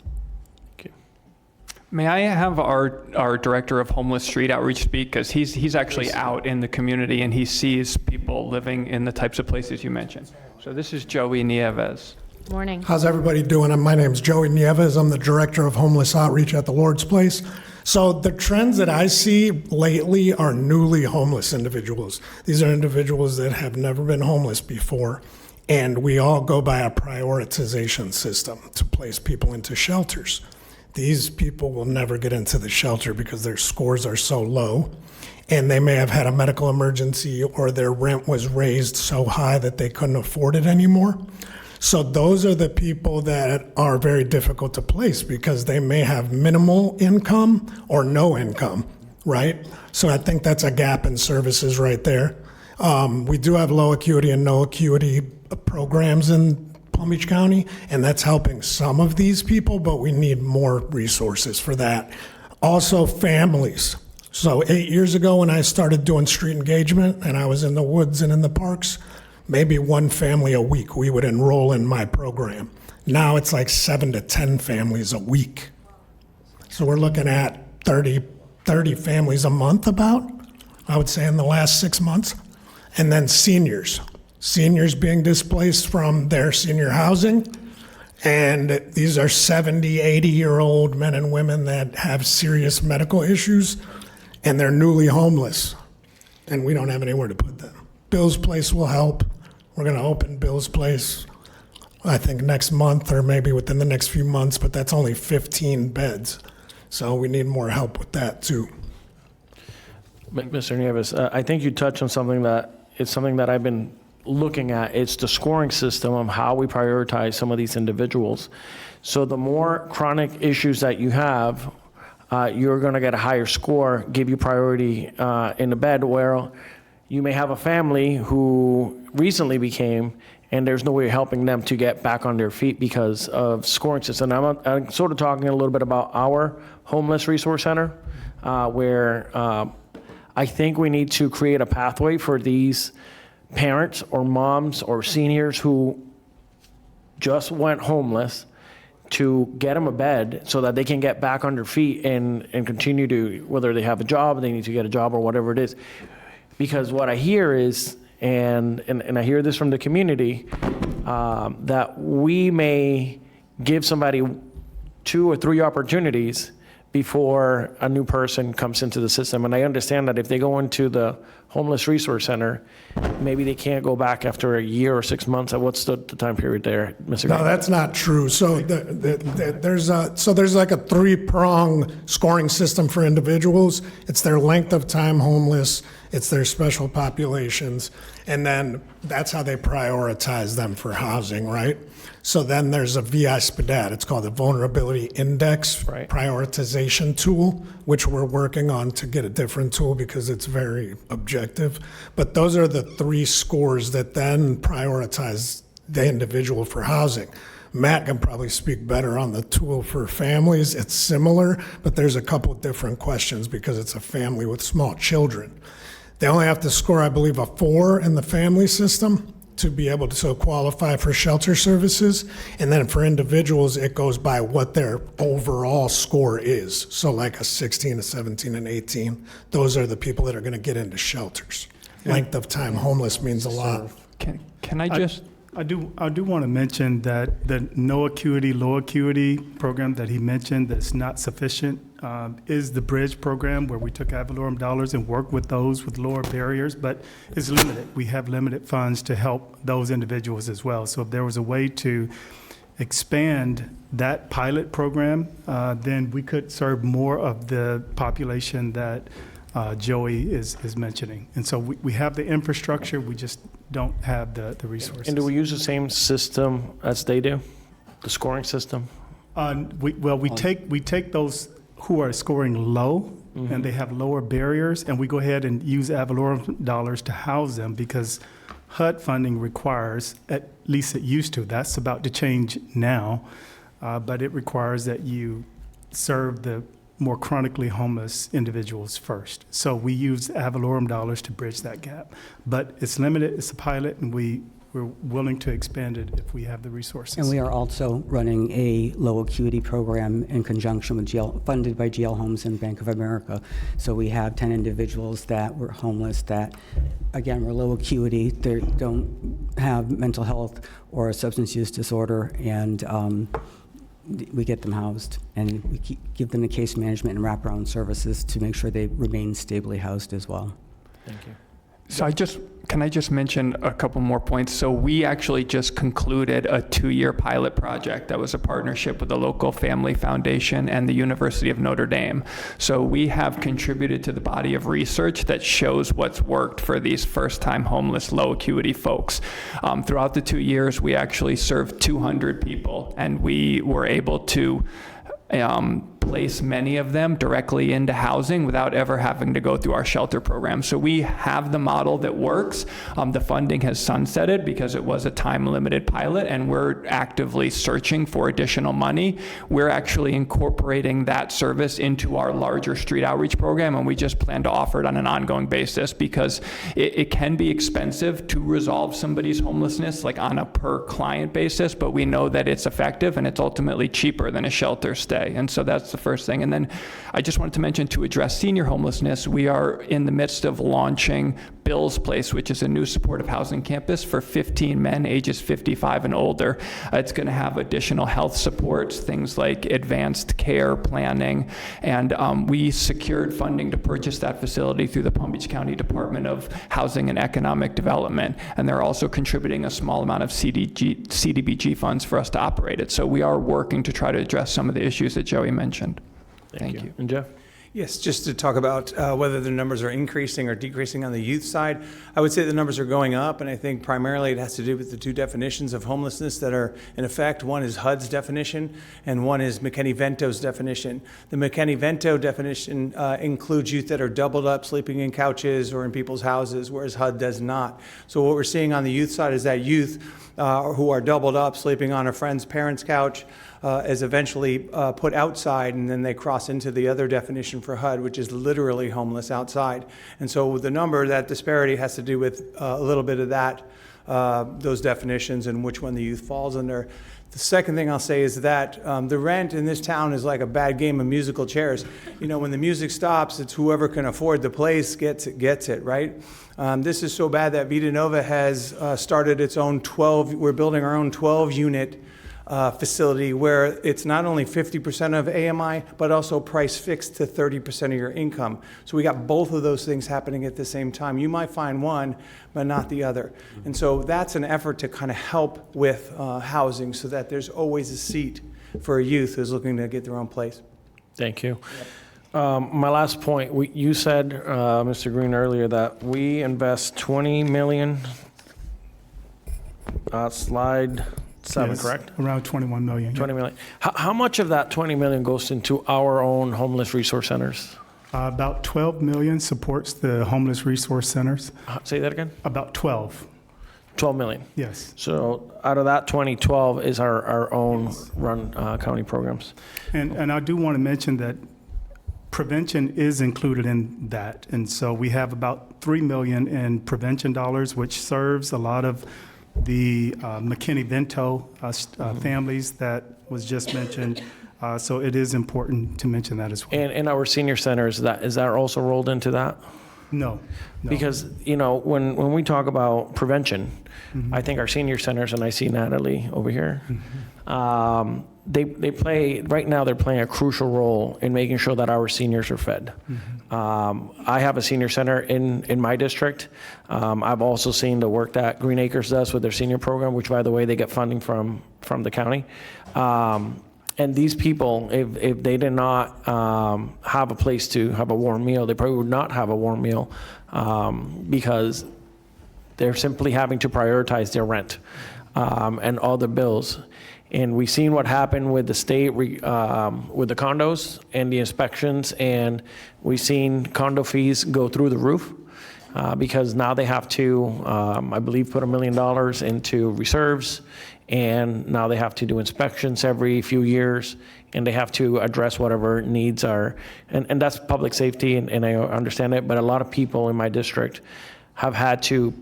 May I have our director of Homeless Street Outreach speak? Because he's actually out in the community and he sees people living in the types of places you mentioned. So this is Joey Nieves. Morning. How's everybody doing? My name's Joey Nieves. I'm the director of Homeless Outreach at the Lord's Place. So the trends that I see lately are newly homeless individuals. These are individuals that have never been homeless before, and we all go by a prioritization system to place people into shelters. These people will never get into the shelter because their scores are so low, and they may have had a medical emergency or their rent was raised so high that they couldn't afford it anymore. So those are the people that are very difficult to place because they may have minimal income or no income, right? So I think that's a gap in services right there. We do have low acuity and no acuity programs in Palm Beach County, and that's helping some of these people, but we need more resources for that. Also, families. So 8 years ago when I started doing street engagement and I was in the woods and in the parks, maybe one family a week we would enroll in my program. Now it's like 7 to 10 families a week. So we're looking at 30 families a month about, I would say in the last 6 months. And then seniors being displaced from their senior housing. And these are 70, 80-year-old men and women that have serious medical issues and they're newly homeless and we don't have anywhere to put them. Bill's Place will help. We're going to open Bill's Place, I think, next month or maybe within the next few months, but that's only 15 beds. So we need more help with that, too. Mr. Nieves, I think you touched on something that I've been looking at. It's the scoring system of how we prioritize some of these individuals. So the more chronic issues that you have, you're going to get a higher score, give you priority in the bed, where you may have a family who recently became, and there's no way of helping them to get back on their feet because of scoring system. I'm sort of talking a little bit about our homeless resource center, where I think we need to create a pathway for these parents or moms or seniors who just went homeless to get them a bed so that they can get back on their feet and continue to, whether they have a job, they need to get a job or whatever it is. Because what I hear is, and I hear this from the community, that we may give somebody 2 or 3 opportunities before a new person comes into the system. And I understand that if they go into the homeless resource center, maybe they can't go back after a year or 6 months. What's the time period there, Mr. No, Green? that's not true. So there's like a 3-prong scoring system for individuals. It's their length of time homeless, it's their special populations, and then that's how they prioritize them for housing, right? So then there's a VI-SPDAT. It's called the Vulnerability Index Prioritization Tool, which we're working on to get a different tool because it's very objective. But those are the 3 scores that then prioritize the individual for housing. Matt can probably speak better on the tool for families. It's similar, but there's a couple different questions because it's a family with small children. They only have to score, I believe, a 4 in the family system to be able to qualify for shelter services. And then for individuals, it goes by what their overall score is. So like a 16, a 17, and 18, those are the people that are going to get into shelters. Length of time homeless means a lot. Can I just... I do want to mention that the no acuity, low acuity program that he mentioned that's not sufficient is the Bridge program, where we took ad valorem dollars and worked with those with lower barriers, but it's limited. We have limited funds to help those individuals as well. So if there was a way to expand that pilot program, then we could serve more of the population that Joey is mentioning. And so we have the infrastructure, we just don't have the resources. And do we use the same system as they do, the scoring system? We take those who are scoring low, and they have lower barriers, and we go ahead and use ad valorem dollars to house them because HUD funding requires, at least it used to, that's about to change now, but it requires that you serve the more chronically homeless individuals first. So we use ad valorem dollars to bridge that gap. But it's limited, it's a pilot, and we're willing to expand it if we have the resources. And we are also running a low acuity program in conjunction with funded by GL Homes and Bank of America. So we have 10 individuals that were homeless that, again, were low acuity. They don't have mental health or a substance use disorder, and we get them housed, and we give them the case management and wraparound services to make sure they remain stably housed as well. Thank you. So can I just mention a couple more points? So we actually just concluded a 2-year pilot project that was a partnership with the local family foundation and the University of Notre Dame. So we have contributed to the body of research that shows what's worked for these first-time homeless, low acuity folks. Throughout the 2 years, we actually served 200 people, and we were able to place many of them directly into housing without ever having to go through our shelter program. So we have the model that works. The funding has sunsetted because it was a time-limited pilot, and we're actively searching for additional money. We're actually incorporating that service into our larger street outreach program, and we just plan to offer it on an ongoing basis because it can be expensive to resolve somebody's homelessness, like on a per-client basis, but we know that it's effective and it's ultimately cheaper than a shelter stay. And so that's the first thing. And then I just wanted to mention, to address senior homelessness, we are in the midst of launching Bill's Place, which is a new supportive housing campus for 15 men ages 55 and older. It's going to have additional health supports, things like advanced care planning, and we secured funding to purchase that facility through the Palm Beach County Department of Housing and Economic Development, and they're also contributing a small amount of CDBG funds for us to operate it. So we are working to try to address some of the issues that Joey mentioned. Thank you. And Jeff? Yes, just to talk about whether the numbers are increasing or decreasing on the youth side, I would say the numbers are going up, and I think primarily it has to do with the two definitions of homelessness that are in effect. One is HUD's definition, and one is McKinney-Vento's definition. The McKinney-Vento definition includes youth that are doubled up, sleeping in couches or in people's houses, whereas HUD does not. So what we're seeing on the youth side is that youth who are doubled up, sleeping on a friend's parent's couch, is eventually put outside, and then they cross into the other definition for HUD, which is literally homeless outside. And so the number, that disparity has to do with a little bit of that, those definitions and which one the youth falls under. The second thing I'll say is that the rent in this town is like a bad game of musical chairs. You know, when the music stops, it's whoever can afford the place gets it, right? This is so bad that Vita Nova has started its own we're building our own 12-unit facility where it's not only 50% of AMI, but also price fixed to 30% of your income. So we got both of those things happening at the same time. You might find one, but not the other. And so that's an effort to kind of help with housing so that there's always a seat for a youth who's looking to get their own place. Thank you. My last point, you said, Mr. Green, earlier that we invest $20 million, slide 7, Yes, correct? Around 21 million. 20 million. How much of that 20 million goes into our own homeless resource centers? About 12 million supports the homeless resource centers. Say that again? About 12. 12 million? Yes. So out of that 12 is our own run county programs. And I do want to mention that prevention is included in that. And so we have about 3 million in prevention dollars, which serves a lot of the McKinney-Vento families that was just mentioned. So it is important to mention that as well. And in our senior centers, is that also rolled into that? No. Because, you know, when we talk about prevention, I think our senior centers, and I see Natalie over here, they play, right now they're playing a crucial role in making sure that our seniors are fed. I have a senior center in my district. I've also seen the work that Green Acres does with their senior program, which, by the way, they get funding from the county. And these people, if they did not have a place to have a warm meal, they probably would not have a warm meal because they're simply having to prioritize their rent and all the bills. And we've seen what happened with the state, with the condos and the inspections, and we've seen condo fees go through the roof because now they have to, I believe, put $1 million into reserves, and now they have to do inspections every few years, and they have to address whatever needs are. And that's public safety, and I understand it, but a lot of people in my district have had to,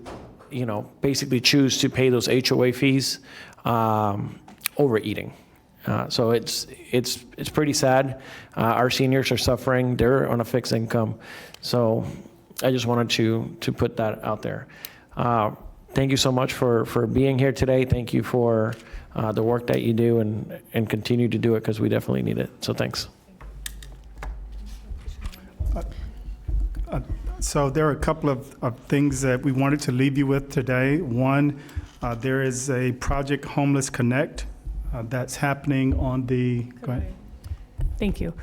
you know, basically choose to pay those HOA fees overeating. So it's pretty sad. Our seniors are suffering. They're on a fixed income. So I just wanted to put that out there. thank you so much for being here today. Thank you for the work that you do and continue to do it because we definitely need it. So thanks. So there are a couple of things that we wanted to leave you with today. One, there is a Project Homeless Connect that's happening on the, go ahead. Thank you.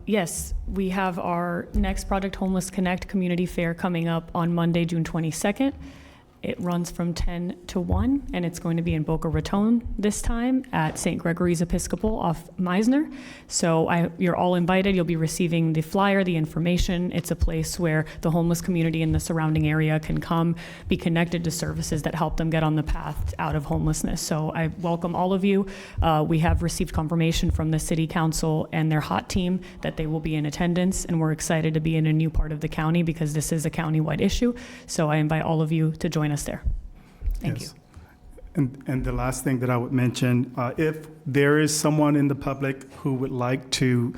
Yes, we have our next Project Homeless Connect Community Fair coming up on Monday, June 22nd. It runs from 10 to 1, and it's going to be in Boca Raton this time at St. Gregory's Episcopal off Meisner. So you're all invited. You'll be receiving the flyer, the information. It's a place where the homeless community in the surrounding area can come, be connected to services that help them get on the path out of homelessness. So I welcome all of you. We have received confirmation from the City Council and their HOT team that they will be in attendance, and we're excited to be in a new part of the county because this is a county-wide issue. So I invite all of you to join us there. Thank you. And the last thing that I would mention, if there is someone in the public who would like to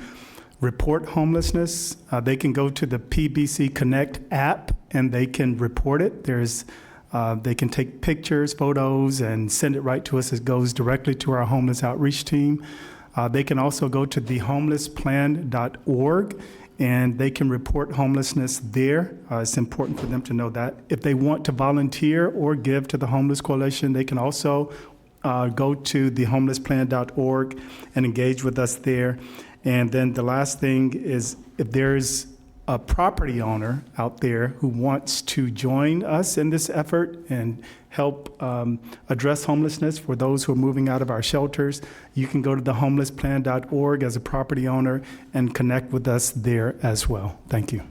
report homelessness, they can go to the PBC Connect app and they can report it. They can take pictures, photos, and send it right to us. It goes directly to our homeless outreach team. They can also go to thehomelessplan.org and they can report homelessness there. It's important for them to know that. If they want to volunteer or give to the Homeless Coalition, they can also go to thehomelessplan.org and engage with us there. And then the last thing is if there's a property owner out there who wants to join us in this effort and help address homelessness for those who are moving out of our shelters, you can go to thehomelessplan.org as a property owner and connect with us there as well. Thank you.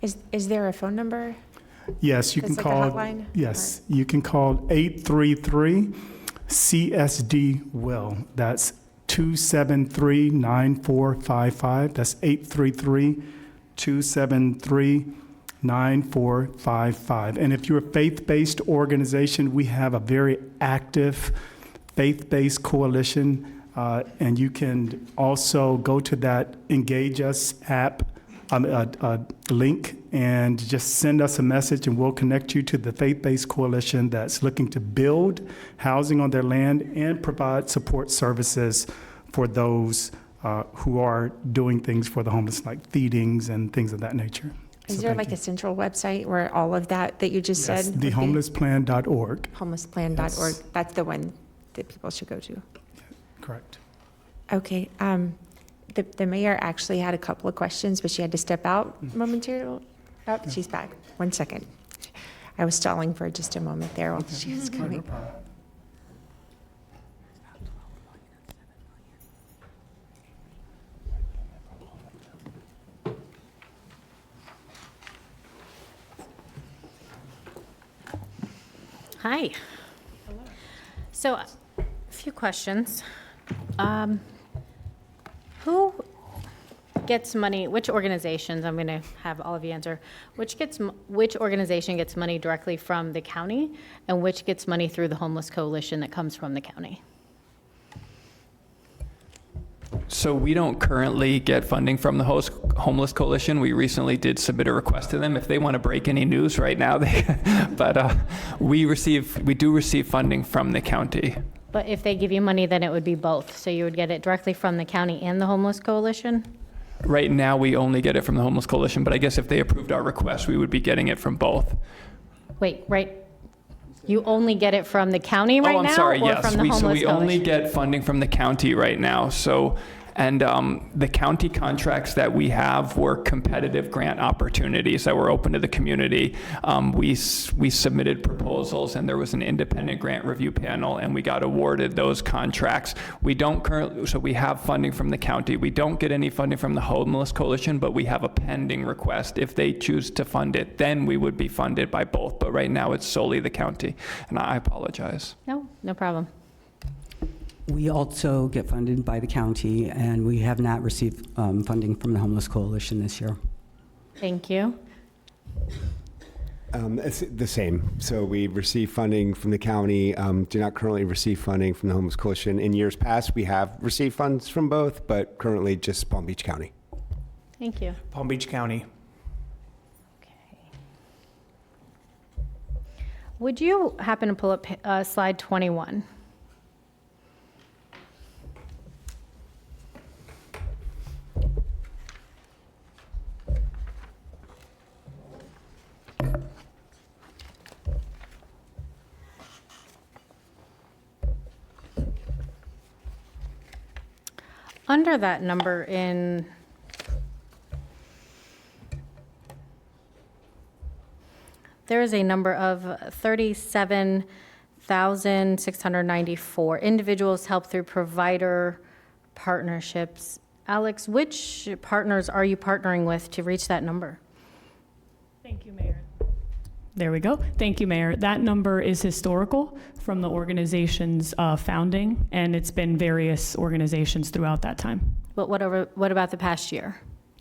Is there a phone number? Yes, you can That's like call. a hotline? Yes, you can call 833-CSD-WILL. That's 273-9455. That's 833-273-9455. And if you're a faith-based organization, we have a very active faith-based coalition, and you can also go to that Engage Us app link and just send us a message, and we'll connect you to the faith-based coalition that's looking to build housing on their land and provide support services for those who are doing things for the homeless, like feedings and things of that nature. Is there like a central website where all of that you just said? Yes, thehomelessplan.org. Homelessplan.org. Yes. That's the one that people should go to. Correct. Okay. The mayor actually had a couple of questions, but she had to step out momentarily. Oh, she's back. 1 second. I was stalling for just a moment there while she was coming. Hi. So, a few questions. Who gets money, which organizations, I'm going to have all of you answer, which organization gets money directly from the county, and which gets money through the Homeless Coalition that comes from the county? So we don't currently get funding from the Homeless Coalition. We recently did submit a request to them if they want to break any news right now. But we do receive funding from the county. But if they give you money, then it would be both. So you would get it directly from the county and the Homeless Coalition? Right now, we only get it from the Homeless Coalition, but I guess if they approved our request, we would be getting it from both. Wait, right? You only get it from the county right now? Oh, I'm sorry, or yes. from the Homeless So we only Coalition? get funding from the county right now. So, and the county contracts that we have were competitive grant opportunities that were open to the community. We submitted proposals, and there was an independent grant review panel, and we got awarded those contracts. We don't currently, so we have funding from the county. We don't get any funding from the Homeless Coalition, but we have a pending request. If they choose to fund it, then we would be funded by both. But right now, it's solely the county, and I apologize. No problem. We also get funded by the county, and we have not received funding from the Homeless Coalition this year. Thank you. It's the same. So we receive funding from the county, do not currently receive funding from the Homeless Coalition. In years past, we have received funds from both, but currently just Palm Beach County. Thank you. Palm Beach County. Would you happen to pull up slide 21? Under that number in there is a number of 37,694 individuals helped through provider partnerships. Alex, which partners are you partnering with to reach that number? Thank you, Mayor. There we go. Thank you, Mayor. That number is historical from the organization's founding, and it's been various organizations throughout that time. But what about the past year?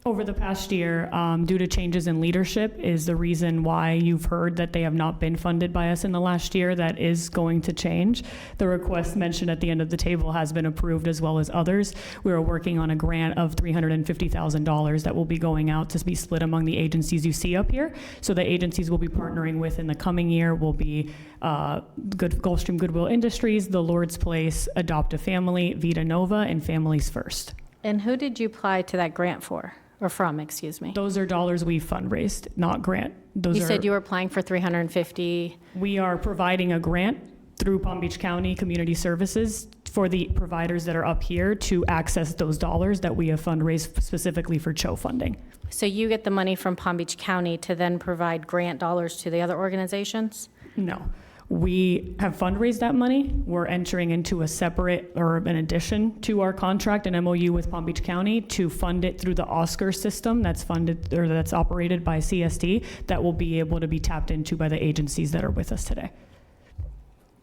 Over the past year, due to changes in leadership is the reason why you've heard that they have not been funded by us in the last year. That is going to change. The request mentioned at the end of the table has been approved, as well as others. We are working on a grant of $350,000 that will be going out to be split among the agencies you see up here. So the agencies we'll be partnering with in the coming year will be Gulfstream Goodwill Industries, The Lord's Place, Adopt a Family, Vita Nova, and Families First. And who did you apply to that grant for? Or from, excuse me. Those are dollars we fundraised, not grant. You said you were applying for 350. We are providing a grant through Palm Beach County Community Services for the providers that are up here to access those dollars that we have fundraised specifically for CHO funding. So you get the money from Palm Beach County to then provide grant dollars to the other organizations? No. We have fundraised that money. We're entering into a separate or an addition to our contract, an MOU with Palm Beach County to fund it through the Oscar system that's funded or that's operated by CSD that will be able to be tapped into by the agencies that are with us today.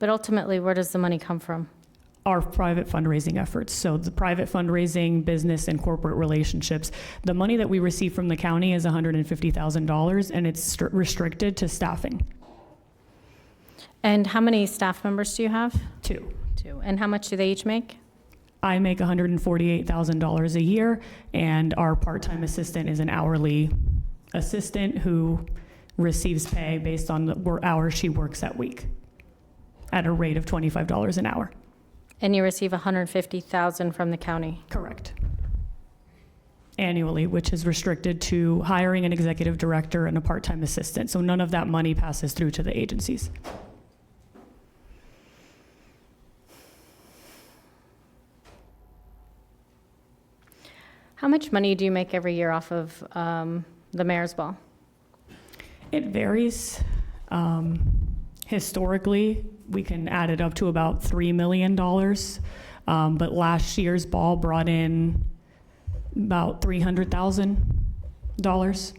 But ultimately, where does the money come from? Our private fundraising efforts. So the private fundraising, business, and corporate relationships. The money that we receive from the county is $150,000, and it's restricted to staffing. And how many staff members do you have? Two. And how much do they each make? I make $148,000 a year, and our part-time assistant is an hourly assistant who receives pay based on the hours she works that week at a rate of $25 an hour. And you receive $150,000 from the county? Correct. Annually, which is restricted to hiring an executive director and a part-time assistant. So none of that money passes through to the agencies. How much money do you make every year off of the Mayor's Ball? It varies. Historically, we can add it up to about $3 million. But last year's ball brought in about $300,000.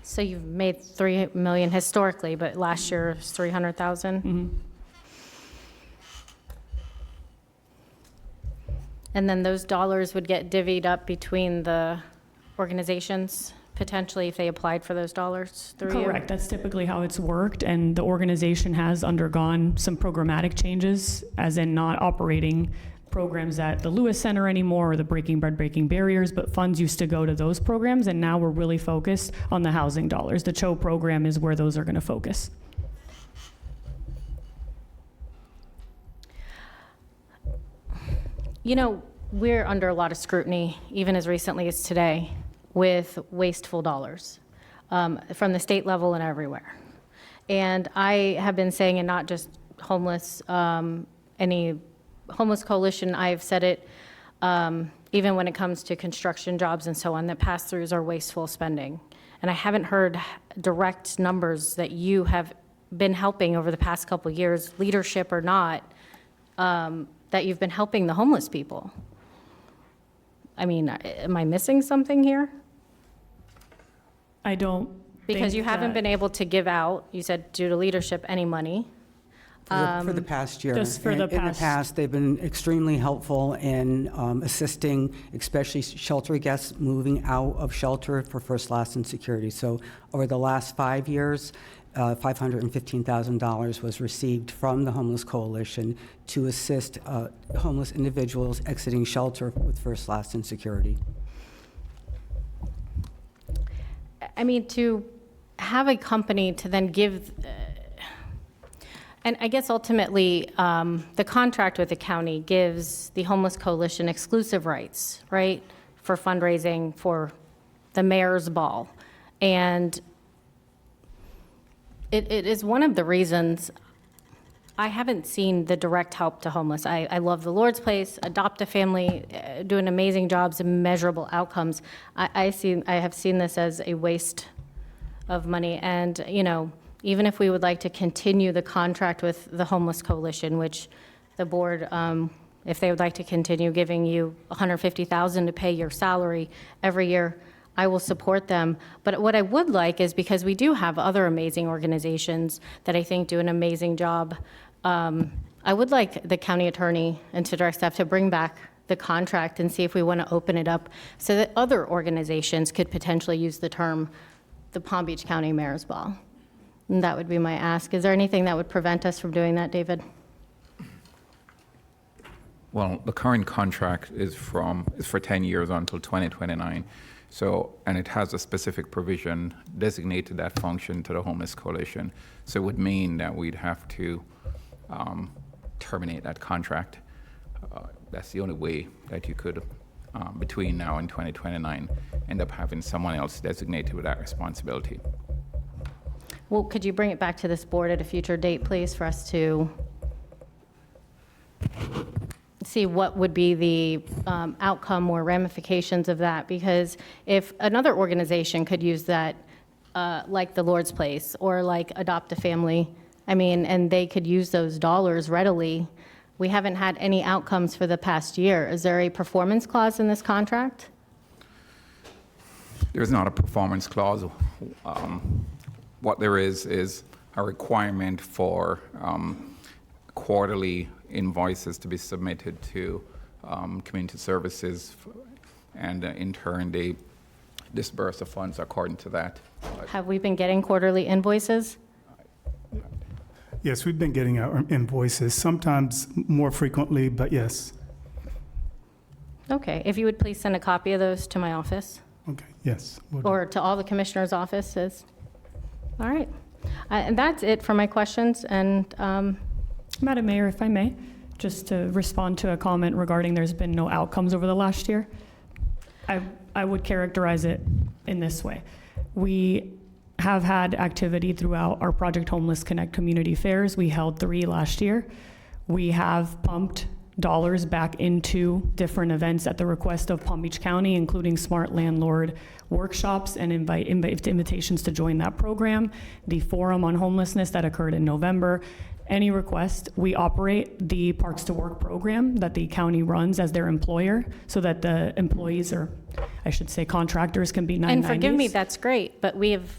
So you've made $3 million historically, but last year was $300,000? Mm-hmm. And then those dollars would get divvied up between the organizations, potentially, if they applied for those dollars through you? Correct. That's typically how it's worked, and the organization has undergone some programmatic changes, as in not operating programs at the Lewis Center anymore or the Breaking Bread, Breaking Barriers, but funds used to go to those programs, and now we're really focused on the housing dollars. The CHO program is where those are going to focus. You know, we're under a lot of scrutiny, even as recently as today, with wasteful dollars from the state level and everywhere. And I have been saying, and not just homeless, any homeless coalition, I've said it, even when it comes to construction jobs and so on, that pass-throughs are wasteful spending. And I haven't heard direct numbers that you have been helping over the past couple of years, leadership or not, that you've been helping the homeless people. I mean, am I missing something here? I don't Because you haven't been able to give out, you said due to leadership, any money. For the past year. Just for the In the past, they've been extremely helpful in assisting, especially shelter guests moving out of shelter for first, last, and security. So over the last 5 years, $515,000 was received from the Homeless Coalition to assist homeless individuals exiting shelter with first, last, and security. I mean, to have a company to then give, And I guess ultimately, the contract with the county gives the Homeless Coalition exclusive rights, right, for fundraising for the mayor's ball. And it is one of the reasons I haven't seen the direct help to homeless. I love the Lord's Place, Adopt a Family, doing amazing jobs and measurable outcomes. I have seen this as a waste of money. And, you know, even if we would like to continue the contract with the Homeless Coalition, which the board, if they would like to continue giving you $150,000 to pay your salary every year, I will support them. But what I would like is, because we do have other amazing organizations that I think do an amazing job, I would like the county attorney and to direct staff to bring back the contract and see if we want to open it up so that other organizations could potentially use the term the Palm Beach County Mayor's Ball. And that would be my ask. Is there anything that would prevent us from doing that, David? Well, the current contract is for 10 years until 2029. So, and it has a specific provision designated that function to the Homeless Coalition. So it would mean that we'd have to terminate that contract. That's the only way that you could, between now and 2029, end up having someone else designated with that responsibility. Well, could you bring it back to this board at a future date, please, for us to see what would be the outcome or ramifications of that? Because if another organization could use that, like the Lord's Place or like Adopt a Family, I mean, and they could use those dollars readily, we haven't had any outcomes for the past year. Is there a performance clause in this contract? There's not a performance clause. What there is a requirement for quarterly invoices to be submitted to community services, and in turn they disperse the funds according to that. Have we been getting quarterly invoices? Yes, we've been getting our invoices, sometimes more frequently, but yes. Okay, if you would please send a copy of those to my office. Okay, yes. We'll do. Or to all the commissioners' offices. All right. And that's it for my questions. And Madam Mayor, if I may, just to respond to a comment regarding there's been no outcomes over the last year, I would characterize it in this way. We have had activity throughout our Project Homeless Connect community fairs. We held 3 last year. We have pumped dollars back into different events at the request of Palm Beach County, including Smart Landlord workshops and invitations to join that program, the Forum on Homelessness that occurred in November. Any request, we operate the Parks to Work program that the county runs as their employer so that the employees, or I should say contractors, can be 990s. And forgive me, that's great, but we have,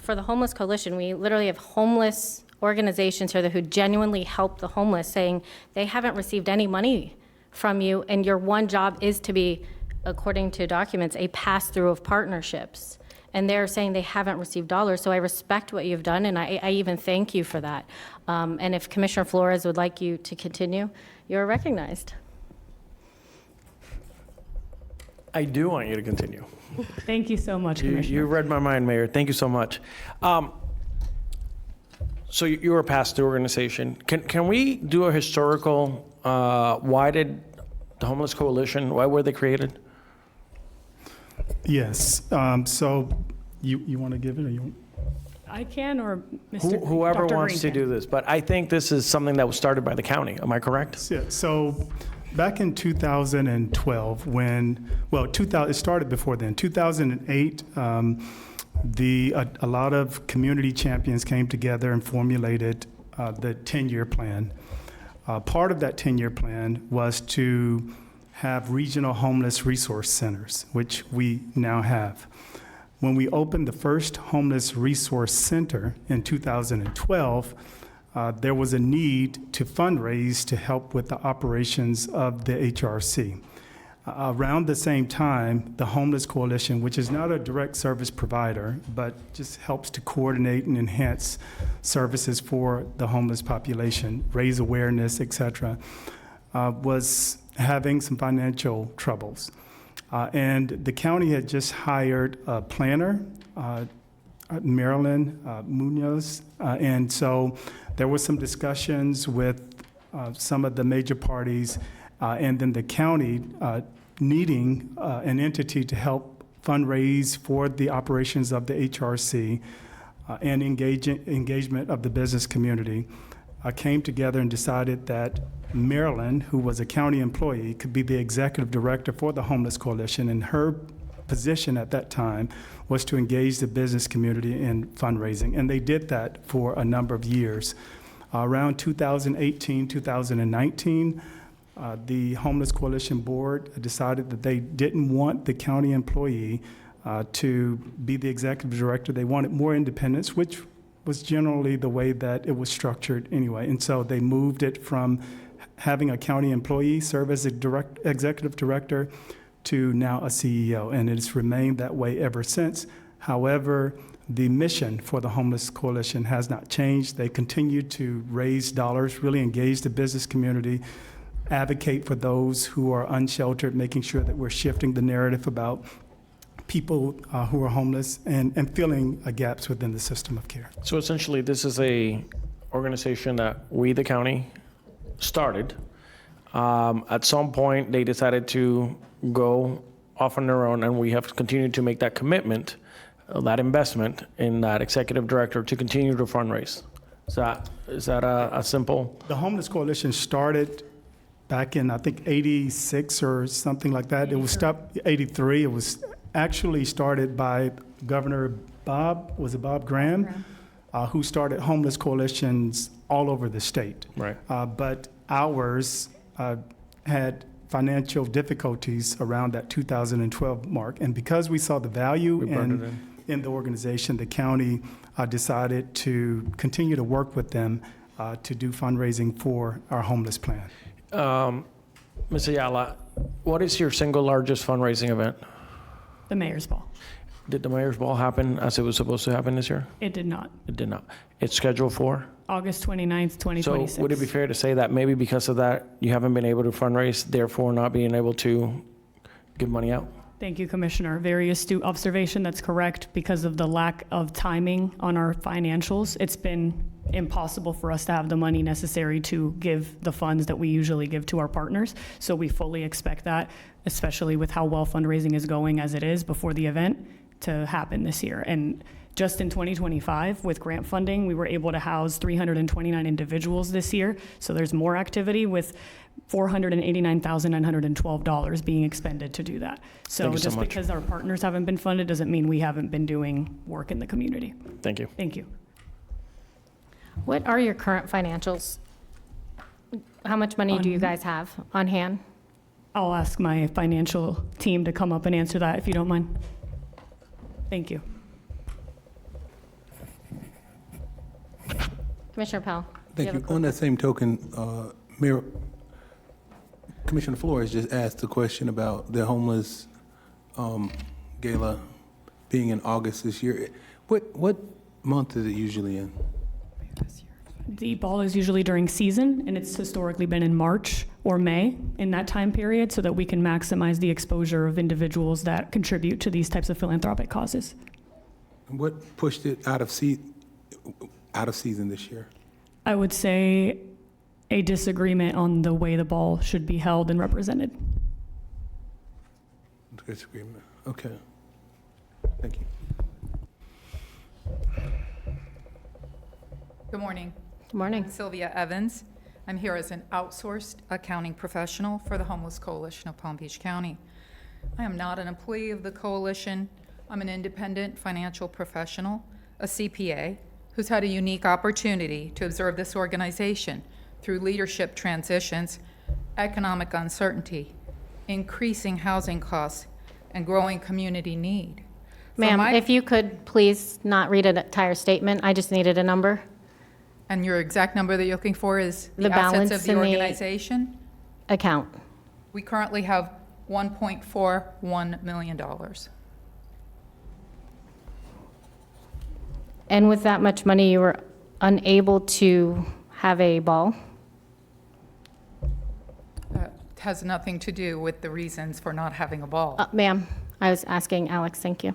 for the Homeless Coalition, we literally have homeless organizations here who genuinely help the homeless, saying they haven't received any money from you, and your one job is to be, according to documents, a pass-through of partnerships. And they're saying they haven't received dollars, so I respect what you've done, and I even thank you for that. And if Commissioner Flores would like you to continue, you're recognized. I do want you to continue. Thank you so much, Commissioner. You read my mind, Mayor. Thank you so much. So you're a pass-through organization. Can we do a historical, why did the Homeless Coalition, why were they created? Yes. So you want to give it, or you? I can, or Mr. Whoever Dr. wants Green to can. do this, but I think this is something that was started by the county. Am I correct? Yeah, so back in 2012, it started before then. 2008, a lot of community champions came together and formulated the 10-year plan. Part of that 10-year plan was to have regional homeless resource centers, which we now have. When we opened the first homeless resource center in 2012, there was a need to fundraise to help with the operations of the HRC. Around the same time, the Homeless Coalition, which is not a direct service provider, but just helps to coordinate and enhance services for the homeless population, raise awareness, et cetera, was having some financial troubles. And the county had just hired a planner, Marilyn Munoz. And so there was some discussions with some of the major parties, and then the county needing an entity to help fundraise for the operations of the HRC and engagement of the business community. Came together and decided that Marilyn, who was a county employee, could be the executive director for the Homeless Coalition, and her position at that time was to engage the business community in fundraising, and they did that for a number of years. Around 2018, 2019, the Homeless Coalition Board decided that they didn't want the county employee to be the executive director. They wanted more independence, which was generally the way that it was structured anyway. And so they moved it from having a county employee serve as a executive director to now a CEO, and it's remained that way ever since. However, the mission for the Homeless Coalition has not changed. They continue to raise dollars, really engage the business community, advocate for those who are unsheltered, making sure that we're shifting the narrative about people who are homeless and filling gaps within the system of care. So essentially, this is a organization that we, the county, started. At some point, they decided to go off on their own, and we have continued to make that commitment, that investment in that executive director to continue to fundraise. Is that a simple? The Homeless Coalition started back in, I think, 86 or something like that. 83. It was stopped 83. It was actually started by Governor Bob Graham, who started homeless coalitions all over the state. Right. But ours had financial difficulties around that 2012 mark. And because we saw the value in the organization, the county decided to continue to work with them to do fundraising for our homeless plan. Ms. Ayala, what is your single largest fundraising event? The Mayor's Ball. Did the Mayor's Ball happen as it was supposed to happen this year? It did not. It did not. It's scheduled for? August 29th, 2026. So would it be fair to say that maybe because of that, you haven't been able to fundraise, therefore not being able to give money out? Thank you, Commissioner. Very astute observation. That's correct. Because of the lack of timing on our financials, it's been impossible for us to have the money necessary to give the funds that we usually give to our partners. So we fully expect that, especially with how well fundraising is going as it is before the event, to happen this year. And just in 2025, with grant funding, we were able to house 329 individuals this year. So there's more activity with $489,912 being expended to do that. So just because our partners haven't been funded doesn't mean we haven't been doing work in the community. Thank you. Thank you. What are your current financials? How much money do you guys have on hand? I'll ask my financial team to come up and answer that if you don't mind. Thank you. Commissioner Powell. Thank you. On that same token, Mayor, Commissioner Flores just asked a question about the homeless gala being in August this year. What month is it usually in? The ball is usually during season, and it's historically been in March or May in that time period so that we can maximize the exposure of individuals that contribute to these types of philanthropic causes. What pushed it out of season this year? I would say a disagreement on the way the ball should be held and represented. Disagreement. Okay. Thank you. Good morning. Good morning. I'm Sylvia Evans. I'm here as an outsourced accounting professional for the Homeless Coalition of Palm Beach County. I am not an employee of the coalition. I'm an independent financial professional, a CPA, who's had a unique opportunity to observe this organization through leadership transitions, economic uncertainty, increasing housing costs, and growing community need. Ma'am, if you could please not read an entire statement. I just needed a number. And your exact number that you're looking for is The balance assets of the in the organization? account. We currently have $1.41 million. And with that much money, you were unable to have a ball? That has nothing to do with the reasons for not having a ball. Ma'am, I was asking Alex, thank you.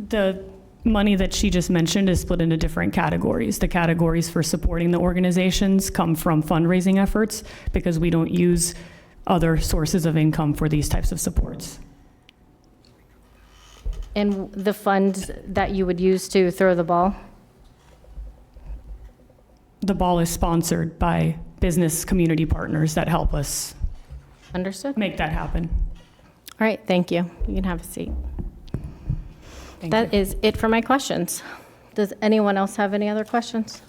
The money that she just mentioned is split into different categories. The categories for supporting the organizations come from fundraising efforts because we don't use other sources of income for these types of supports. And the funds that you would use to throw the ball? The ball is sponsored by business community partners that help us Understood. make that happen. All right, thank you. You can have a seat. Thank That is it for my questions. Does anyone else have any other questions?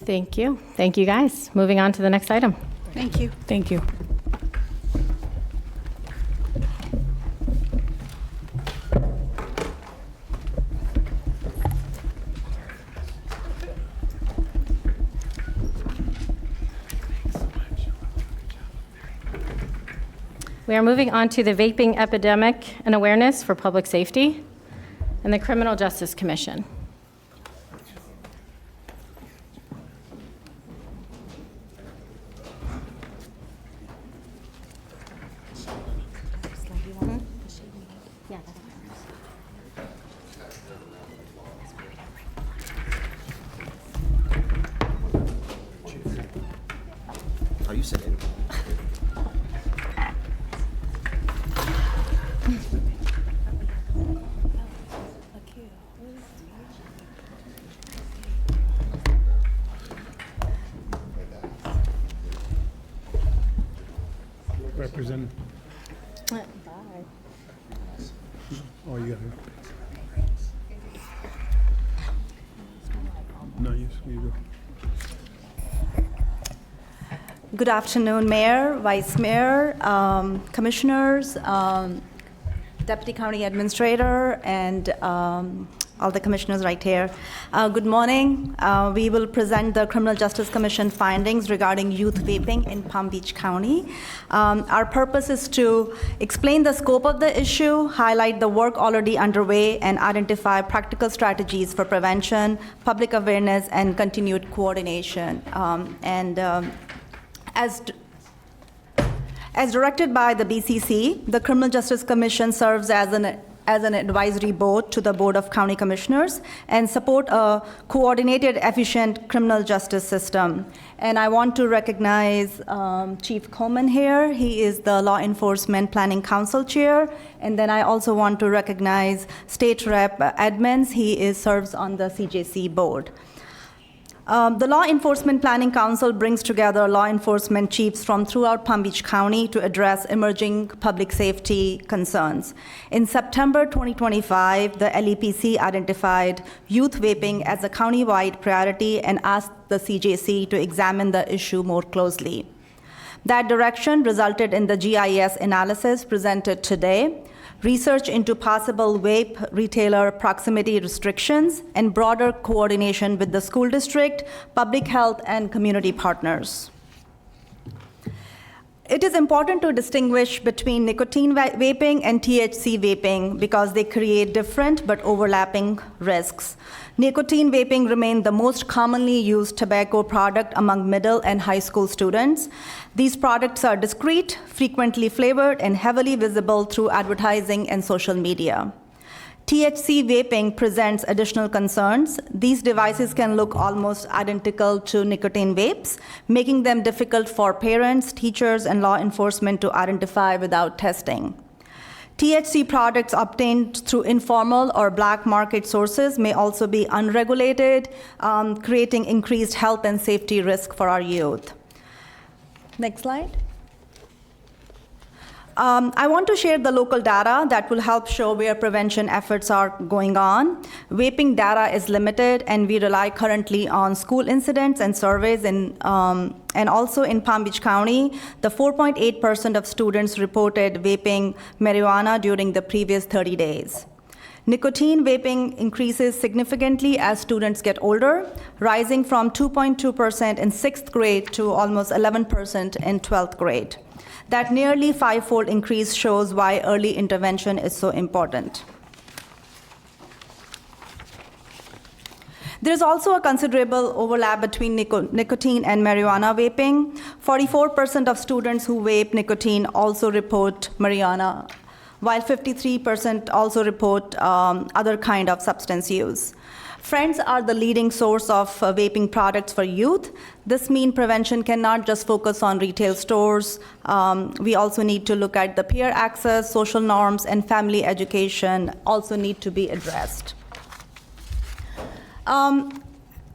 Thank you. Thank you, guys. Moving on to the next item. Thank you. Thank you. We are moving on to the vaping epidemic and awareness for public safety and the Criminal Justice Commission. Are you sitting? Representative. Oh, you got it. No, you go. Good afternoon, Mayor, Vice Mayor, Commissioners, Deputy County Administrator, and all the commissioners right here. Good morning. We will present the Criminal Justice Commission findings regarding youth vaping in Palm Beach County. Our purpose is to explain the scope of the issue, highlight the work already underway, and identify practical strategies for prevention, public awareness, and continued coordination. As directed by the BCC, the Criminal Justice Commission serves as an advisory board to the Board of County Commissioners and support a coordinated, efficient criminal justice system. And I want to recognize Chief Coleman here. He is the Law Enforcement Planning Council Chair. And then I also want to recognize State Rep Edmonds. He serves on the CJC board. The Law Enforcement Planning Council brings together law enforcement chiefs from throughout Palm Beach County to address emerging public safety concerns. In September 2025, the LEPC identified youth vaping as a countywide priority and asked the CJC to examine the issue more closely. That direction resulted in the GIS analysis presented today, research into possible vape retailer proximity restrictions, and broader coordination with the school district, public health, and community partners. It is important to distinguish between nicotine vaping and THC vaping because they create different but overlapping risks. Nicotine vaping remains the most commonly used tobacco product among middle and high school students. These products are discreet, frequently flavored, and heavily visible through advertising and social media. THC vaping presents additional concerns. These devices can look almost identical to nicotine vapes, making them difficult for parents, teachers, and law enforcement to identify without testing. THC products obtained through informal or black market sources may also be unregulated, creating increased health and safety risk for our youth. Next slide. I want to share the local data that will help show where prevention efforts are going on. Vaping data is limited, and we rely currently on school incidents and surveys. And also in Palm Beach County, the 4.8% of students reported vaping marijuana during the previous 30 days. Nicotine vaping increases significantly as students get older, rising from 2.2% in 6th grade to almost 11% in 12th grade. That nearly five-fold increase shows why early intervention is so important. There's also a considerable overlap between nicotine and marijuana vaping. 44% of students who vape nicotine also report marijuana while 53% also report other kind of substance use. Friends are the leading source of vaping products for youth. This means prevention cannot just focus on retail stores. We also need to look at the peer access, social norms, and family education also need to be addressed.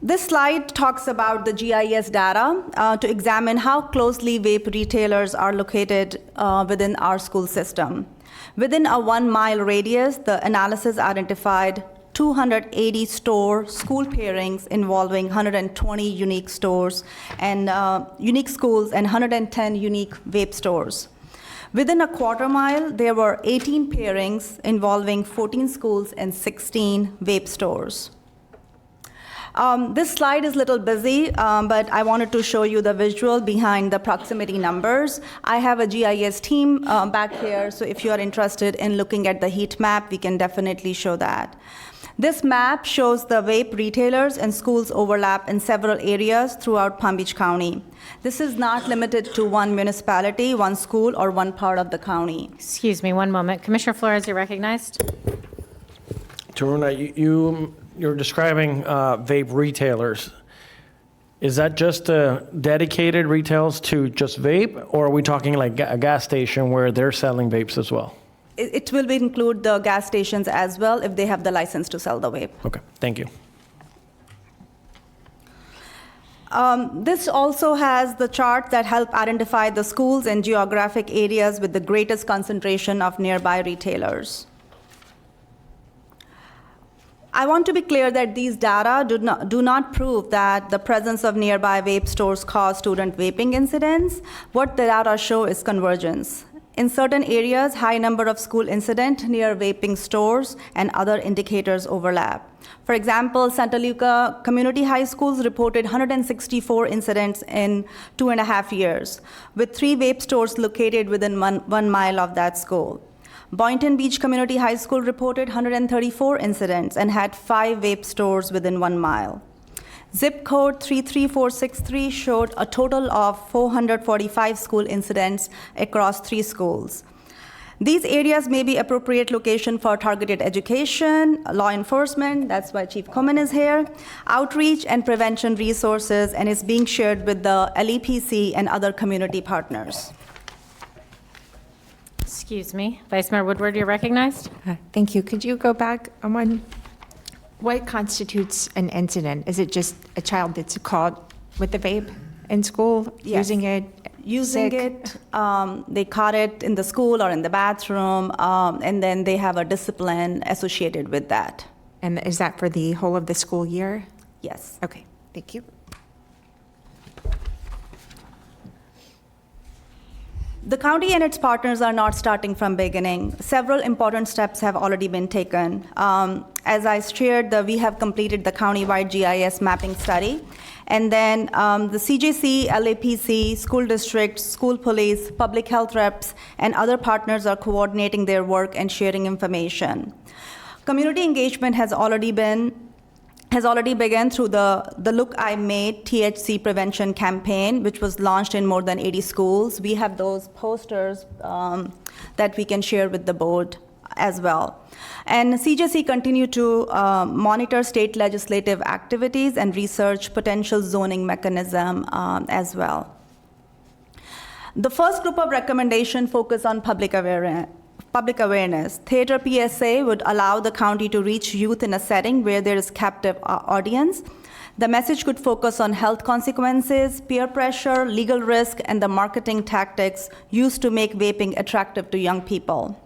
This slide talks about the GIS data to examine how closely vape retailers are located within our school system. Within a 1 mile radius, the analysis identified 280 school pairings involving 120 unique stores and unique schools and 110 unique vape stores. Within a quarter mile, there were 18 pairings involving 14 schools and 16 vape stores. This slide is a little busy, but I wanted to show you the visual behind the proximity numbers. I have a GIS team back here, so if you are interested in looking at the heat map, we can definitely show that. This map shows the vape retailers and schools overlap in several areas throughout Palm Beach County. This is not limited to one municipality, one school, or one part of the county. Excuse me, one moment. Commissioner Flores, you're recognized. Taruna, you're describing vape retailers. Is that just dedicated retails to just vape, or are we talking like a gas station where they're selling vapes as well? It will include the gas stations as well if they have the license to sell the vape. Okay, thank you. This also has the chart that help identify the schools and geographic areas with the greatest concentration of nearby retailers. I want to be clear that these data do not prove that the presence of nearby vape stores cause student vaping incidents. What the data show is convergence. In certain areas, high number of school incidents near vaping stores and other indicators overlap. For example, Santa Lucia Community High Schools reported 164 incidents in 2.5 years, with 3 vape stores located within 1 mile of that school. Boynton Beach Community High School reported 134 incidents and had 5 vape stores within 1 mile. Zip code 33463 showed a total of 445 school incidents across 3 schools. These areas may be appropriate location for targeted education, law enforcement, that's why Chief Coleman is here, outreach and prevention resources, and is being shared with the LEPC and other community partners. Excuse me. Vice Mayor Woodward, you're recognized. Thank you. Could you go back on one? What constitutes an incident? Is it just a child that's caught with the vape in school, Yes. using it? Using sick? it, they caught it in the school or in the bathroom, and then they have a discipline associated with that. And is that for the whole of the school year? Yes. Okay, thank you. The county and its partners are not starting from beginning. Several important steps have already been taken. As I shared, we have completed the countywide GIS mapping study. And then the CJC, LAPC, school districts, school police, public health reps, and other partners are coordinating their work and sharing information. Community engagement has already begun through the Look I Made THC prevention campaign, which was launched in more than 80 schools. We have those posters that we can share with the board as well. And CJC continue to monitor state legislative activities and research potential zoning mechanism as well. The first group of recommendations focus on public awareness. Theater PSA would allow the county to reach youth in a setting where there is captive audience. The message could focus on health consequences, peer pressure, legal risk, and the marketing tactics used to make vaping attractive to young people.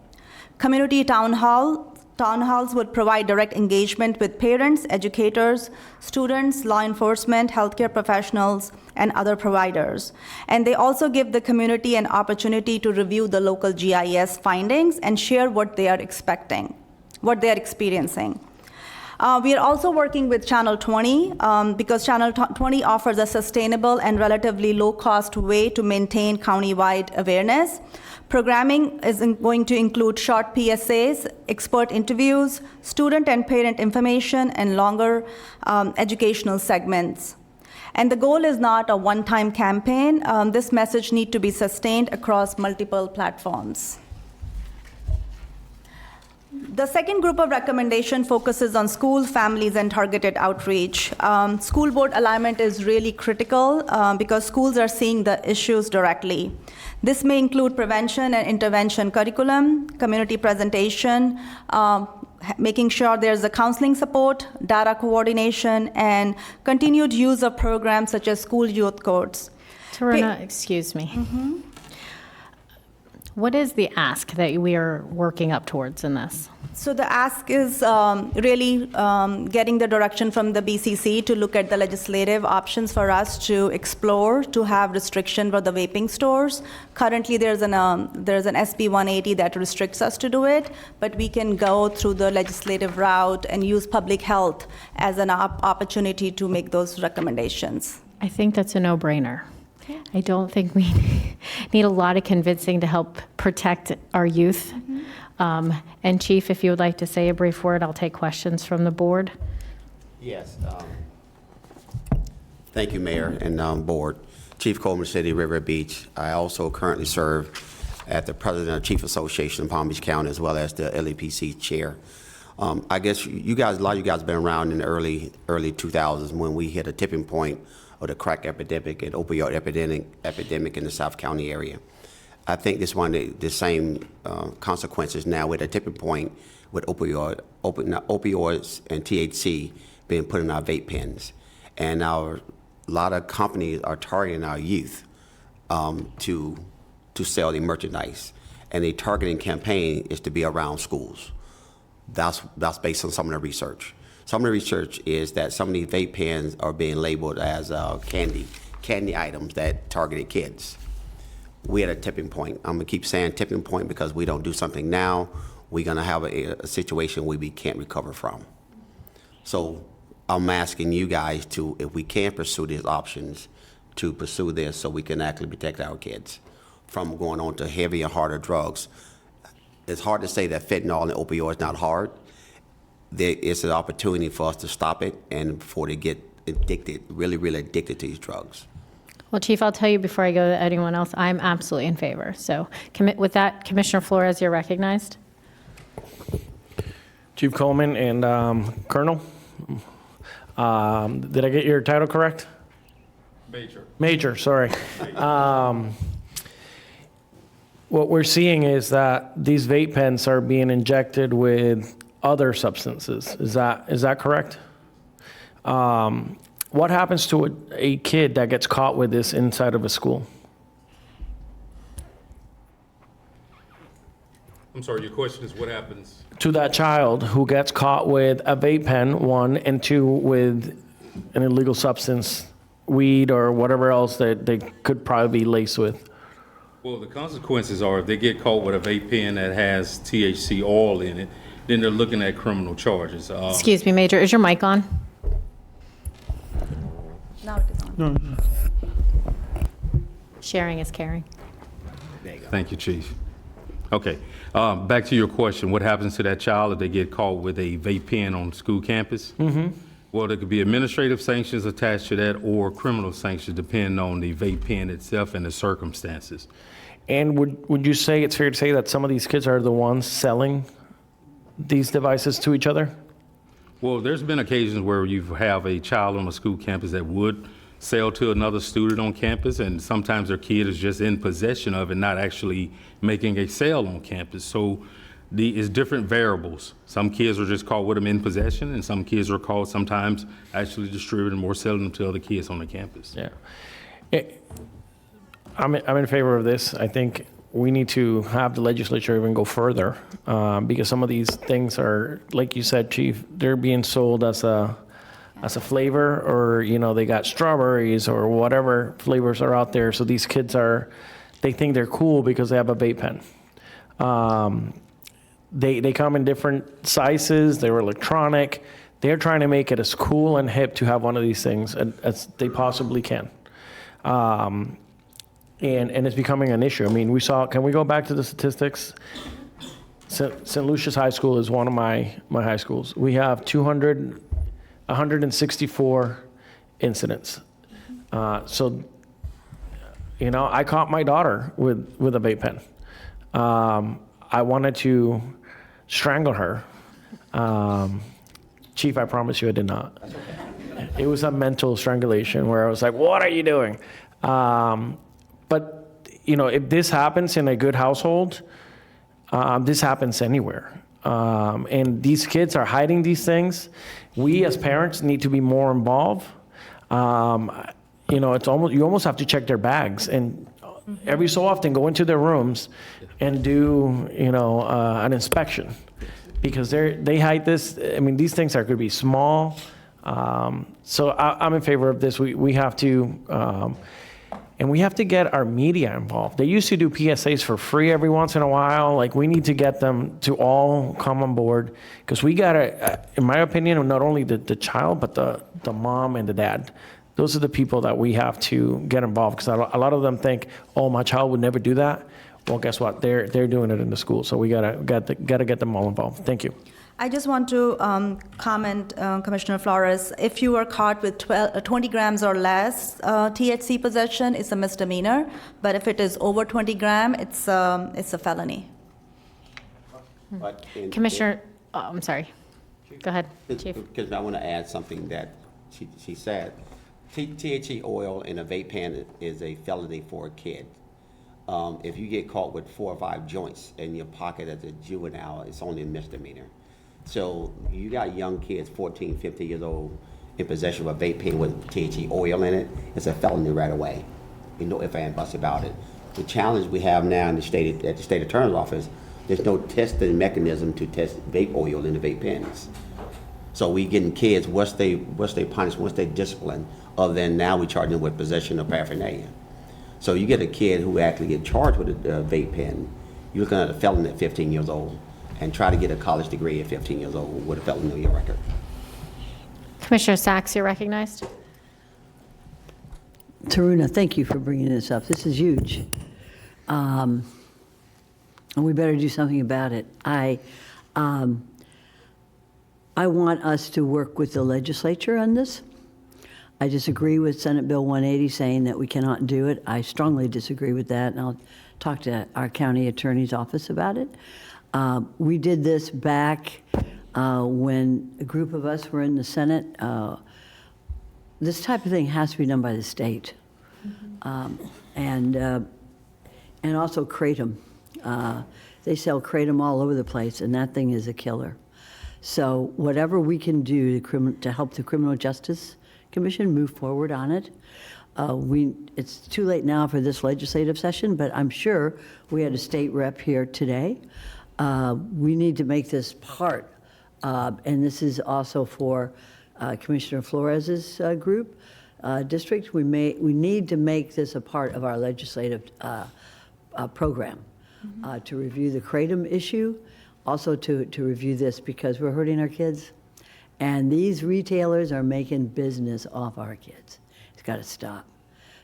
Community town halls would provide direct engagement with parents, educators, students, law enforcement, healthcare professionals, and other providers. And they also give the community an opportunity to review the local GIS findings and share what they are experiencing. We are also working with Channel 20 because Channel 20 offers a sustainable and relatively low-cost way to maintain countywide awareness. Programming is going to include short PSAs, expert interviews, student and parent information, and longer educational segments. And the goal is not a one-time campaign. This message needs to be sustained across multiple platforms. The second group of recommendation focuses on school, families, and targeted outreach. School board alignment is really critical because schools are seeing the issues directly. This may include prevention and intervention curriculum, community presentation, making sure there's a counseling support, data coordination, and continued use of programs such as school youth courts. Taruna, excuse me. What is the ask that we are working up towards in this? So the ask is really getting the direction from the BCC to look at the legislative options for us to explore, to have restriction for the vaping stores. Currently, there's an SB 180 that restricts us to do it, but we can go through the legislative route and use public health as an opportunity to make those recommendations. I think that's a no-brainer. I don't think we need a lot of convincing to help protect our youth. And Chief, if you would like to say a brief word, I'll take questions from the board. Yes. Thank you, Mayor and Board. Chief Coleman City, River Beach. I also currently serve as the President of Chief Association in Palm Beach County, as well as the LEPC Chair. I guess you guys, a lot of you guys have been around in the early 2000s when we hit a tipping point of the crack epidemic and opioid epidemic in the South County area. I think this one the same consequences now with a tipping point with opioids and THC being put in our vape pens, and a lot of companies are targeting our youth to sell the merchandise, and the targeting campaign is to be around schools. That's based on some of the research. Some of the research is that some of these vape pens are being labeled as candy items that targeted kids. We're at a tipping point. I'm gonna keep saying tipping point because we don't do something now, we're gonna have a situation we can't recover from. So I'm asking you guys to, if we can pursue these options, to pursue this so we can actually protect our kids from going on to heavier and harder drugs. It's hard to say that fentanyl and opioids not hard. There is an opportunity for us to stop it and before they get addicted, really, really addicted to these drugs. Well, Chief, I'll tell you before I go to anyone else, I'm absolutely in favor. So with that, Commissioner Flores, you're recognized. Chief Coleman and Colonel, did I get your title correct? Major, sorry. What we're seeing is that these vape pens are being injected with other substances. Is that correct? What happens to a kid that gets caught with this inside of a school? I'm sorry, your question is what happens? To that child who gets caught with a vape pen, one, and two, with an illegal substance, weed or whatever else that they could probably be laced with. Well, the consequences are if they get caught with a vape pen that has THC oil in it, then they're looking at criminal charges. Excuse me, Major, is your mic on? Now it is on. Sharing is caring. Thank you, Chief. Okay, back to your question. What happens to that child if they get caught with a vape pen on school campus? Well, there could be administrative sanctions attached to that or criminal sanctions depending on the vape pen itself and the circumstances. And would you say it's fair to say that some of these kids are the ones selling these devices to each other? Well, there's been occasions where you have a child on a school campus that would sell to another student on campus, and sometimes their kid is just in possession of it, not actually making a sale on campus. So it's different variables. Some kids are just caught with them in possession, and some kids are caught sometimes actually distributing or selling them to other kids on the campus. Yeah. I'm in favor of this. I think we need to have the legislature even go further because some of these things are, like you said, Chief, they're being sold as a flavor, or they got strawberries or whatever flavors are out there. So these kids they think they're cool because they have a vape pen. They come in different sizes. They're electronic. They're trying to make it as cool and hip to have one of these things as they possibly can. And it's becoming an issue. I mean, can we go back to the statistics? St. Lucia's High School is one of my high schools. We have 164 incidents. So, I caught my daughter with a vape pen. I wanted to strangle her. Chief, I promise you I did not. It was a mental strangulation where I was like, what are you doing? But, you know, if this happens in a good household, this happens anywhere. And these kids are hiding these things. We as parents need to be more involved. You know, you almost have to check their bags and every so often go into their rooms and do, you know, an inspection, because they hide this. I mean, these things are going to be small. So I'm in favor of this. We have to, and we have to get our media involved. They used to do PSAs for free every once in a while. Like, we need to get them to all come on board, because we got to, in my opinion, not only the child, but the mom and the dad. Those are the people that we have to get involved, because a lot of them think, oh, my child would never do that. Well, guess what? They're doing it in the school. So we gotta get them all involved. Thank you. I just want to comment, Commissioner Flores, if you are caught with 20 grams or less THC possession, it's a misdemeanor. But if it is over 20 grams, it's a felony. Commissioner, I'm sorry. Go ahead, Chief. Because I want to add something that she said. THC oil in a vape pen is a felony for a kid. If you get caught with 4 or 5 joints in your pocket as a juvenile, it's only a misdemeanor. So you got young kids, 14, 15 years old, in possession of a vape pen with THC oil in it, it's a felony right away. You know, if I ain't bust about it. The challenge we have now in at the state attorney's office, there's no testing mechanism to test vape oil in the vape pens. So we getting kids, what's they punishment, what's they discipline, other than now we charge them with possession of paraphernalia. So you get a kid who actually get charged with a vape pen, you're looking at a felon at 15 years old, and try to get a college degree at 15 years old with a felony on your record. Commissioner Sachs, you're recognized. Taruna, thank you for bringing this up. This is huge. And we better do something about it. I want us to work with the legislature on this. I disagree with Senate Bill 180 saying that we cannot do it. I strongly disagree with that, and I'll talk to our county attorney's office about it. We did this back when a group of us were in the Senate. This type of thing has to be done by the state. And also kratom. They sell kratom all over the place, and that thing is a killer. So whatever we can do to help the Criminal Justice Commission move forward on it. It's too late now for this legislative session, but I'm sure we had a state rep here today. We need to make this part, and this is also for Commissioner Flores's group, district. We need to make this a part of our legislative program to review the kratom issue, also to review this, because we're hurting our kids. And these retailers are making business off our kids. It's got to stop.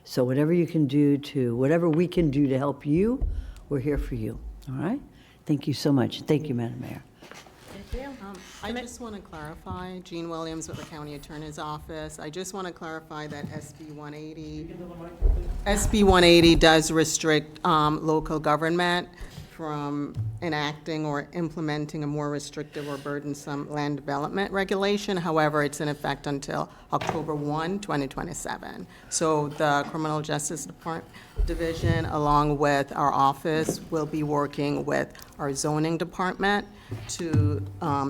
So whatever we can do to help you, we're here for you. All right? Thank you so much. Thank you, Madam Mayor. Thank you. I just want to clarify, Jean Williams with the County Attorney's Office. I just want to clarify that SB 180 does restrict local government from enacting or implementing a more restrictive or burdensome land development regulation. However, it's in effect until October 1, 2027. So the Criminal Justice Division, along with our office, will be working with our zoning department to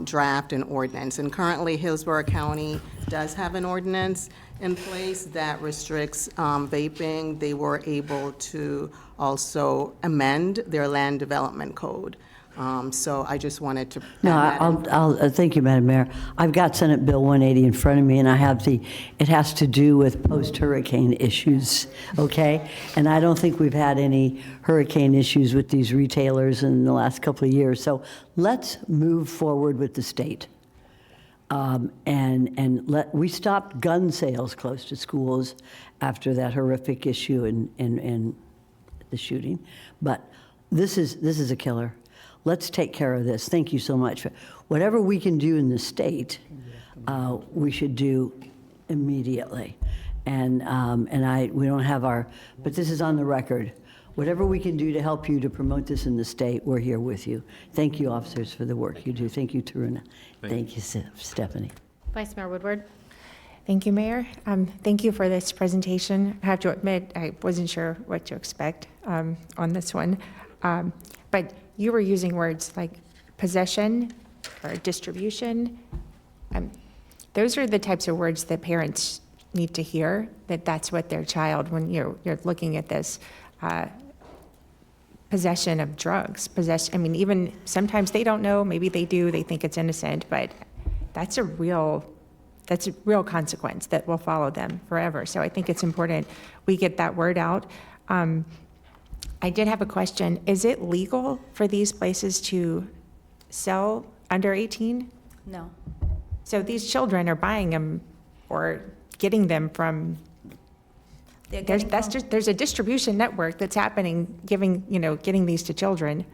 draft an ordinance. And currently, Hillsborough County does have an ordinance in place that restricts vaping. They were able to also amend their land development code. So I just wanted to. Thank you, Madam Mayor. I've got Senate Bill 180 in front of me, and I have it has to do with post-hurricane issues, okay? And I don't think we've had any hurricane issues with these retailers in the last couple of years. So let's move forward with the state. We stopped gun sales close to schools after that horrific issue in the shooting. But this is a killer. Let's take care of this. Thank you so much. Whatever we can do in the state, we should do immediately. We don't have but this is on the record. Whatever we can do to help you to promote this in the state, we're here with you. Thank you, officers, for the work you do. Thank you, Taruna. Thank you, Stephanie. Vice Mayor Woodward. Thank you, Mayor. Thank you for this presentation. I have to admit, I wasn't sure what to expect on this one. But you were using words like possession or distribution. Those are the types of words that parents need to hear, that that's what their child, when you're looking at this, possession of drugs, I mean, even sometimes they don't know, maybe they do, they think it's innocent, but that's a real consequence that will follow them forever. So I think it's important we get that word out. I did have a question. Is it legal for these places to sell under 18? No. So these children are buying them or getting them from, there's a distribution network that's happening, getting these to children.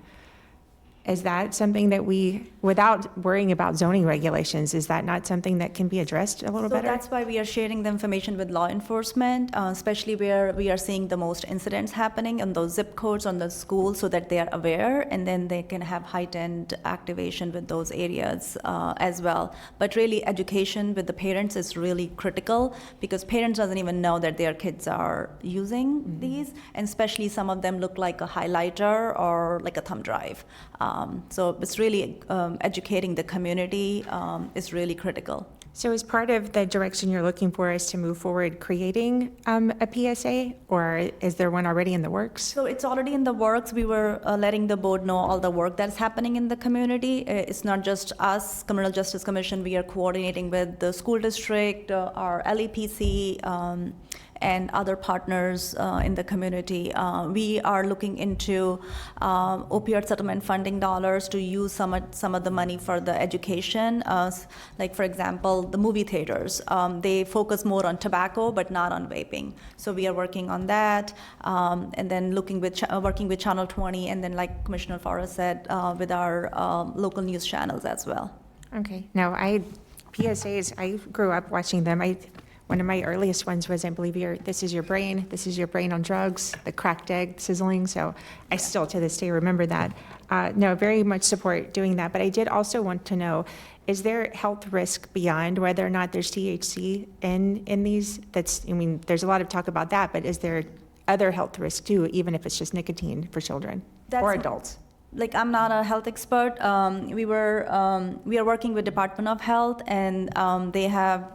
Is that something that we, without worrying about zoning regulations, is that not something that can be addressed a little So better? that's why we are sharing the information with law enforcement, especially where we are seeing the most incidents happening in those zip codes on the schools, so that they are aware, and then they can have heightened activation with those areas as well. But really, education with the parents is really critical, because parents doesn't even know that their kids are using these, and especially some of them look like a highlighter or like a thumb drive. So it's really educating the community is really critical. So as part of the direction you're looking for is to move forward creating a PSA, or is there one already in the works? So it's already in the works. We were letting the board know all the work that's happening in the community. It's not just us, Criminal Justice Commission. We are coordinating with the school district, our LEPC, and other partners in the community. We are looking into opioid settlement funding dollars to use some of the money for the education. Like, for example, the movie theaters, they focus more on tobacco but not on vaping. So we are working on that, and then working with Channel 20, and then, like Commissioner Forrest said, with our local news channels as well. Okay. Now, PSAs, I grew up watching them. One of my earliest ones was, I believe, this is your brain on drugs, the cracked egg sizzling. So I still to this day remember that. No, very much support doing that. But I did also want to know, is there health risk beyond whether or not there's THC in these? There's a lot of talk about that, but is there other health risk too, even if it's just nicotine for children or adults? Like, I'm not a health expert. We are working with Department of Health, and they have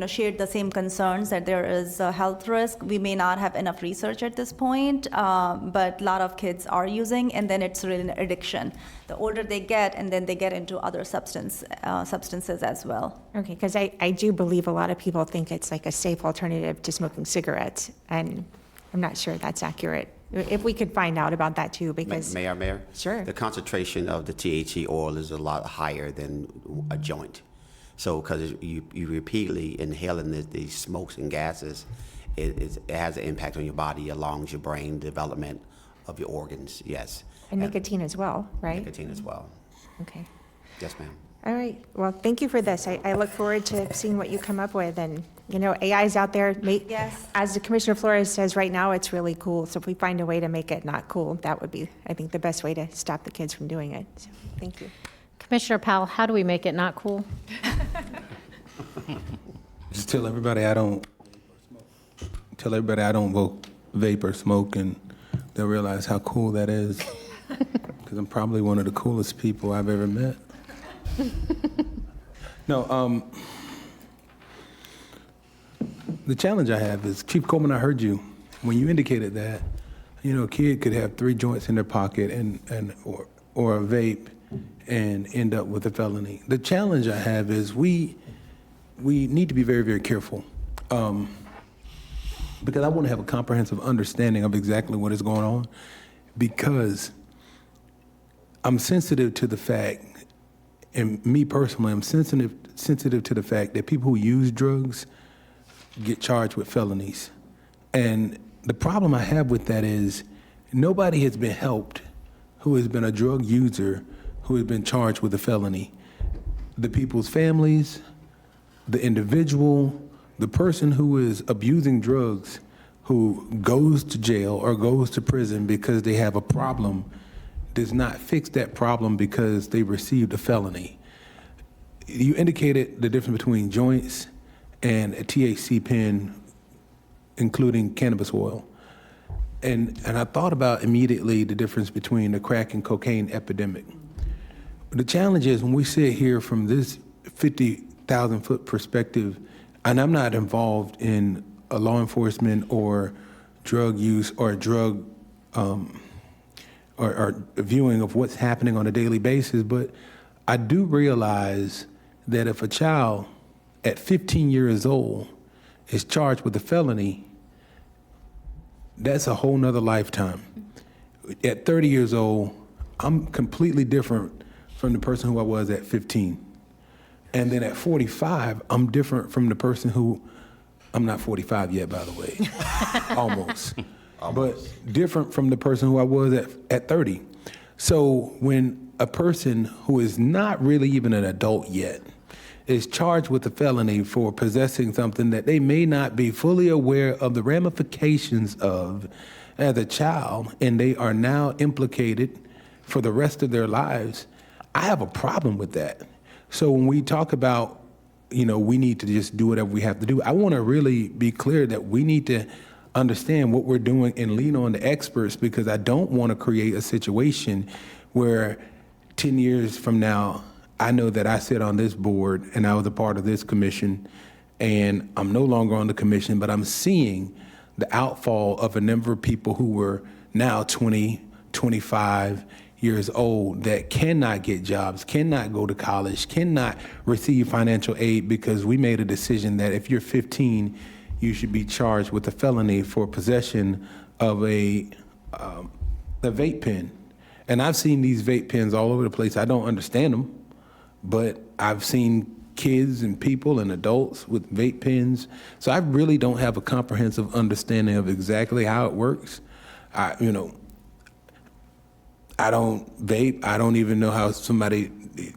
shared the same concerns that there is a health risk. We may not have enough research at this point, but a lot of kids are using, and then it's really an addiction. The older they get, and then they get into other substances as well. Okay, because I do believe a lot of people think it's like a safe alternative to smoking cigarettes, and I'm not sure that's accurate. If we could find out about that too, because... Mayor? Sure. The concentration of the THC oil is a lot higher than a joint. So, because you repeatedly inhaling these smokes and gases, it has an impact on your body, your lungs, your brain, development of your organs, yes. And nicotine as well, right? Nicotine as well. Okay. Yes, ma'am. All right. Well, thank you for this. I look forward to seeing what you come up with. And, AI is out there. Yes. As the Commissioner Flores says, right now, it's really cool. So if we find a way to make it not cool, that would be, I think, the best way to stop the kids from doing it. So, thank you. Commissioner Powell, how do we make it not cool? Just tell everybody I don't vape or smoke, and they'll realize how cool that is. Because I'm probably one of the coolest people I've ever met. No, the challenge I have is, Chief Coleman, I heard you when you indicated that, a kid could have 3 joints in their pocket or a vape and end up with a felony. The challenge I have is we need to be very, very careful, because I want to have a comprehensive understanding of exactly what is going on, because I'm sensitive to the fact, and me personally, I'm sensitive to the fact that people who use drugs get charged with felonies. And the problem I have with that is nobody has been helped who has been a drug user who has been charged with a felony. The people's families, the individual, the person who is abusing drugs, who goes to jail or goes to prison because they have a problem does not fix that problem because they received a felony. You indicated the difference between joints and a THC pen, including cannabis oil. And I thought about immediately the difference between the crack and cocaine epidemic. The challenge is when we sit here from this 50,000-foot perspective, and I'm not involved in a law enforcement or drug use or drug or viewing of what's happening on a daily basis, but I do realize that if a child at 15 years old is charged with a felony, that's a whole nother lifetime. At 30 years old, I'm completely different from the person who I was at 15. And then at 45, I'm different from the person who, I'm not 45 yet, by the way, almost. But different from the person who I was at 30. So when a person who is not really even an adult yet is charged with a felony for possessing something that they may not be fully aware of the ramifications of as a child, and they are now implicated for the rest of their lives, I have a problem with that. So when we talk about, we need to just do whatever we have to do, I want to really be clear that we need to understand what we're doing and lean on the experts, because I don't want to create a situation where 10 years from now, I know that I sit on this board and I was a part of this commission and I'm no longer on the commission, but I'm seeing the outfall of a number of people who were now 20, 25 years old that cannot get jobs, cannot go to college, cannot receive financial aid because we made a decision that if you're 15, you should be charged with a felony for possession of a vape pen. And I've seen these vape pens all over the place. I don't understand them, but I've seen kids and people and adults with vape pens. So I really don't have a comprehensive understanding of exactly how it works. I don't vape. I don't even know how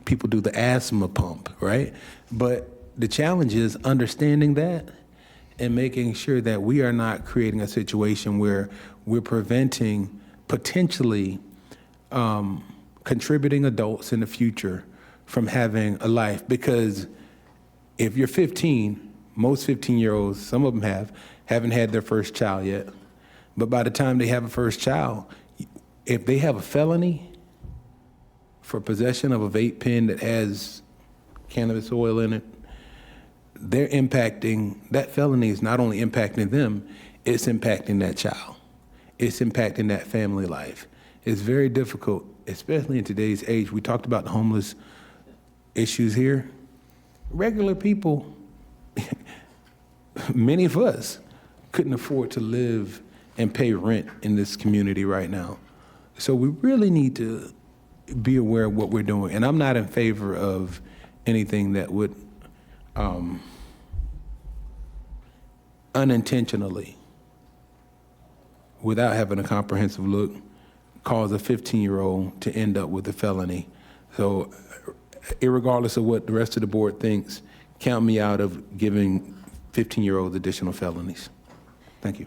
people do the asthma pump, right? But the challenge is understanding that and making sure that we are not creating a situation where we're preventing potentially contributing adults in the future from having a life. Because if you're 15, most 15-year-olds, some of them haven't had their first child yet. But by the time they have a first child, if they have a felony for possession of a vape pen that has cannabis oil in it, that felony is not only impacting them, it's impacting that child. It's impacting that family life. It's very difficult, especially in today's age. We talked about the homeless issues here. Regular people, many of us, couldn't afford to live and pay rent in this community right now. So we really need to be aware of what we're doing. And I'm not in favor of anything that would unintentionally, without having a comprehensive look, cause a 15-year-old to end up with a felony. So irregardless of what the rest of the board thinks, count me out of giving 15-year-olds additional felonies. Thank you.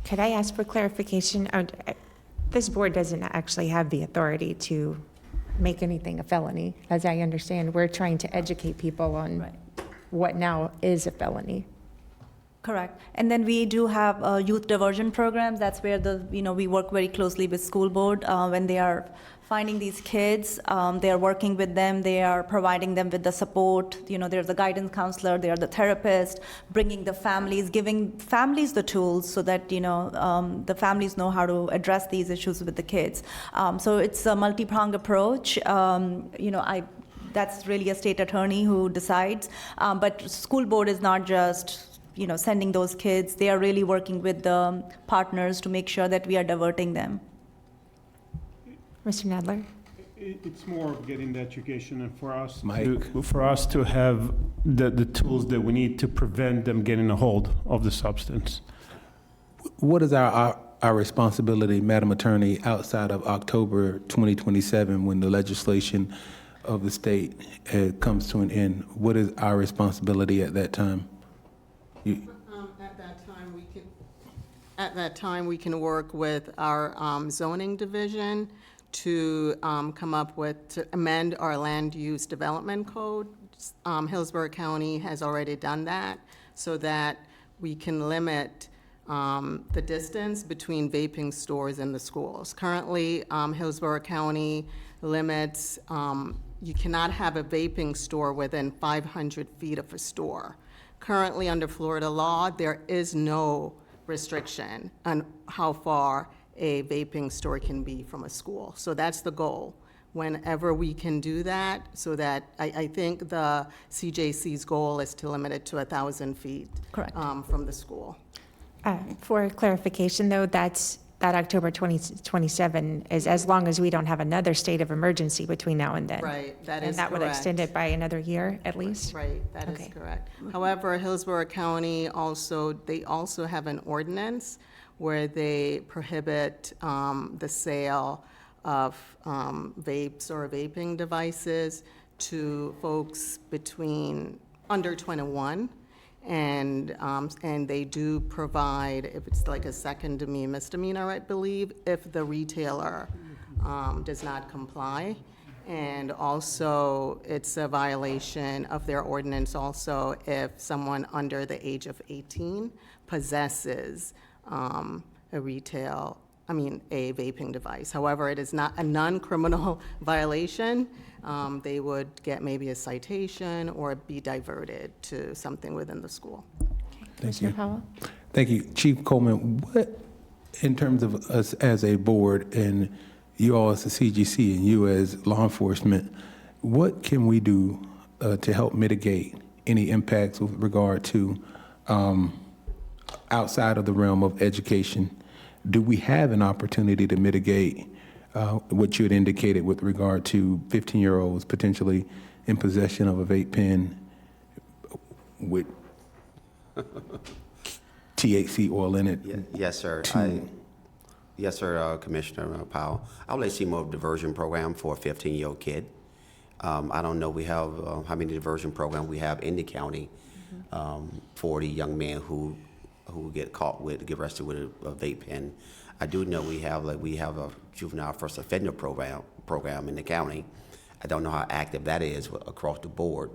Could I ask for clarification? This board doesn't actually have the authority to make anything a felony. As I understand, we're trying to educate people on what now is a felony. Correct. And then we do have youth diversion programs. That's where we work very closely with school board when they are finding these kids. They are working with them. They are providing them with the support. There's a guidance counselor. They are the therapist, bringing the families, giving families the tools so that the families know how to address these issues with the kids. So it's a multi-pronged approach. That's really a state attorney who decides. But school board is not just sending those kids. They are really working with the partners to make sure that we are diverting them. Mr. Nadler? It's more of getting the education, and for us to have the tools that we need to prevent them getting a hold of the substance. What is our responsibility, Madam Attorney, outside of October 2027 when the legislation of the state comes to an end? What is our responsibility at that time? At that time, we At that time, we can work with our zoning division to come up with, to amend our land use development code. Hillsborough County has already done that so that we can limit the distance between vaping stores and the schools. Currently, Hillsborough County limits, you cannot have a vaping store within 500 feet of a store. Currently, under Florida law, there is no restriction on how far a vaping store can be from a school. So that's the goal. Whenever we can do that, so that I think the CJC's goal is to limit it to 1,000 feet. Correct. From the school. For clarification, though, that October 2027 is as long as we don't have another state of emergency between now and then. Right, that is And that would correct. extend it by another year at least? Right, that is Okay. correct. However, Hillsborough County they also have an ordinance where they prohibit the sale of vapes or vaping devices to folks under 21. And they do provide, if it's like a second misdemeanor, I believe, if the retailer does not comply. And also, it's a violation of their ordinance also if someone under the age of 18 possesses a vaping device. However, it is not a non-criminal violation. They would get maybe a citation or be diverted to something within the school. Commissioner Powell? Thank you. Chief Coleman, what, in terms of us as a board and you all as the CGC and you as law enforcement, what can we do to help mitigate any impacts with regard to outside of the realm of education? Do we have an opportunity to mitigate what you had indicated with regard to 15-year-olds potentially in possession of a vape pen with THC oil in it? Yes, sir. Yes, sir, Commissioner Powell. I would like to see more diversion program for a 15-year-old kid. I don't know we have how many diversion programs we have in the county for the young men who get arrested with a vape pen. I do know we have a juvenile first offender program in the county. I don't know how active that is across the board.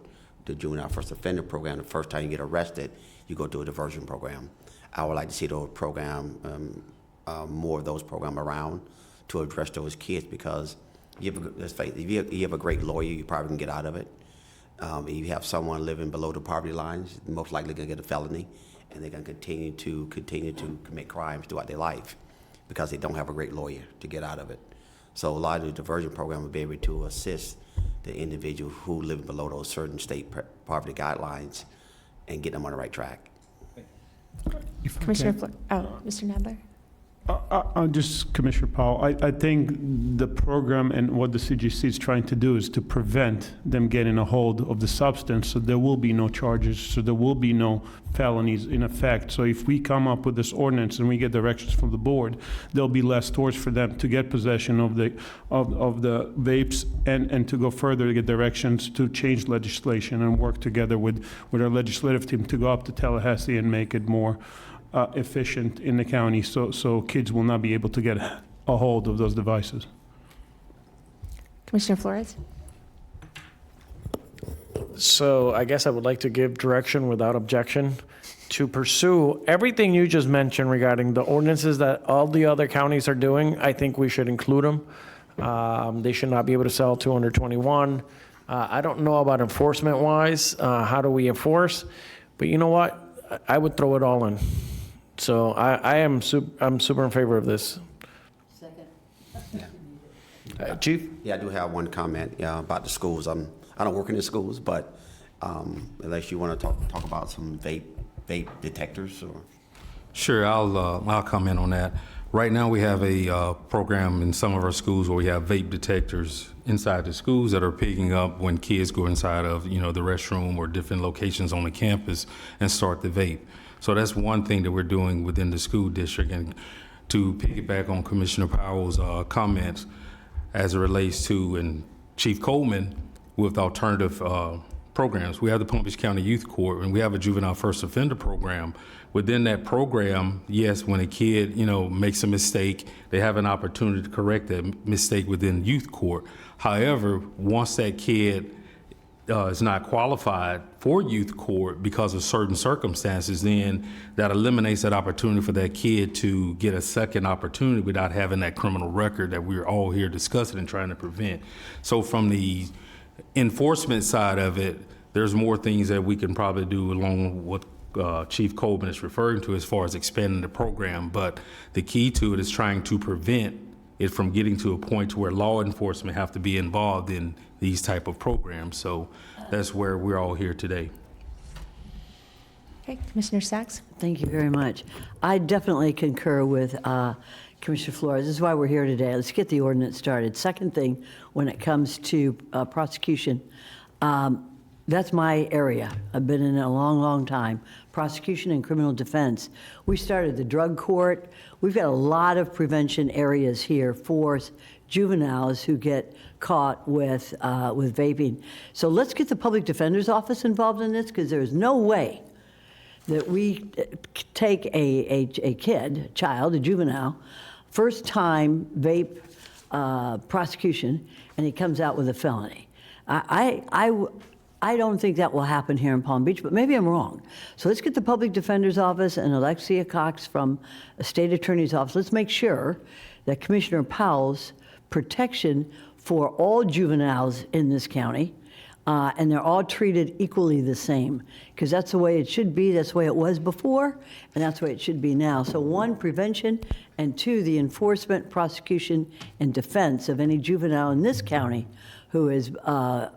The juvenile first offender program, the first time you get arrested, you go to a diversion program. I would like to see those more of those programs around to address those kids, because let's face it, if you have a great lawyer, you probably can get out of it. If you have someone living below the poverty lines, most likely going to get a felony, and they're going to continue to commit crimes throughout their life because they don't have a great lawyer to get out of it. So a lot of the diversion program will be able to assist the individual who live below those certain state poverty guidelines and get them on the right track. Commissioner Mr. Nadler? Just Commissioner Powell, I think the program and what the CGC is trying to do is to prevent them getting a hold of the substance, so there will be no charges, so there will be no felonies in effect. So if we come up with this ordinance and we get directions from the board, there'll be less doors for them to get possession of the vapes and to go further to get directions to change legislation and work together with our legislative team to go up to Tallahassee and make it more efficient in the county, so kids will not be able to get a hold of those devices. Commissioner Flores? So I guess I would like to give direction without objection to pursue everything you just mentioned regarding the ordinances that all the other counties are doing. I think we should include them. They should not be able to sell to under 21. I don't know about enforcement-wise. How do we enforce? But you know what? I would throw it all in. So I'm super in favor of this. Second. Chief? Yeah, I do have one comment about the schools. I don't work in the schools, but unless you want to talk about some vape detectors or. Sure, I'll comment on that. Right now, we have a program in some of our schools where we have vape detectors inside the schools that are picking up when kids go inside of, the restroom or different locations on the campus and start the vape. So that's one thing that we're doing within the school district. And to piggyback on Commissioner Powell's comments as it relates to, and Chief Coleman, with alternative programs. We have the Palm Beach County Youth Court, and we have a juvenile first offender program. Within that program, yes, when a kid, makes a mistake, they have an opportunity to correct that mistake within youth court. However, once that kid is not qualified for youth court because of certain circumstances, then that eliminates that opportunity for that kid to get a second opportunity without having that criminal record that we're all here discussing and trying to prevent. So from the enforcement side of it, there's more things that we can probably do along with what Chief Coleman is referring to as far as expanding the program. But the key to it is trying to prevent it from getting to a point to where law enforcement have to be involved in these type of programs. So that's where we're all here today. Okay, Commissioner Sachs? Thank you very much. I definitely concur with Commissioner Flores. This is why we're here today. Let's get the ordinance started. Second thing, when it comes to prosecution, that's my area. I've been in it a long, long time. Prosecution and criminal defense. We started the drug court. We've got a lot of prevention areas here for juveniles who get caught with vaping. So let's get the public defender's office involved in this, because there's no way that we take a child, a juvenile, first time vape prosecution, and he comes out with a felony. I don't think that will happen here in Palm Beach, but maybe I'm wrong. So let's get the public defender's office and Alexia Cox from the state attorney's office. Let's make sure that Commissioner Powell's protection for all juveniles in this county, and they're all treated equally the same, because that's the way it should be, that's the way it was before, and that's the way it should be now. So one, prevention, and two, the enforcement, prosecution, and defense of any juvenile in this county who is, I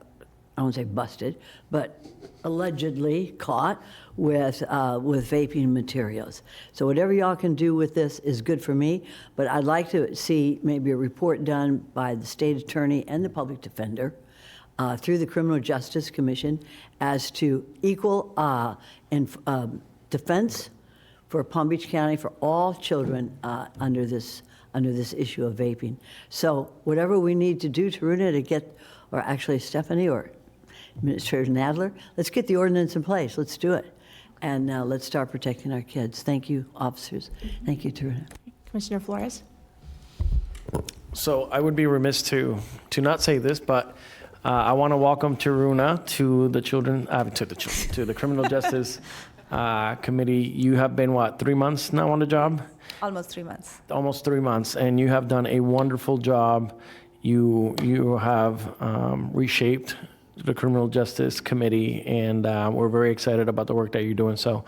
won't say busted, but allegedly caught with vaping materials. So whatever y'all can do with this is good for me, but I'd like to see maybe a report done by the state attorney and the public defender through the Criminal Justice Commission as to equal defense for Palm Beach County for all children under this issue of vaping. So whatever we need to do, Taruna, to get, or actually Stephanie or Administrator Nadler, let's get the ordinance in place. Let's do it. And now let's start protecting our kids. Thank you, officers. Thank you, Taruna. Commissioner Flores? So I would be remiss to not say this, but I want to welcome Taruna to the to the Criminal Justice Committee. You have been, 3 months now on the job? Almost 3 months. Almost 3 months, and you have done a wonderful job. You have reshaped the Criminal Justice Committee, and we're very excited about the work that you're doing. So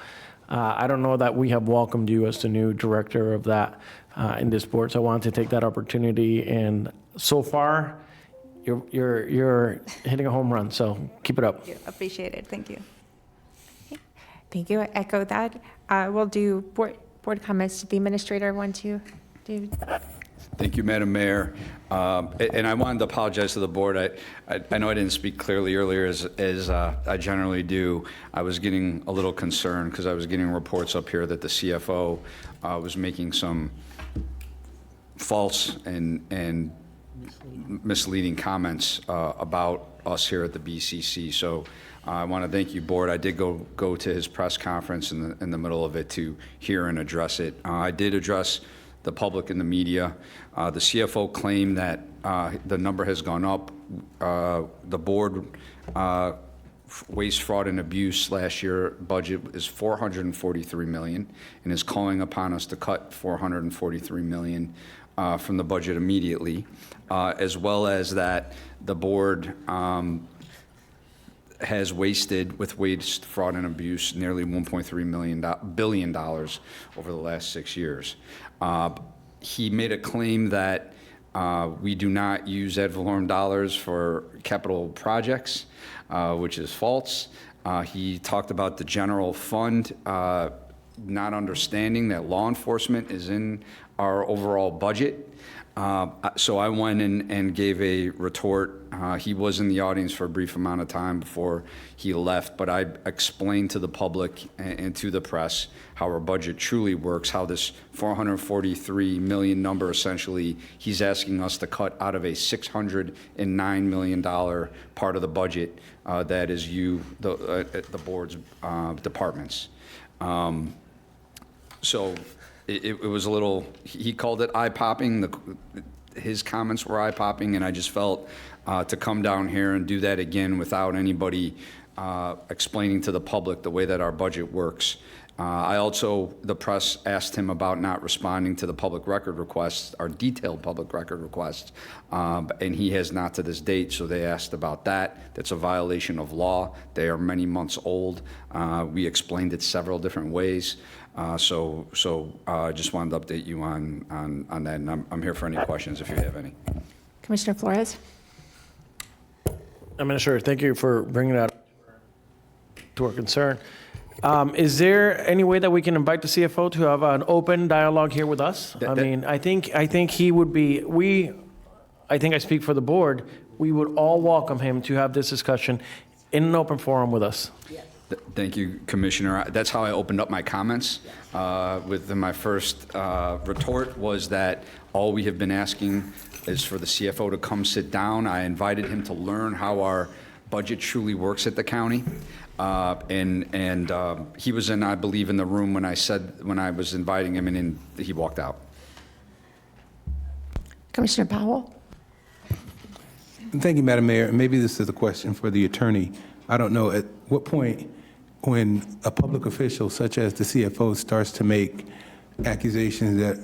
I don't know that we have welcomed you as the new director of that in this board, so I wanted to take that opportunity, and so far, you're hitting a home run, so keep it up. Thank you. Appreciate it. Thank you. Thank you. I echo that. We'll do board comments. Did the administrator want to do? Thank you, Madam Mayor. And I wanted to apologize to the board. I know I didn't speak clearly earlier as I generally do. I was getting a little concerned because I was getting reports up here that the CFO was making some false and misleading comments about us here at the BCC. So I want to thank you, board. I did go to his press conference in the middle of it to hear and address it. I did address the public and the media. The CFO claimed that the number has gone up. The board waste, fraud, and abuse last year budget is $443 million, and is calling upon us to cut $443 million from the budget immediately, as well as that the board has wasted, with waste, fraud, and abuse, nearly $1.3 billion over the last 6 years. He made a claim that we do not use ad valorem dollars for capital projects, which is false. He talked about the general fund, not understanding that law enforcement is in our overall budget. So I went and gave a retort. He was in the audience for a brief amount of time before he left, but I explained to the public and to the press how our budget truly works, how this $443 million number, essentially, he's asking us to cut out of a $609 million part of the budget that is the board's departments. So it was a little, he called it eye-popping. His comments were eye-popping, and I just felt to come down here and do that again without anybody explaining to the public the way that our budget works. The press asked him about not responding to the public record requests, our detailed public record requests, and he has not to this date, so they asked about that. That's a violation of law. They are many months old. We explained it several different ways. So I just wanted to update you on that, and I'm here for any questions if you have any. Commissioner Flores? Administrator, thank you for bringing that to our concern. Is there any way that we can invite the CFO to have an open dialogue here with us? I think he would be, I think I speak for the board, we would all welcome him to have this discussion in an open forum with us. Yes. Thank you, Commissioner. That's how I opened up my comments. With my first retort was that all we have been asking is for the CFO to come sit down. I invited him to learn how our budget truly works at the county. He was I believe, in the room when I was inviting him, and he walked out. Commissioner Powell? Thank you, Madam Mayor. Maybe this is a question for the attorney. I don't know at what point, when a public official such as the CFO starts to make accusations that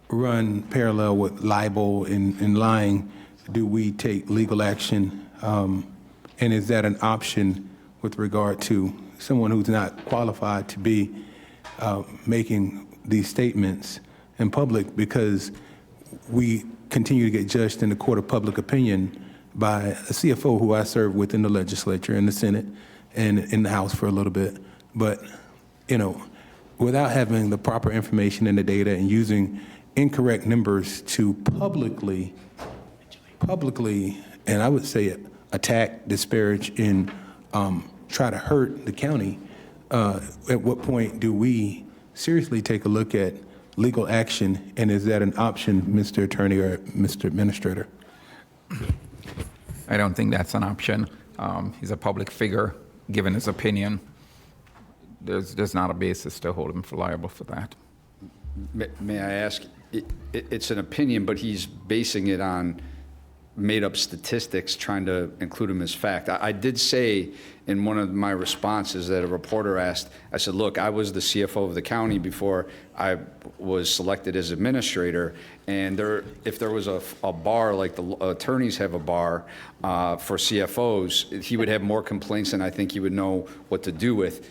run parallel with libel and lying, do we take legal action? And is that an option with regard to someone who's not qualified to be making these statements in public, because we continue to get judged in the court of public opinion by a CFO who I served with in the legislature, in the Senate, and in the House for a little bit. But, without having the proper information and the data and using incorrect numbers to publicly, and I would say attack, disparage, and try to hurt the county, at what point do we seriously take a look at legal action, and is that an option, Mr. Attorney or Mr. Administrator? I don't think that's an option. He's a public figure, given his opinion. There's not a basis to hold him liable for that. May I ask, it's an opinion, but he's basing it on made-up statistics, trying to include them as fact. I did say in one of my responses that a reporter asked, I said, look, I was the CFO of the county before I was selected as administrator, and if there was a bar, like the attorneys have a bar for CFOs, he would have more complaints than I think he would know what to do with.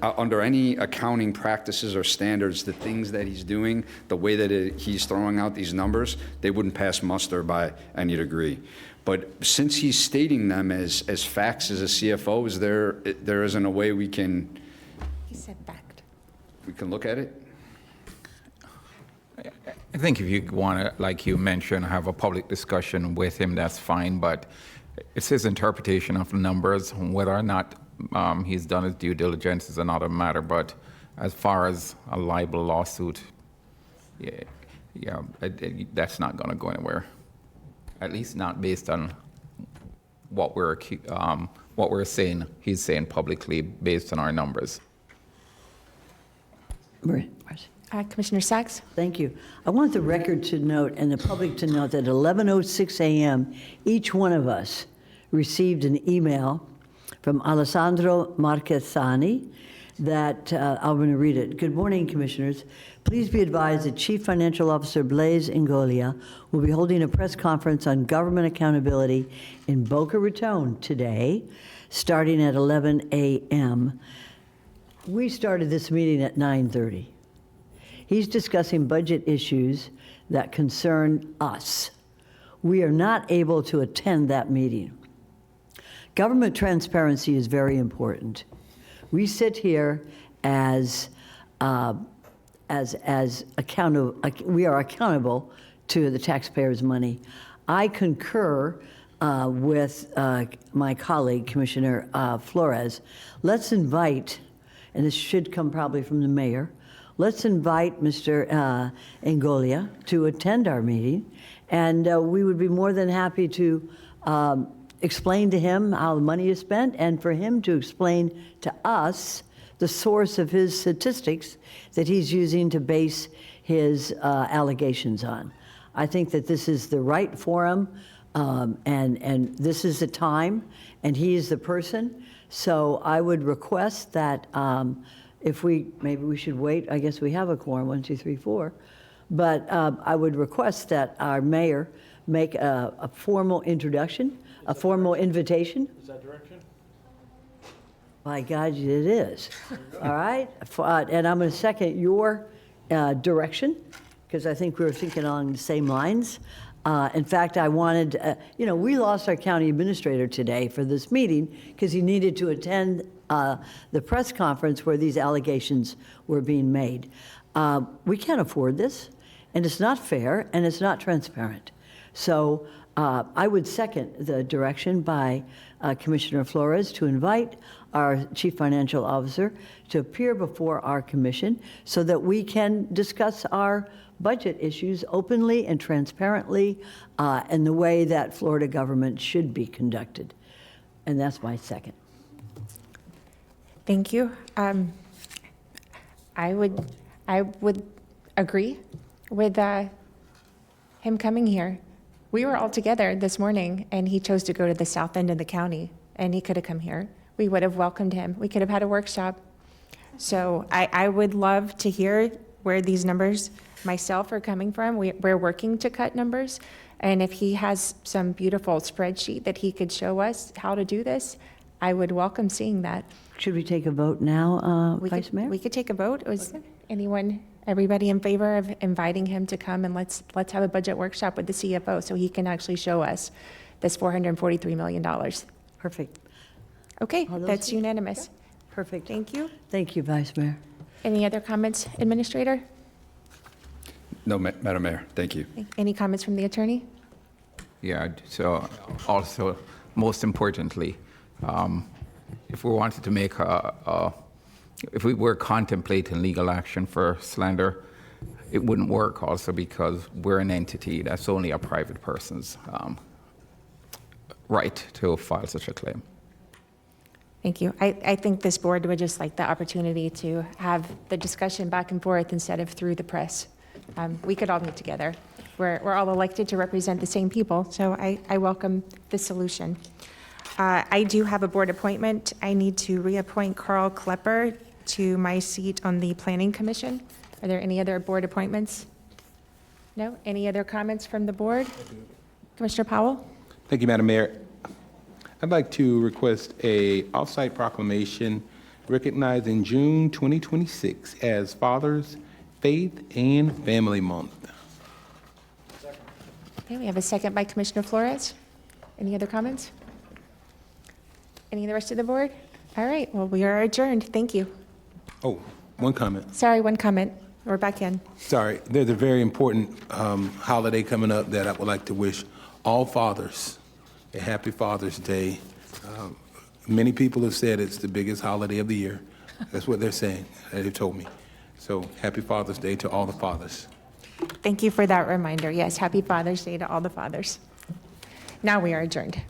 Under any accounting practices or standards, the things that he's doing, the way that he's throwing out these numbers, they wouldn't pass muster by any degree. But since he's stating them as facts as a CFO, there isn't a way we can... He said fact. We can look at it? I think if you want to, like you mentioned, have a public discussion with him, that's fine, but it's his interpretation of the numbers. Whether or not he's done his due diligence is another matter, but as far as a libel lawsuit, that's not going to go anywhere. At least not based on what we're saying. He's saying publicly based on our numbers. Commissioner Sachs? Thank you. I want the record to note and the public to note that at 11:06 a.m., each one of us received an email from Alessandro Marquesani that I'm going to read it. Good morning, Commissioners. Please be advised that Chief Financial Officer Blaise Ngolia will be holding a press conference on government accountability in Boca Raton today, starting at 11 a.m. We started this meeting at 9:30. He's discussing budget issues that concern us. We are not able to attend that meeting. Government transparency is very important. We sit here as we are accountable to the taxpayers' money. I concur with my colleague, Commissioner Flores. Let's invite, and this should come probably from the mayor, let's invite Mr. Angolia to attend our meeting, and we would be more than happy to explain to him how the money is spent, and for him to explain to us the source of his statistics that he's using to base his allegations on. I think that this is the right forum, and this is the time, and he is the person. So I would request that maybe we should wait. I guess we have a quorum, 1, 2, 3, 4. But I would request that our mayor make a formal introduction, a formal invitation. Is that direction? By God, it is. All right? And I'm going to second your direction, because I think we were thinking along the same lines. In fact, I wanted, we lost our county administrator today for this meeting because he needed to attend the press conference where these allegations were being made. We can't afford this, and it's not fair, and it's not transparent. So I would second the direction by Commissioner Flores to invite our Chief Financial Officer to appear before our commission so that we can discuss our budget issues openly and transparently in the way that Florida government should be conducted. And that's my second. Thank you. I would agree with him coming here. We were all together this morning, and he chose to go to the south end of the county, and he could have come here. We would have welcomed him. We could have had a workshop. So I would love to hear where these numbers myself are coming from. We're working to cut numbers, and if he has some beautiful spreadsheet that he could show us how to do this, I would welcome seeing that. Should we take a vote now, Vice Mayor? We could take a vote. Was everybody in favor of inviting him to come, and let's have a budget workshop with the CFO so he can actually show us this $443 million. Perfect. Okay, that's unanimous. Perfect. Thank you. Thank you, Vice Mayor. Any other comments, Administrator? No, Madam Mayor, thank you. Any comments from the attorney? Yeah, so also, most importantly, if we wanted to make if we were contemplating legal action for slander, it wouldn't work also because we're an entity that's only a private person's right to file such a claim. Thank you. I think this board would just like the opportunity to have the discussion back and forth instead of through the press. We could all meet together. We're all elected to represent the same people, so I welcome this solution. I do have a board appointment. I need to reappoint Carl Klepper to my seat on the Planning Commission. Are there any other board appointments? No? Any other comments from the board? Commissioner Powell? Thank you, Madam Mayor. I'd like to request a off-site proclamation recognizing June 2026 as Father's Faith and Family Month. Okay, we have a second by Commissioner Flores. Any other comments? Any of the rest of the board? All right, well, we are adjourned. Thank you. Oh, one comment. Sorry, one comment. We're back in. Sorry, there's a very important holiday coming up that I would like to wish all fathers a happy Father's Day. Many people have said it's the biggest holiday of the year. That's what they're saying. They've told me. So happy Father's Day to all the fathers. Thank you for that reminder. Yes, happy Father's Day to all the fathers. Now we are adjourned.